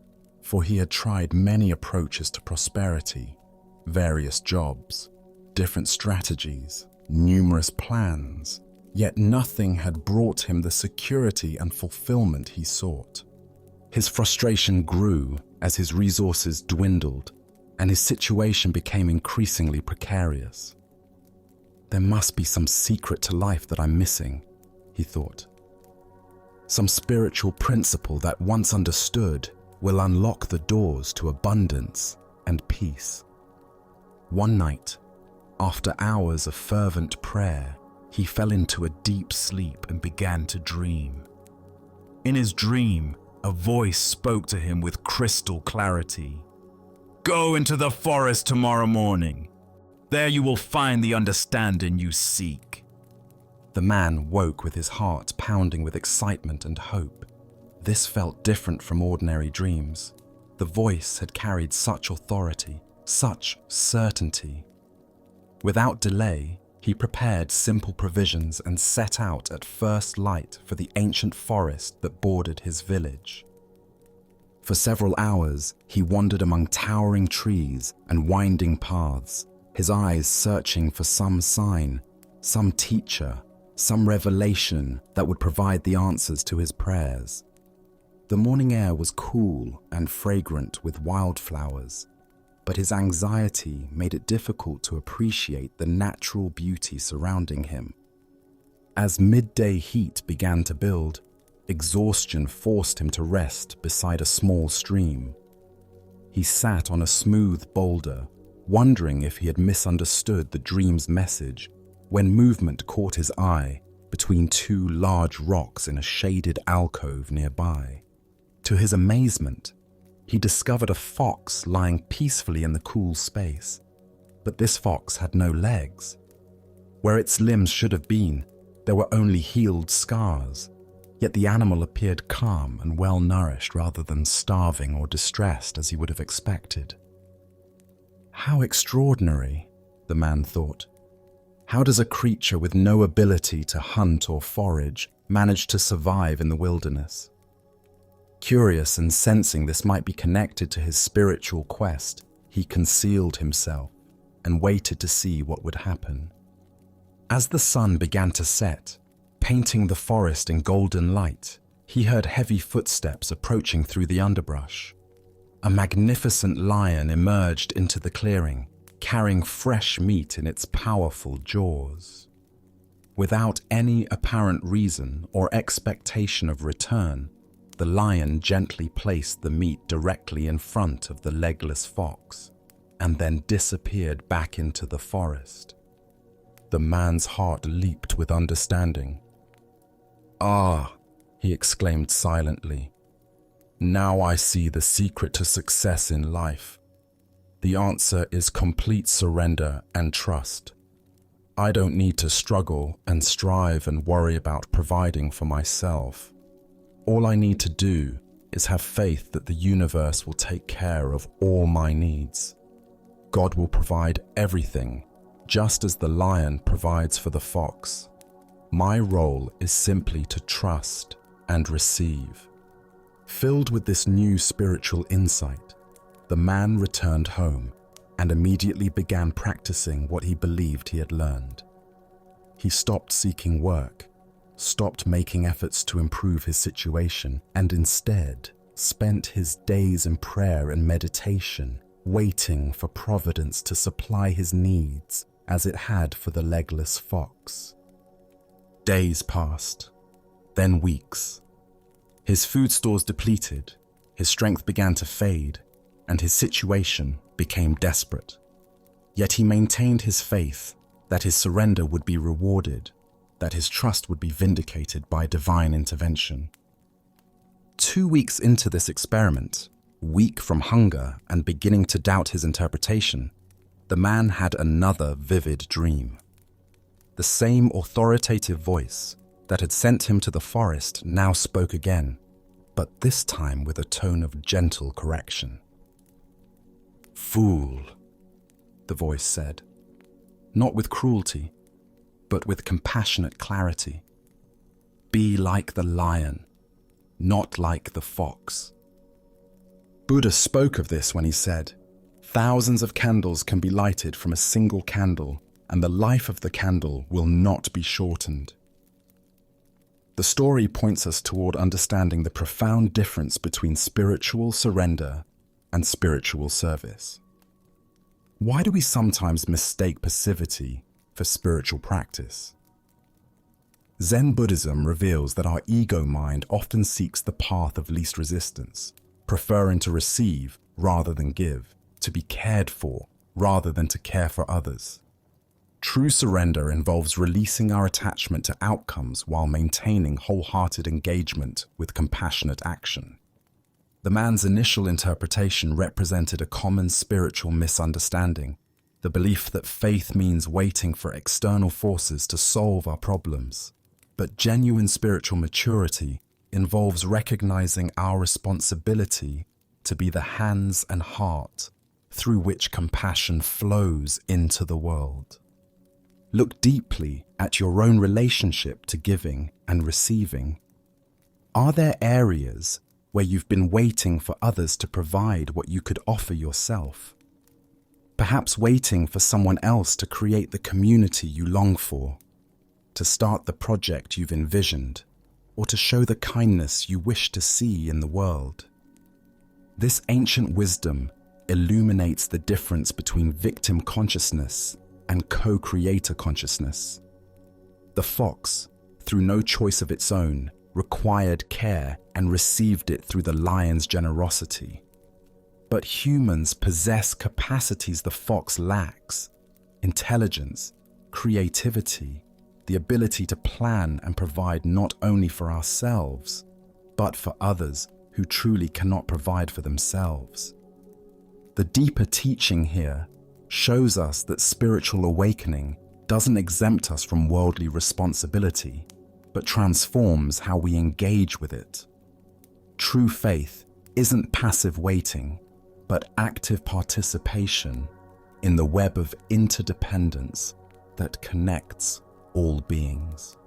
for he had tried many approaches to prosperity, various jobs, different strategies, numerous plans, yet nothing had brought him the security and fulfillment he sought. His frustration grew as his resources dwindled and his situation became increasingly precarious. There must be some secret to life that I'm missing, he thought. Some spiritual principle that, once understood, will unlock the doors to abundance and peace. One night, after hours of fervent prayer, he fell into a deep sleep and began to dream. In his dream, a voice spoke to him with crystal clarity. "Go into the forest tomorrow morning. There you will find the understanding you seek." The man woke with his heart pounding with excitement and hope. This felt different from ordinary dreams. The voice had carried such authority, such certainty. Without delay, he prepared simple provisions and set out at first light for the ancient forest that bordered his village. For several hours, he wandered among towering trees and winding paths, his eyes searching for some sign, some teacher, some revelation that would provide the answers to his prayers. The morning air was cool and fragrant with wildflowers, but his anxiety made it difficult to appreciate the natural beauty surrounding him. As midday heat began to build, exhaustion forced him to rest beside a small stream. He sat on a smooth boulder, wondering if he had misunderstood the dream's message, when movement caught his eye between two large rocks in a shaded alcove nearby. To his amazement, he discovered a fox lying peacefully in the cool space, but this fox had no legs. Where its limbs should have been, there were only healed scars, yet the animal appeared calm and well-nourished rather than starving or distressed as he would have expected. How extraordinary, the man thought. How does a creature with no ability to hunt or forage manage to survive in the wilderness? Curious and sensing this might be connected to his spiritual quest, he concealed himself and waited to see what would happen. As the sun began to set, painting the forest in golden light, he heard heavy footsteps approaching through the underbrush. A magnificent lion emerged into the clearing, carrying fresh meat in its powerful jaws. Without any apparent reason or expectation of return, the lion gently placed the meat directly in front of the legless fox and then disappeared back into the forest. The man's heart leaped with understanding. "Ah," he exclaimed silently, "now I see the secret to success in life. The answer is complete surrender and trust. I don't need to struggle and strive and worry about providing for myself. All I need to do is have faith that the universe will take care of all my needs. God will provide everything, just as the lion provides for the fox. My role is simply to trust and receive." Filled with this new spiritual insight, the man returned home and immediately began practicing what he believed he had learned. He stopped seeking work, stopped making efforts to improve his situation, and instead spent his days in prayer and meditation, waiting for providence to supply his needs as it had for the legless fox. Days passed, then weeks. His food stores depleted, his strength began to fade, and his situation became desperate. Yet he maintained his faith that his surrender would be rewarded, that his trust would be vindicated by divine intervention. 2 weeks into this experiment, weak from hunger and beginning to doubt his interpretation, the man had another vivid dream. The same authoritative voice that had sent him to the forest now spoke again, but this time with a tone of gentle correction. "Fool," the voice said, not with cruelty, but with compassionate clarity. "Be like the lion, not like the fox." Buddha spoke of this when he said, "Thousands of candles can be lighted from a single candle, and the life of the candle will not be shortened." The story points us toward understanding the profound difference between spiritual surrender and spiritual service. Why do we sometimes mistake passivity for spiritual practice? Zen Buddhism reveals that our ego mind often seeks the path of least resistance, preferring to receive rather than give, to be cared for rather than to care for others. True surrender involves releasing our attachment to outcomes while maintaining wholehearted engagement with compassionate action. The man's initial interpretation represented a common spiritual misunderstanding, the belief that faith means waiting for external forces to solve our problems. But genuine spiritual maturity involves recognizing our responsibility to be the hands and heart through which compassion flows into the world. Look deeply at your own relationship to giving and receiving. Are there areas where you've been waiting for others to provide what you could offer yourself? Perhaps waiting for someone else to create the community you long for, to start the project you've envisioned, or to show the kindness you wish to see in the world. This ancient wisdom illuminates the difference between victim consciousness and co-creator consciousness. The fox, through no choice of its own, required care and received it through the lion's generosity. But humans possess capacities the fox lacks: intelligence, creativity, the ability to plan and provide not only for ourselves, but for others who truly cannot provide for themselves. The deeper teaching here shows us that spiritual awakening doesn't exempt us from worldly responsibility, but transforms how we engage with it. True faith isn't passive waiting, but active participation in the web of interdependence that connects all beings.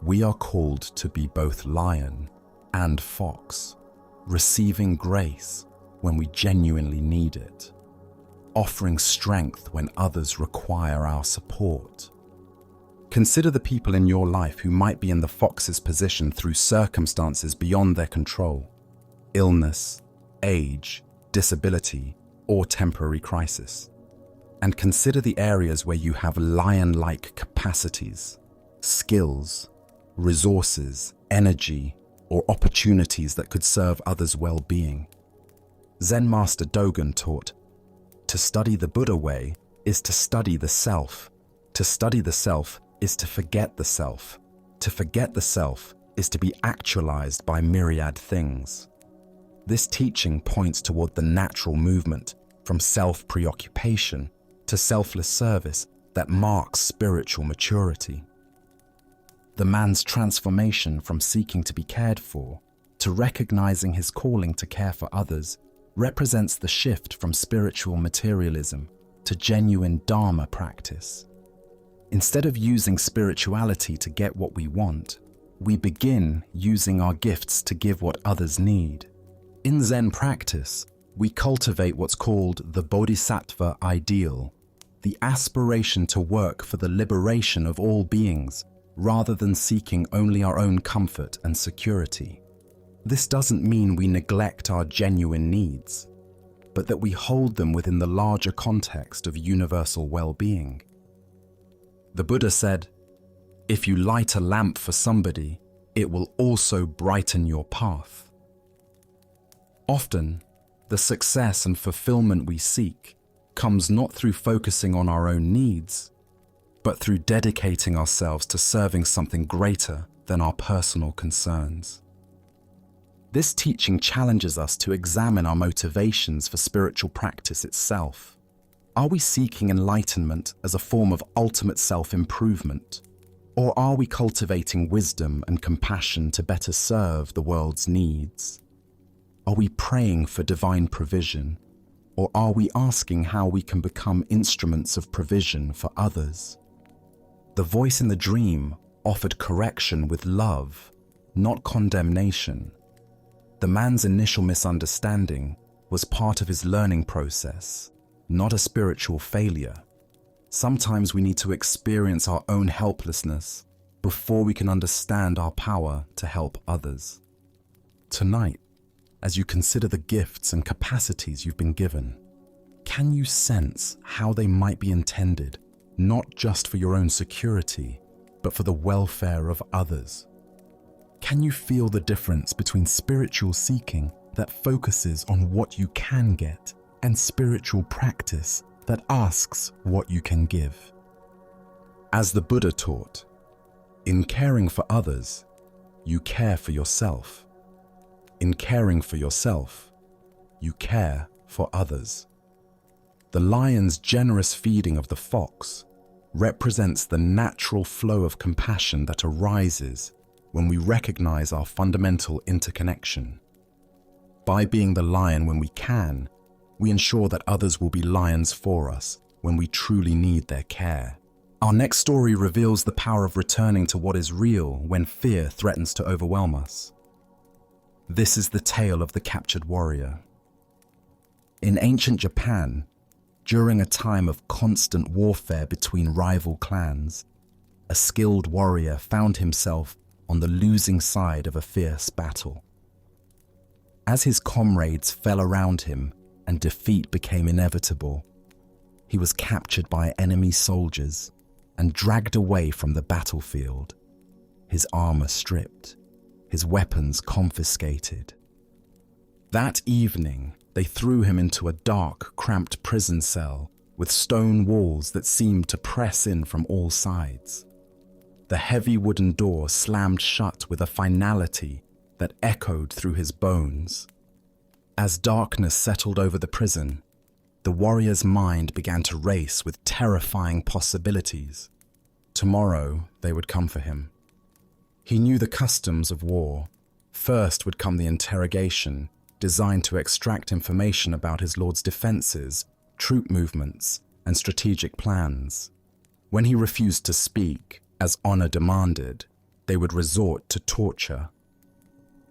We are called to be both lion and fox, receiving grace when we genuinely need it, offering strength when others require our support. Consider the people in your life who might be in the fox's position through circumstances beyond their control: illness, age, disability, or temporary crisis. And consider the areas where you have lion-like capacities, skills, resources, energy, or opportunities that could serve others' well-being. Zen Master Dogen taught, "To study the Buddha way is to study the self. To study the self is to forget the self. To forget the self is to be actualized by myriad things." This teaching points toward the natural movement from self-preoccupation to selfless service that marks spiritual maturity. The man's transformation from seeking to be cared for to recognizing his calling to care for others represents the shift from spiritual materialism to genuine Dharma practice. Instead of using spirituality to get what we want, we begin using our gifts to give what others need. In Zen practice, we cultivate what's called the Bodhisattva ideal, the aspiration to work for the liberation of all beings, rather than seeking only our own comfort and security. This doesn't mean we neglect our genuine needs, but that we hold them within the larger context of universal well-being. The Buddha said, "If you light a lamp for somebody, it will also brighten your path." Often, the success and fulfillment we seek comes not through focusing on our own needs, but through dedicating ourselves to serving something greater than our personal concerns. This teaching challenges us to examine our motivations for spiritual practice itself. Are we seeking enlightenment as a form of ultimate self-improvement? Or are we cultivating wisdom and compassion to better serve the world's needs? Are we praying for divine provision? Or are we asking how we can become instruments of provision for others? The voice in the dream offered correction with love, not condemnation. The man's initial misunderstanding was part of his learning process, not a spiritual failure. Sometimes we need to experience our own helplessness before we can understand our power to help others. Tonight, as you consider the gifts and capacities you've been given, can you sense how they might be intended, not just for your own security, but for the welfare of others? Can you feel the difference between spiritual seeking that focuses on what you can get and spiritual practice that asks what you can give? As the Buddha taught, in caring for others, you care for yourself. In caring for yourself, you care for others. The lion's generous feeding of the fox represents the natural flow of compassion that arises when we recognize our fundamental interconnection. By being the lion when we can, we ensure that others will be lions for us when we truly need their care. Our next story reveals the power of returning to what is real when fear threatens to overwhelm us. This is the tale of the captured warrior. In ancient Japan, during a time of constant warfare between rival clans, a skilled warrior found himself on the losing side of a fierce battle. As his comrades fell around him and defeat became inevitable, he was captured by enemy soldiers and dragged away from the battlefield, his armor stripped, his weapons confiscated. That evening, they threw him into a dark, cramped prison cell with stone walls that seemed to press in from all sides. The heavy wooden door slammed shut with a finality that echoed through his bones. As darkness settled over the prison, the warrior's mind began to race with terrifying possibilities. Tomorrow, they would come for him. He knew the customs of war. First would come the interrogation, designed to extract information about his lord's defenses, troop movements, and strategic plans. When he refused to speak, as honor demanded, they would resort to torture.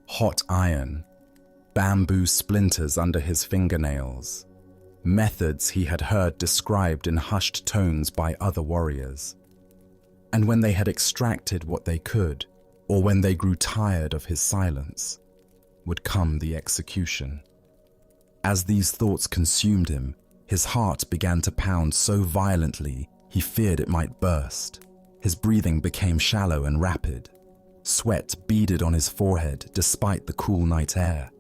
Hot iron, bamboo splinters under his fingernails, methods he had heard described in hushed tones by other warriors. And when they had extracted what they could, or when they grew tired of his silence, would come the execution. As these thoughts consumed him, his heart began to pound so violently he feared it might burst. His breathing became shallow and rapid. Sweat beaded on his forehead despite the cool night air.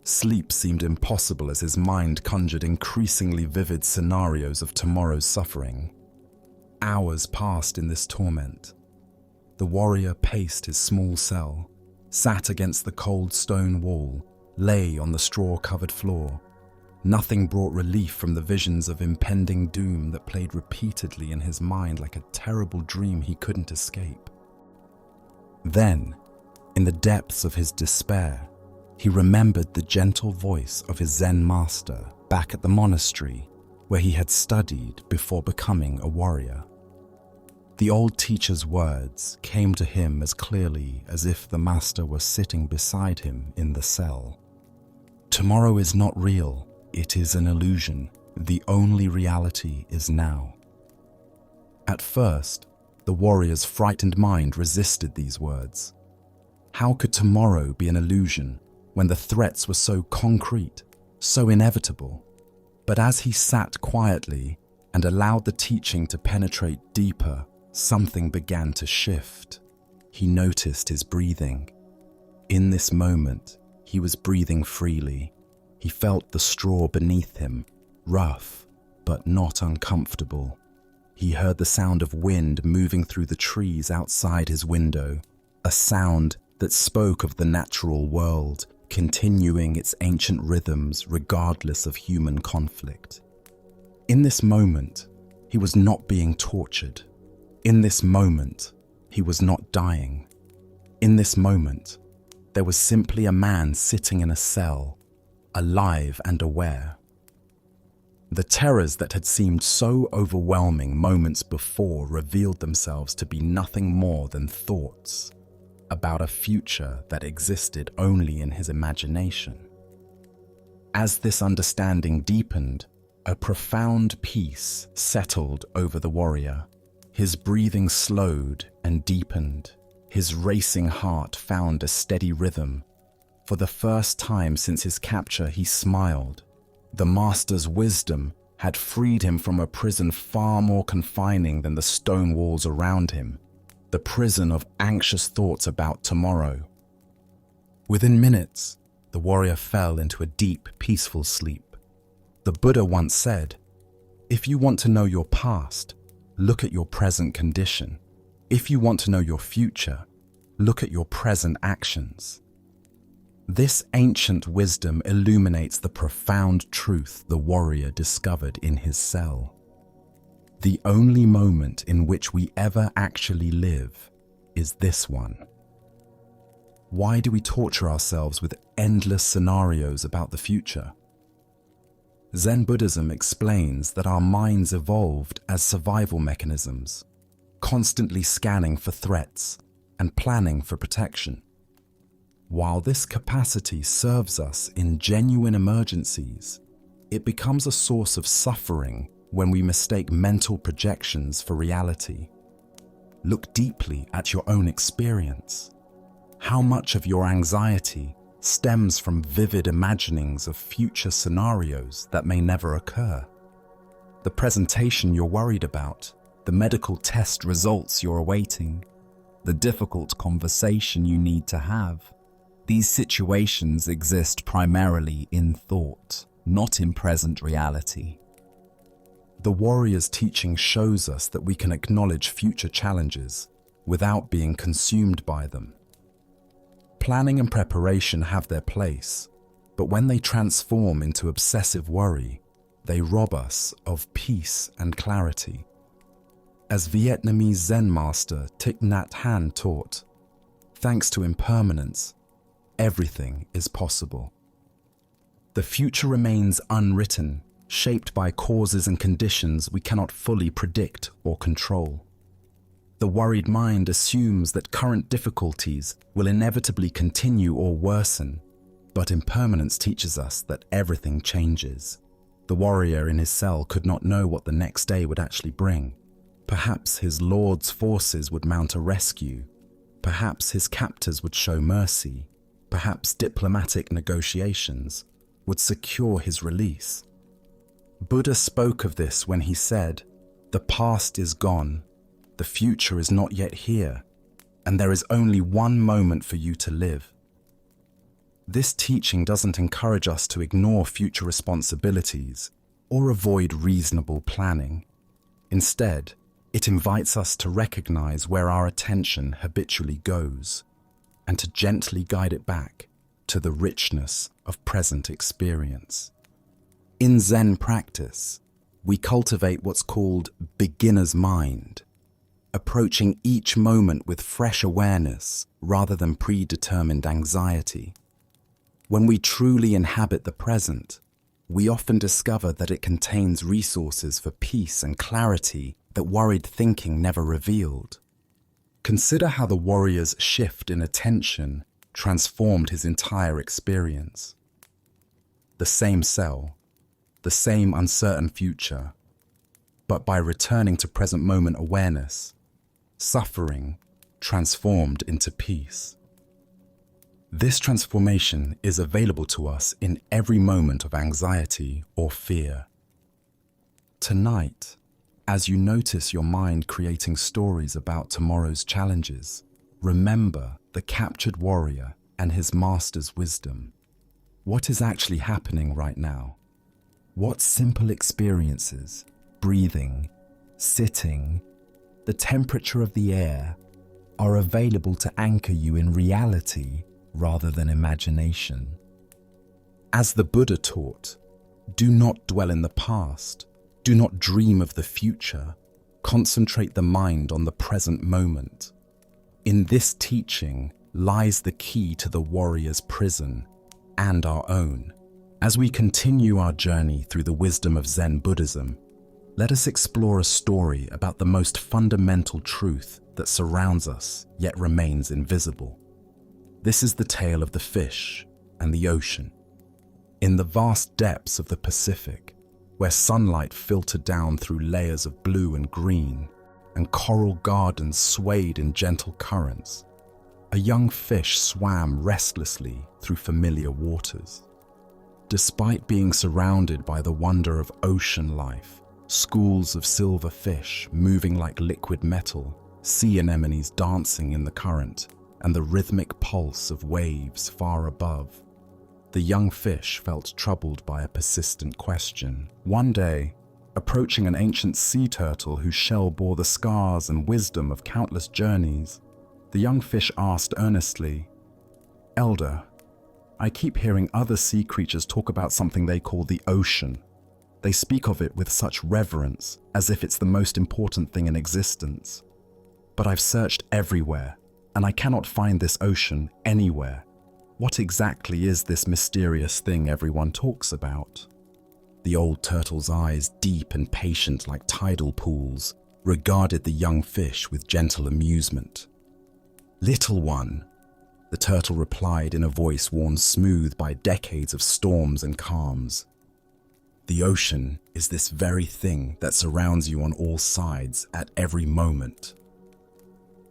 Sleep seemed impossible as his mind conjured increasingly vivid scenarios of tomorrow's suffering. Hours passed in this torment. The warrior paced his small cell, sat against the cold stone wall, lay on the straw-covered floor. Nothing brought relief from the visions of impending doom that played repeatedly in his mind like a terrible dream he couldn't escape. Then, in the depths of his despair, he remembered the gentle voice of his Zen master back at the monastery where he had studied before becoming a warrior. The old teacher's words came to him as clearly as if the master were sitting beside him in the cell. Tomorrow is not real, it is an illusion. The only reality is now. At first, the warrior's frightened mind resisted these words. How could tomorrow be an illusion when the threats were so concrete, so inevitable? But as he sat quietly and allowed the teaching to penetrate deeper, something began to shift. He noticed his breathing. In this moment, he was breathing freely. He felt the straw beneath him, rough, but not uncomfortable. He heard the sound of wind moving through the trees outside his window, a sound that spoke of the natural world, continuing its ancient rhythms regardless of human conflict. In this moment, he was not being tortured. In this moment, he was not dying. In this moment, there was simply a man sitting in a cell, alive and aware. The terrors that had seemed so overwhelming moments before revealed themselves to be nothing more than thoughts about a future that existed only in his imagination. As this understanding deepened, a profound peace settled over the warrior. His breathing slowed and deepened. His racing heart found a steady rhythm. For the first time since his capture, he smiled. The master's wisdom had freed him from a prison far more confining than the stone walls around him, the prison of anxious thoughts about tomorrow. Within minutes, the warrior fell into a deep, peaceful sleep. The Buddha once said, "If you want to know your past, look at your present condition. If you want to know your future, look at your present actions." This ancient wisdom illuminates the profound truth the warrior discovered in his cell. The only moment in which we ever actually live is this one. Why do we torture ourselves with endless scenarios about the future? Zen Buddhism explains that our minds evolved as survival mechanisms, constantly scanning for threats and planning for protection. While this capacity serves us in genuine emergencies, it becomes a source of suffering when we mistake mental projections for reality. Look deeply at your own experience. How much of your anxiety stems from vivid imaginings of future scenarios that may never occur? The presentation you're worried about, the medical test results you're awaiting, the difficult conversation you need to have. These situations exist primarily in thought, not in present reality. The warrior's teaching shows us that we can acknowledge future challenges without being consumed by them. Planning and preparation have their place, but when they transform into obsessive worry, they rob us of peace and clarity. As Vietnamese Zen master Thich Nhat Hanh taught, thanks to impermanence, everything is possible. The future remains unwritten, shaped by causes and conditions we cannot fully predict or control. The worried mind assumes that current difficulties will inevitably continue or worsen, but impermanence teaches us that everything changes. The warrior in his cell could not know what the next day would actually bring. Perhaps his lord's forces would mount a rescue. Perhaps his captors would show mercy. Perhaps diplomatic negotiations would secure his release. Buddha spoke of this when he said, "The past is gone, the future is not yet here, and there is only one moment for you to live." This teaching doesn't encourage us to ignore future responsibilities or avoid reasonable planning. Instead, it invites us to recognize where our attention habitually goes and to gently guide it back to the richness of present experience. In Zen practice, we cultivate what's called beginner's mind, approaching each moment with fresh awareness rather than predetermined anxiety. When we truly inhabit the present, we often discover that it contains resources for peace and clarity that worried thinking never revealed. Consider how the warrior's shift in attention transformed his entire experience. The same cell, the same uncertain future, but by returning to present moment awareness, suffering transformed into peace. This transformation is available to us in every moment of anxiety or fear. Tonight, as you notice your mind creating stories about tomorrow's challenges, remember the captured warrior and his master's wisdom. What is actually happening right now? What simple experiences, breathing, sitting, the temperature of the air, are available to anchor you in reality rather than imagination? As the Buddha taught, do not dwell in the past. Do not dream of the future. Concentrate the mind on the present moment. In this teaching lies the key to the warrior's prison and our own. As we continue our journey through the wisdom of Zen Buddhism, let us explore a story about the most fundamental truth that surrounds us yet remains invisible. This is the tale of the fish and the ocean. In the vast depths of the Pacific, where sunlight filtered down through layers of blue and green, and coral gardens swayed in gentle currents, a young fish swam restlessly through familiar waters. Despite being surrounded by the wonder of ocean life, schools of silver fish moving like liquid metal, sea anemones dancing in the current, and the rhythmic pulse of waves far above, the young fish felt troubled by a persistent question. One day, approaching an ancient sea turtle whose shell bore the scars and wisdom of countless journeys, the young fish asked earnestly, "Elder, I keep hearing other sea creatures talk about something they call the ocean. They speak of it with such reverence, as if it's the most important thing in existence. But I've searched everywhere, and I cannot find this ocean anywhere. What exactly is this mysterious thing everyone talks about?" The old turtle's eyes, deep and patient like tidal pools, regarded the young fish with gentle amusement. "Little one," the turtle replied in a voice worn smooth by decades of storms and calms, "the ocean is this very thing that surrounds you on all sides at every moment."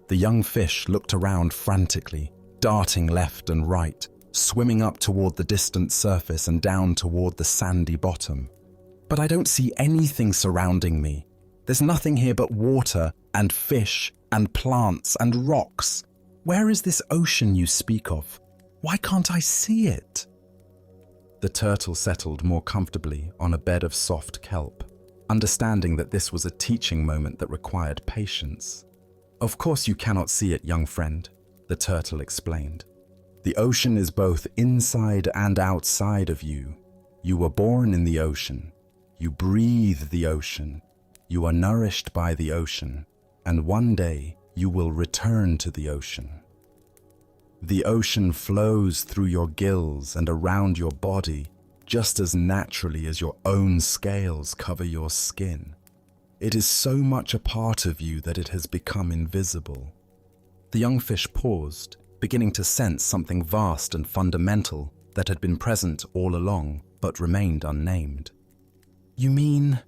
The young fish looked around frantically, darting left and right, swimming up toward the distant surface and down toward the sandy bottom. "But I don't see anything surrounding me. There's nothing here but water and fish and plants and rocks. Where is this ocean you speak of? Why can't I see it?" The turtle settled more comfortably on a bed of soft kelp, understanding that this was a teaching moment that required patience. "Of course you cannot see it, young friend," the turtle explained. "The ocean is both inside and outside of you. You were born in the ocean. You breathe the ocean. You are nourished by the ocean. And one day you will return to the ocean. The ocean flows through your gills and around your body just as naturally as your own scales cover your skin. It is so much a part of you that it has become invisible." The young fish paused, beginning to sense something vast and fundamental that had been present all along but remained unnamed. "You mean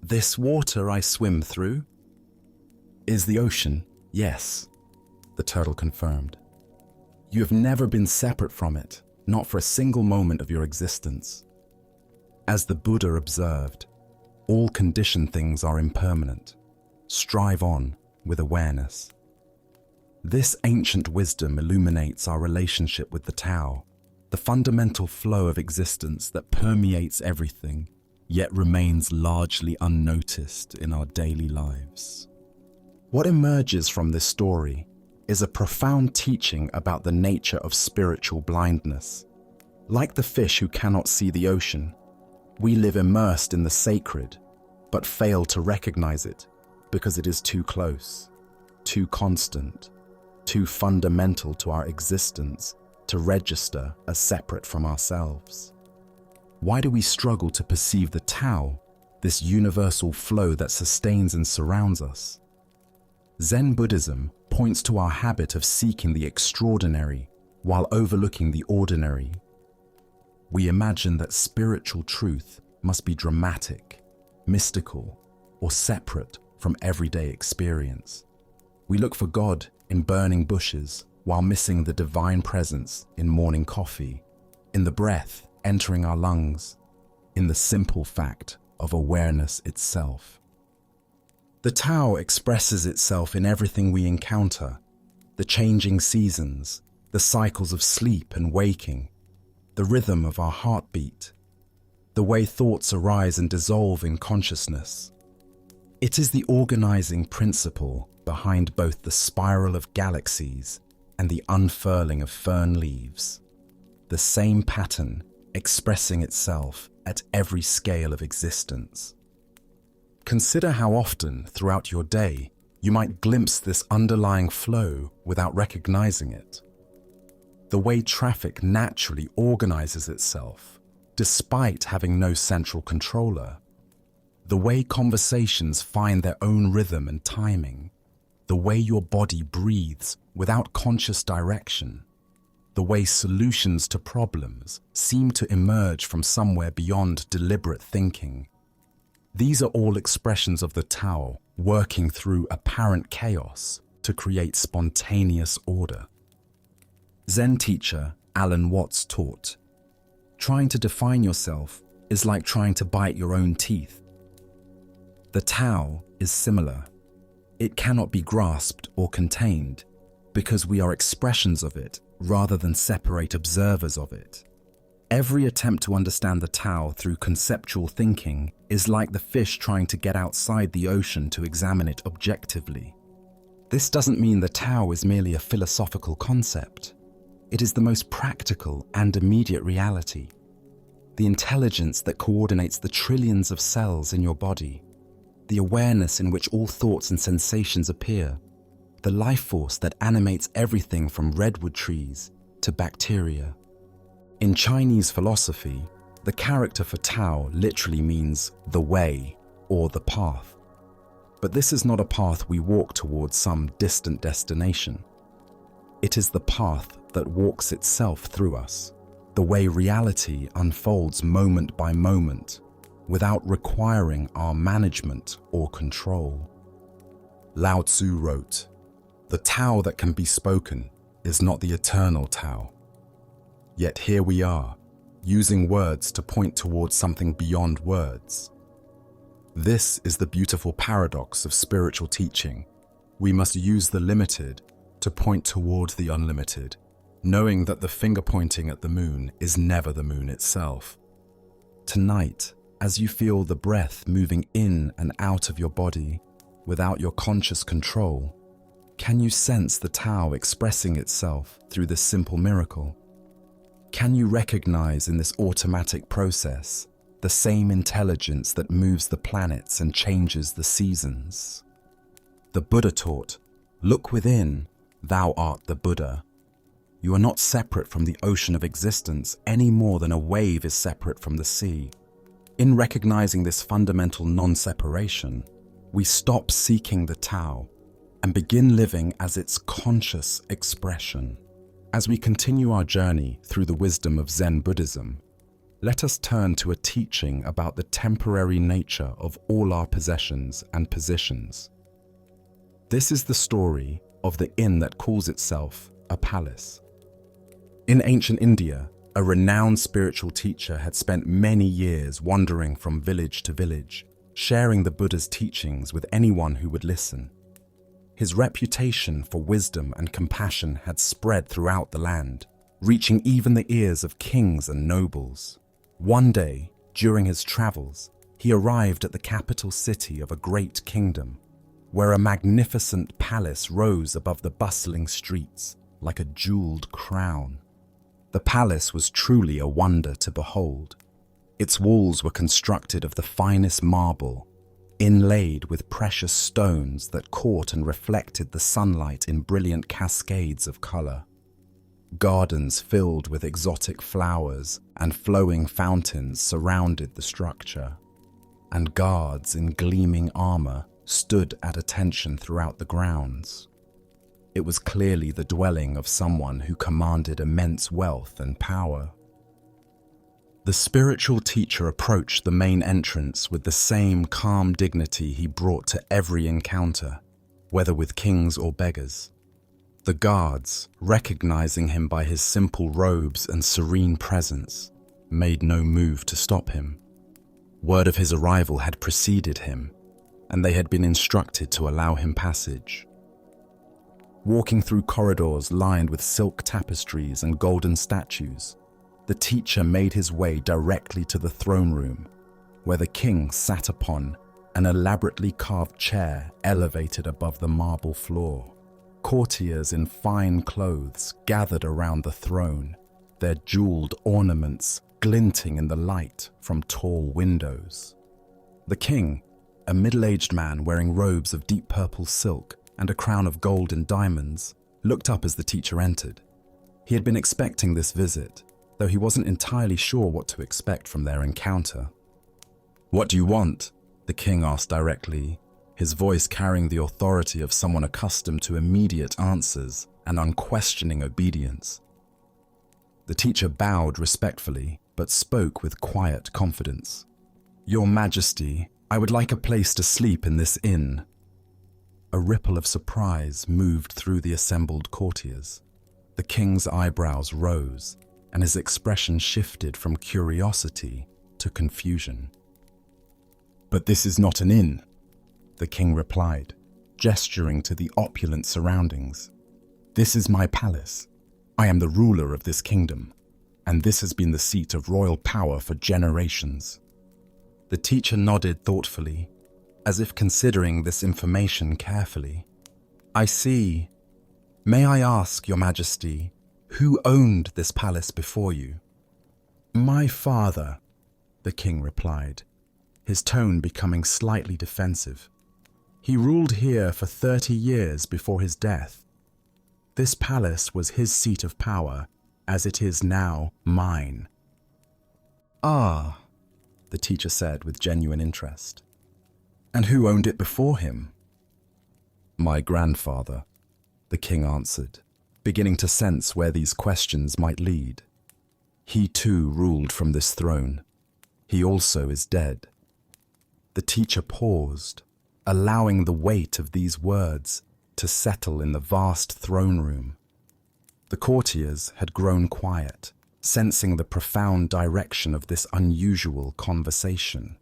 this water I swim through?" "Is the ocean, yes," the turtle confirmed. "You have never been separate from it, not for a single moment of your existence. As the Buddha observed, all conditioned things are impermanent. Strive on with awareness." This ancient wisdom illuminates our relationship with the Tao, the fundamental flow of existence that permeates everything, yet remains largely unnoticed in our daily lives. What emerges from this story is a profound teaching about the nature of spiritual blindness. Like the fish who cannot see the ocean, we live immersed in the sacred, but fail to recognize it because it is too close, too constant, too fundamental to our existence to register as separate from ourselves. Why do we struggle to perceive the Tao, this universal flow that sustains and surrounds us? Zen Buddhism points to our habit of seeking the extraordinary while overlooking the ordinary. We imagine that spiritual truth must be dramatic, mystical, or separate from everyday experience. We look for God in burning bushes while missing the divine presence in morning coffee, in the breath entering our lungs, in the simple fact of awareness itself. The Tao expresses itself in everything we encounter: the changing seasons, the cycles of sleep and waking, the rhythm of our heartbeat, the way thoughts arise and dissolve in consciousness. It is the organizing principle behind both the spiral of galaxies and the unfurling of fern leaves, the same pattern expressing itself at every scale of existence. Consider how often throughout your day you might glimpse this underlying flow without recognizing it. The way traffic naturally organizes itself, despite having no central controller. The way conversations find their own rhythm and timing, the way your body breathes without conscious direction, the way solutions to problems seem to emerge from somewhere beyond deliberate thinking. These are all expressions of the Tao working through apparent chaos to create spontaneous order. Zen teacher Alan Watts taught, "Trying to define yourself is like trying to bite your own teeth." The Tao is similar. It cannot be grasped or contained because we are expressions of it rather than separate observers of it. Every attempt to understand the Tao through conceptual thinking is like the fish trying to get outside the ocean to examine it objectively. This doesn't mean the Tao is merely a philosophical concept. It is the most practical and immediate reality. The intelligence that coordinates the trillions of cells in your body, the awareness in which all thoughts and sensations appear, the life force that animates everything from redwood trees to bacteria. In Chinese philosophy, the character for Tao literally means the way or the path. But this is not a path we walk towards some distant destination. It is the path that walks itself through us, the way reality unfolds moment by moment, without requiring our management or control. Lao Tzu wrote, "The Tao that can be spoken is not the eternal Tao." Yet here we are, using words to point towards something beyond words. This is the beautiful paradox of spiritual teaching. We must use the limited to point towards the unlimited, knowing that the finger pointing at the moon is never the moon itself. Tonight, as you feel the breath moving in and out of your body without your conscious control, can you sense the Tao expressing itself through this simple miracle? Can you recognize in this automatic process the same intelligence that moves the planets and changes the seasons? The Buddha taught, "Look within, thou art the Buddha." You are not separate from the ocean of existence any more than a wave is separate from the sea. In recognizing this fundamental non-separation, we stop seeking the Tao and begin living as its conscious expression. As we continue our journey through the wisdom of Zen Buddhism, let us turn to a teaching about the temporary nature of all our possessions and positions. This is the story of the inn that calls itself a palace. In ancient India, a renowned spiritual teacher had spent many years wandering from village to village, sharing the Buddha's teachings with anyone who would listen. His reputation for wisdom and compassion had spread throughout the land, reaching even the ears of kings and nobles. One day, during his travels, he arrived at the capital city of a great kingdom, where a magnificent palace rose above the bustling streets like a jeweled crown. The palace was truly a wonder to behold. Its walls were constructed of the finest marble, inlaid with precious stones that caught and reflected the sunlight in brilliant cascades of color. Gardens filled with exotic flowers and flowing fountains surrounded the structure, and guards in gleaming armor stood at attention throughout the grounds. It was clearly the dwelling of someone who commanded immense wealth and power. The spiritual teacher approached the main entrance with the same calm dignity he brought to every encounter, whether with kings or beggars. The guards, recognizing him by his simple robes and serene presence, made no move to stop him. Word of his arrival had preceded him, and they had been instructed to allow him passage. Walking through corridors lined with silk tapestries and golden statues, the teacher made his way directly to the throne room, where the king sat upon an elaborately carved chair elevated above the marble floor. Courtiers in fine clothes gathered around the throne, their jeweled ornaments glinting in the light from tall windows. The king, a middle-aged man wearing robes of deep purple silk and a crown of gold and diamonds, looked up as the teacher entered. He had been expecting this visit, though he wasn't entirely sure what to expect from their encounter. "What do you want?" the king asked directly, his voice carrying the authority of someone accustomed to immediate answers and unquestioning obedience. The teacher bowed respectfully, but spoke with quiet confidence. "Your Majesty, I would like a place to sleep in this inn." A ripple of surprise moved through the assembled courtiers. The king's eyebrows rose, and his expression shifted from curiosity to confusion. "But this is not an inn," the king replied, gesturing to the opulent surroundings. "This is my palace. I am the ruler of this kingdom, and this has been the seat of royal power for generations." The teacher nodded thoughtfully, as if considering this information carefully. "I see. May I ask, Your Majesty, who owned this palace before you?" "My father," the king replied, his tone becoming slightly defensive. "He ruled here for 30 years before his death. This palace was his seat of power, as it is now mine." "Ah," the teacher said with genuine interest. "And who owned it before him?" "My grandfather," the king answered, beginning to sense where these questions might lead. "He too ruled from this throne. He also is dead." The teacher paused, allowing the weight of these words to settle in the vast throne room. The courtiers had grown quiet, sensing the profound direction of this unusual conversation.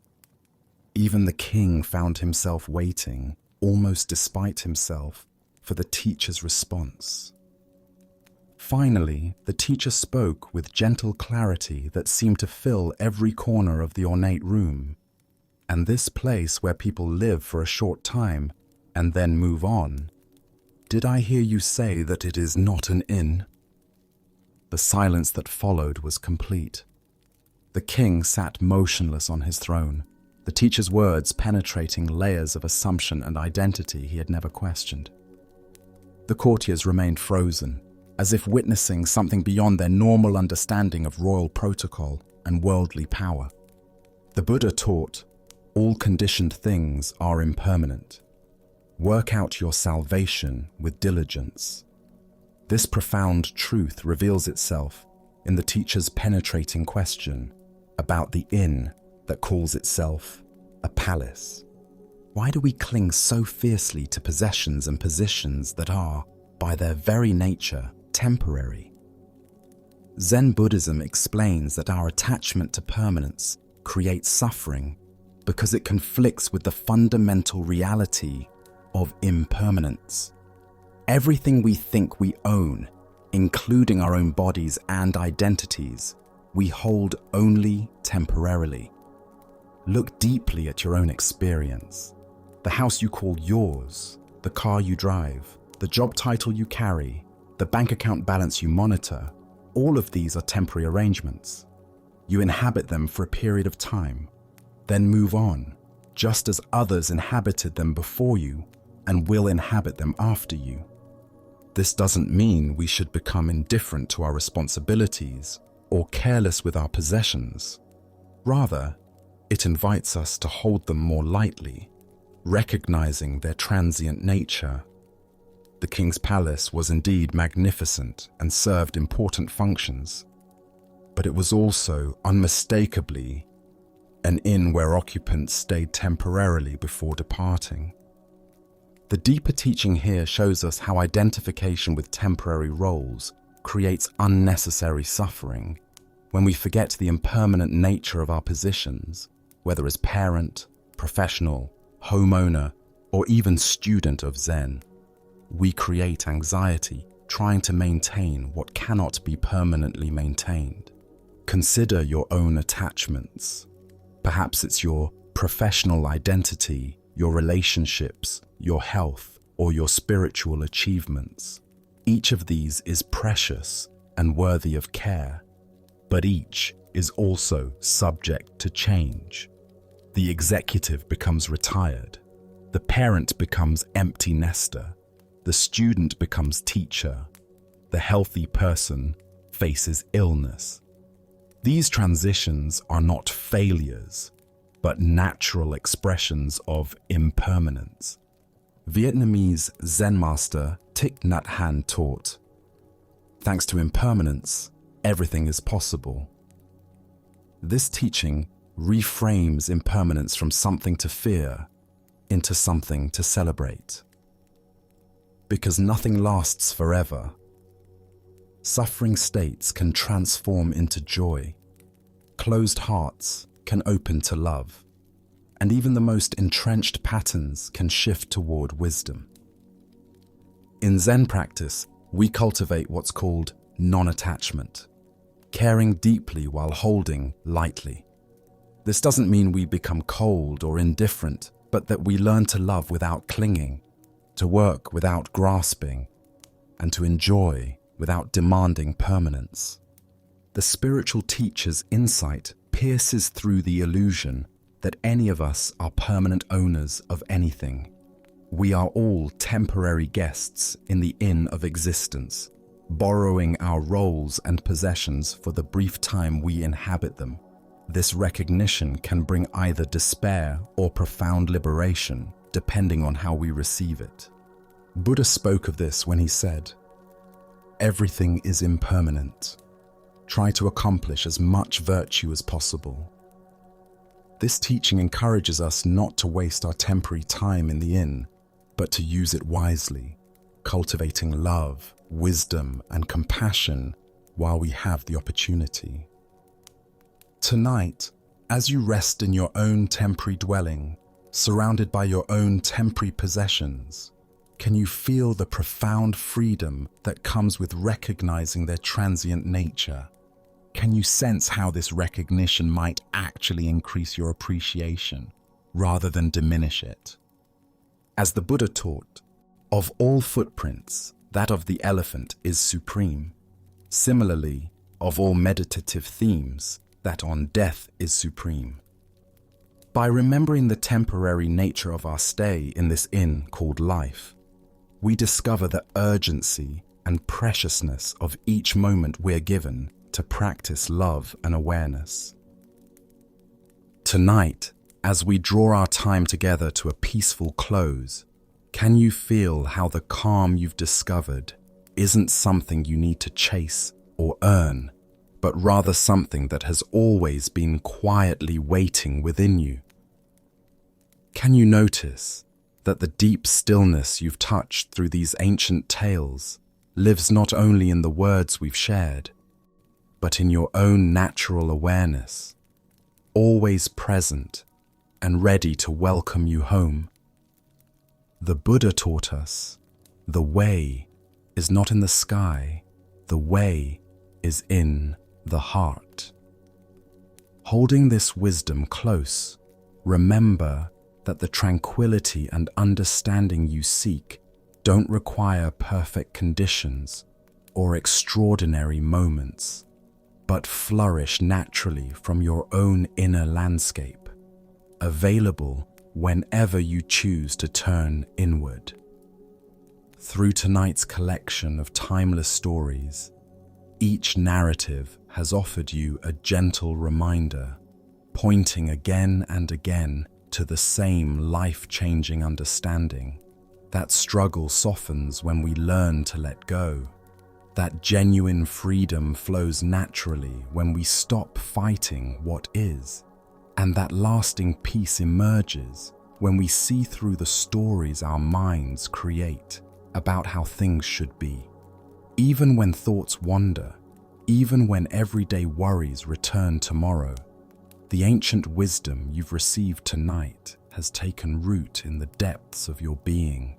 Even the king found himself waiting, almost despite himself, for the teacher's response. Finally, the teacher spoke with gentle clarity that seemed to fill every corner of the ornate room. "And this place where people live for a short time and then move on, did I hear you say that it is not an inn?" The silence that followed was complete. The king sat motionless on his throne, the teacher's words penetrating layers of assumption and identity he had never questioned. The courtiers remained frozen, as if witnessing something beyond their normal understanding of royal protocol and worldly power. The Buddha taught, "All conditioned things are impermanent. Work out your salvation with diligence." This profound truth reveals itself in the teacher's penetrating question about the inn that calls itself a palace. Why do we cling so fiercely to possessions and positions that are, by their very nature, temporary? Zen Buddhism explains that our attachment to permanence creates suffering because it conflicts with the fundamental reality of impermanence. Everything we think we own, including our own bodies and identities, we hold only temporarily. Look deeply at your own experience. The house you call yours, the car you drive, the job title you carry, the bank account balance you monitor, all of these are temporary arrangements. You inhabit them for a period of time, then move on, just as others inhabited them before you and will inhabit them after you. This doesn't mean we should become indifferent to our responsibilities or careless with our possessions. Rather, it invites us to hold them more lightly, recognizing their transient nature. The king's palace was indeed magnificent and served important functions, but it was also unmistakably an inn where occupants stayed temporarily before departing. The deeper teaching here shows us how identification with temporary roles creates unnecessary suffering when we forget the impermanent nature of our positions, whether as parent, professional, homeowner, or even student of Zen. We create anxiety trying to maintain what cannot be permanently maintained. Consider your own attachments. Perhaps it's your professional identity, your relationships, your health, or your spiritual achievements. Each of these is precious and worthy of care, but each is also subject to change. The executive becomes retired, the parent becomes empty nester, the student becomes teacher, the healthy person faces illness, These transitions are not failures, but natural expressions of impermanence. Vietnamese Zen master Thich Nhat Hanh taught, "Thanks to impermanence, everything is possible." This teaching reframes impermanence from something to fear into something to celebrate. Because nothing lasts forever. Suffering states can transform into joy. Closed hearts can open to love. And even the most entrenched patterns can shift toward wisdom. In Zen practice, we cultivate what's called non-attachment, caring deeply while holding lightly. This doesn't mean we become cold or indifferent, but that we learn to love without clinging, to work without grasping, and to enjoy without demanding permanence. The spiritual teacher's insight pierces through the illusion that any of us are permanent owners of anything. We are all temporary guests in the inn of existence, borrowing our roles and possessions for the brief time we inhabit them. This recognition can bring either despair or profound liberation, depending on how we receive it. Buddha spoke of this when he said, "Everything is impermanent. Try to accomplish as much virtue as possible." This teaching encourages us not to waste our temporary time in the inn, but to use it wisely, cultivating love, wisdom, and compassion while we have the opportunity. Tonight, as you rest in your own temporary dwelling, surrounded by your own temporary possessions, can you feel the profound freedom that comes with recognizing their transient nature? Can you sense how this recognition might actually increase your appreciation rather than diminish it? As the Buddha taught, of all footprints, that of the elephant is supreme. Similarly, of all meditative themes, that on death is supreme. By remembering the temporary nature of our stay in this inn called life, we discover the urgency and preciousness of each moment we're given to practice love and awareness. Tonight, as we draw our time together to a peaceful close, can you feel how the calm you've discovered isn't something you need to chase or earn, but rather something that has always been quietly waiting within you? Can you notice that the deep stillness you've touched through these ancient tales lives not only in the words we've shared, but in your own natural awareness, always present and ready to welcome you home? The Buddha taught us, the way is not in the sky, the way is in the heart. Holding this wisdom close, remember that the tranquility and understanding you seek don't require perfect conditions or extraordinary moments, but flourish naturally from your own inner landscape, available whenever you choose to turn inward. Through tonight's collection of timeless stories, each narrative has offered you a gentle reminder, pointing again and again to the same life-changing understanding. That struggle softens when we learn to let go. That genuine freedom flows naturally when we stop fighting what is. And that lasting peace emerges when we see through the stories our minds create about how things should be. Even when thoughts wander, even when everyday worries return tomorrow, the ancient wisdom you've received tonight has taken root in the depths of your being,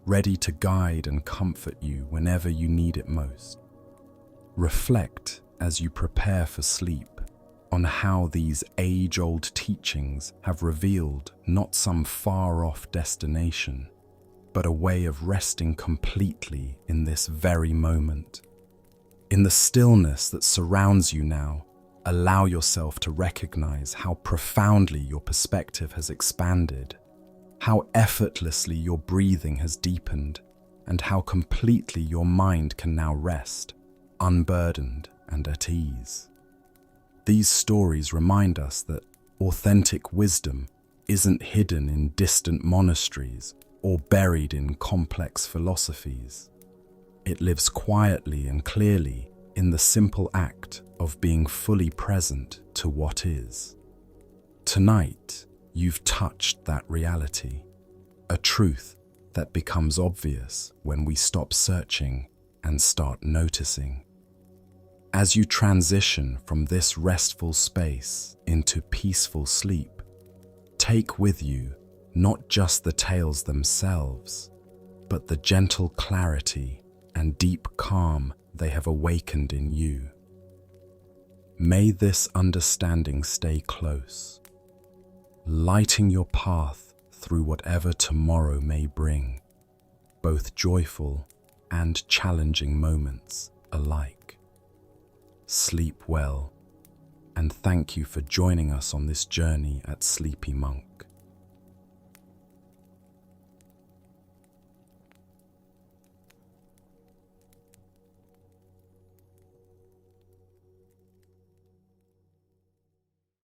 ready to guide and comfort you whenever you need it most. Reflect as you prepare for sleep on how these age-old teachings have revealed not some far-off destination, but a way of resting completely in this very moment. In the stillness that surrounds you now, allow yourself to recognize how profoundly your perspective has expanded, how effortlessly your breathing has deepened, and how completely your mind can now rest, unburdened and at ease. These stories remind us that authentic wisdom isn't hidden in distant monasteries or buried in complex philosophies. It lives quietly and clearly in the simple act of being fully present to what is. Tonight, you've touched that reality, a truth that becomes obvious when we stop searching and start noticing. As you transition from this restful space into peaceful sleep, take with you not just the tales themselves, but the gentle clarity and deep calm they have awakened in you. May this understanding stay close, lighting your path through whatever tomorrow may bring, both joyful and challenging moments alike. Sleep well, and thank you for joining us on this journey at Sleepy Monk.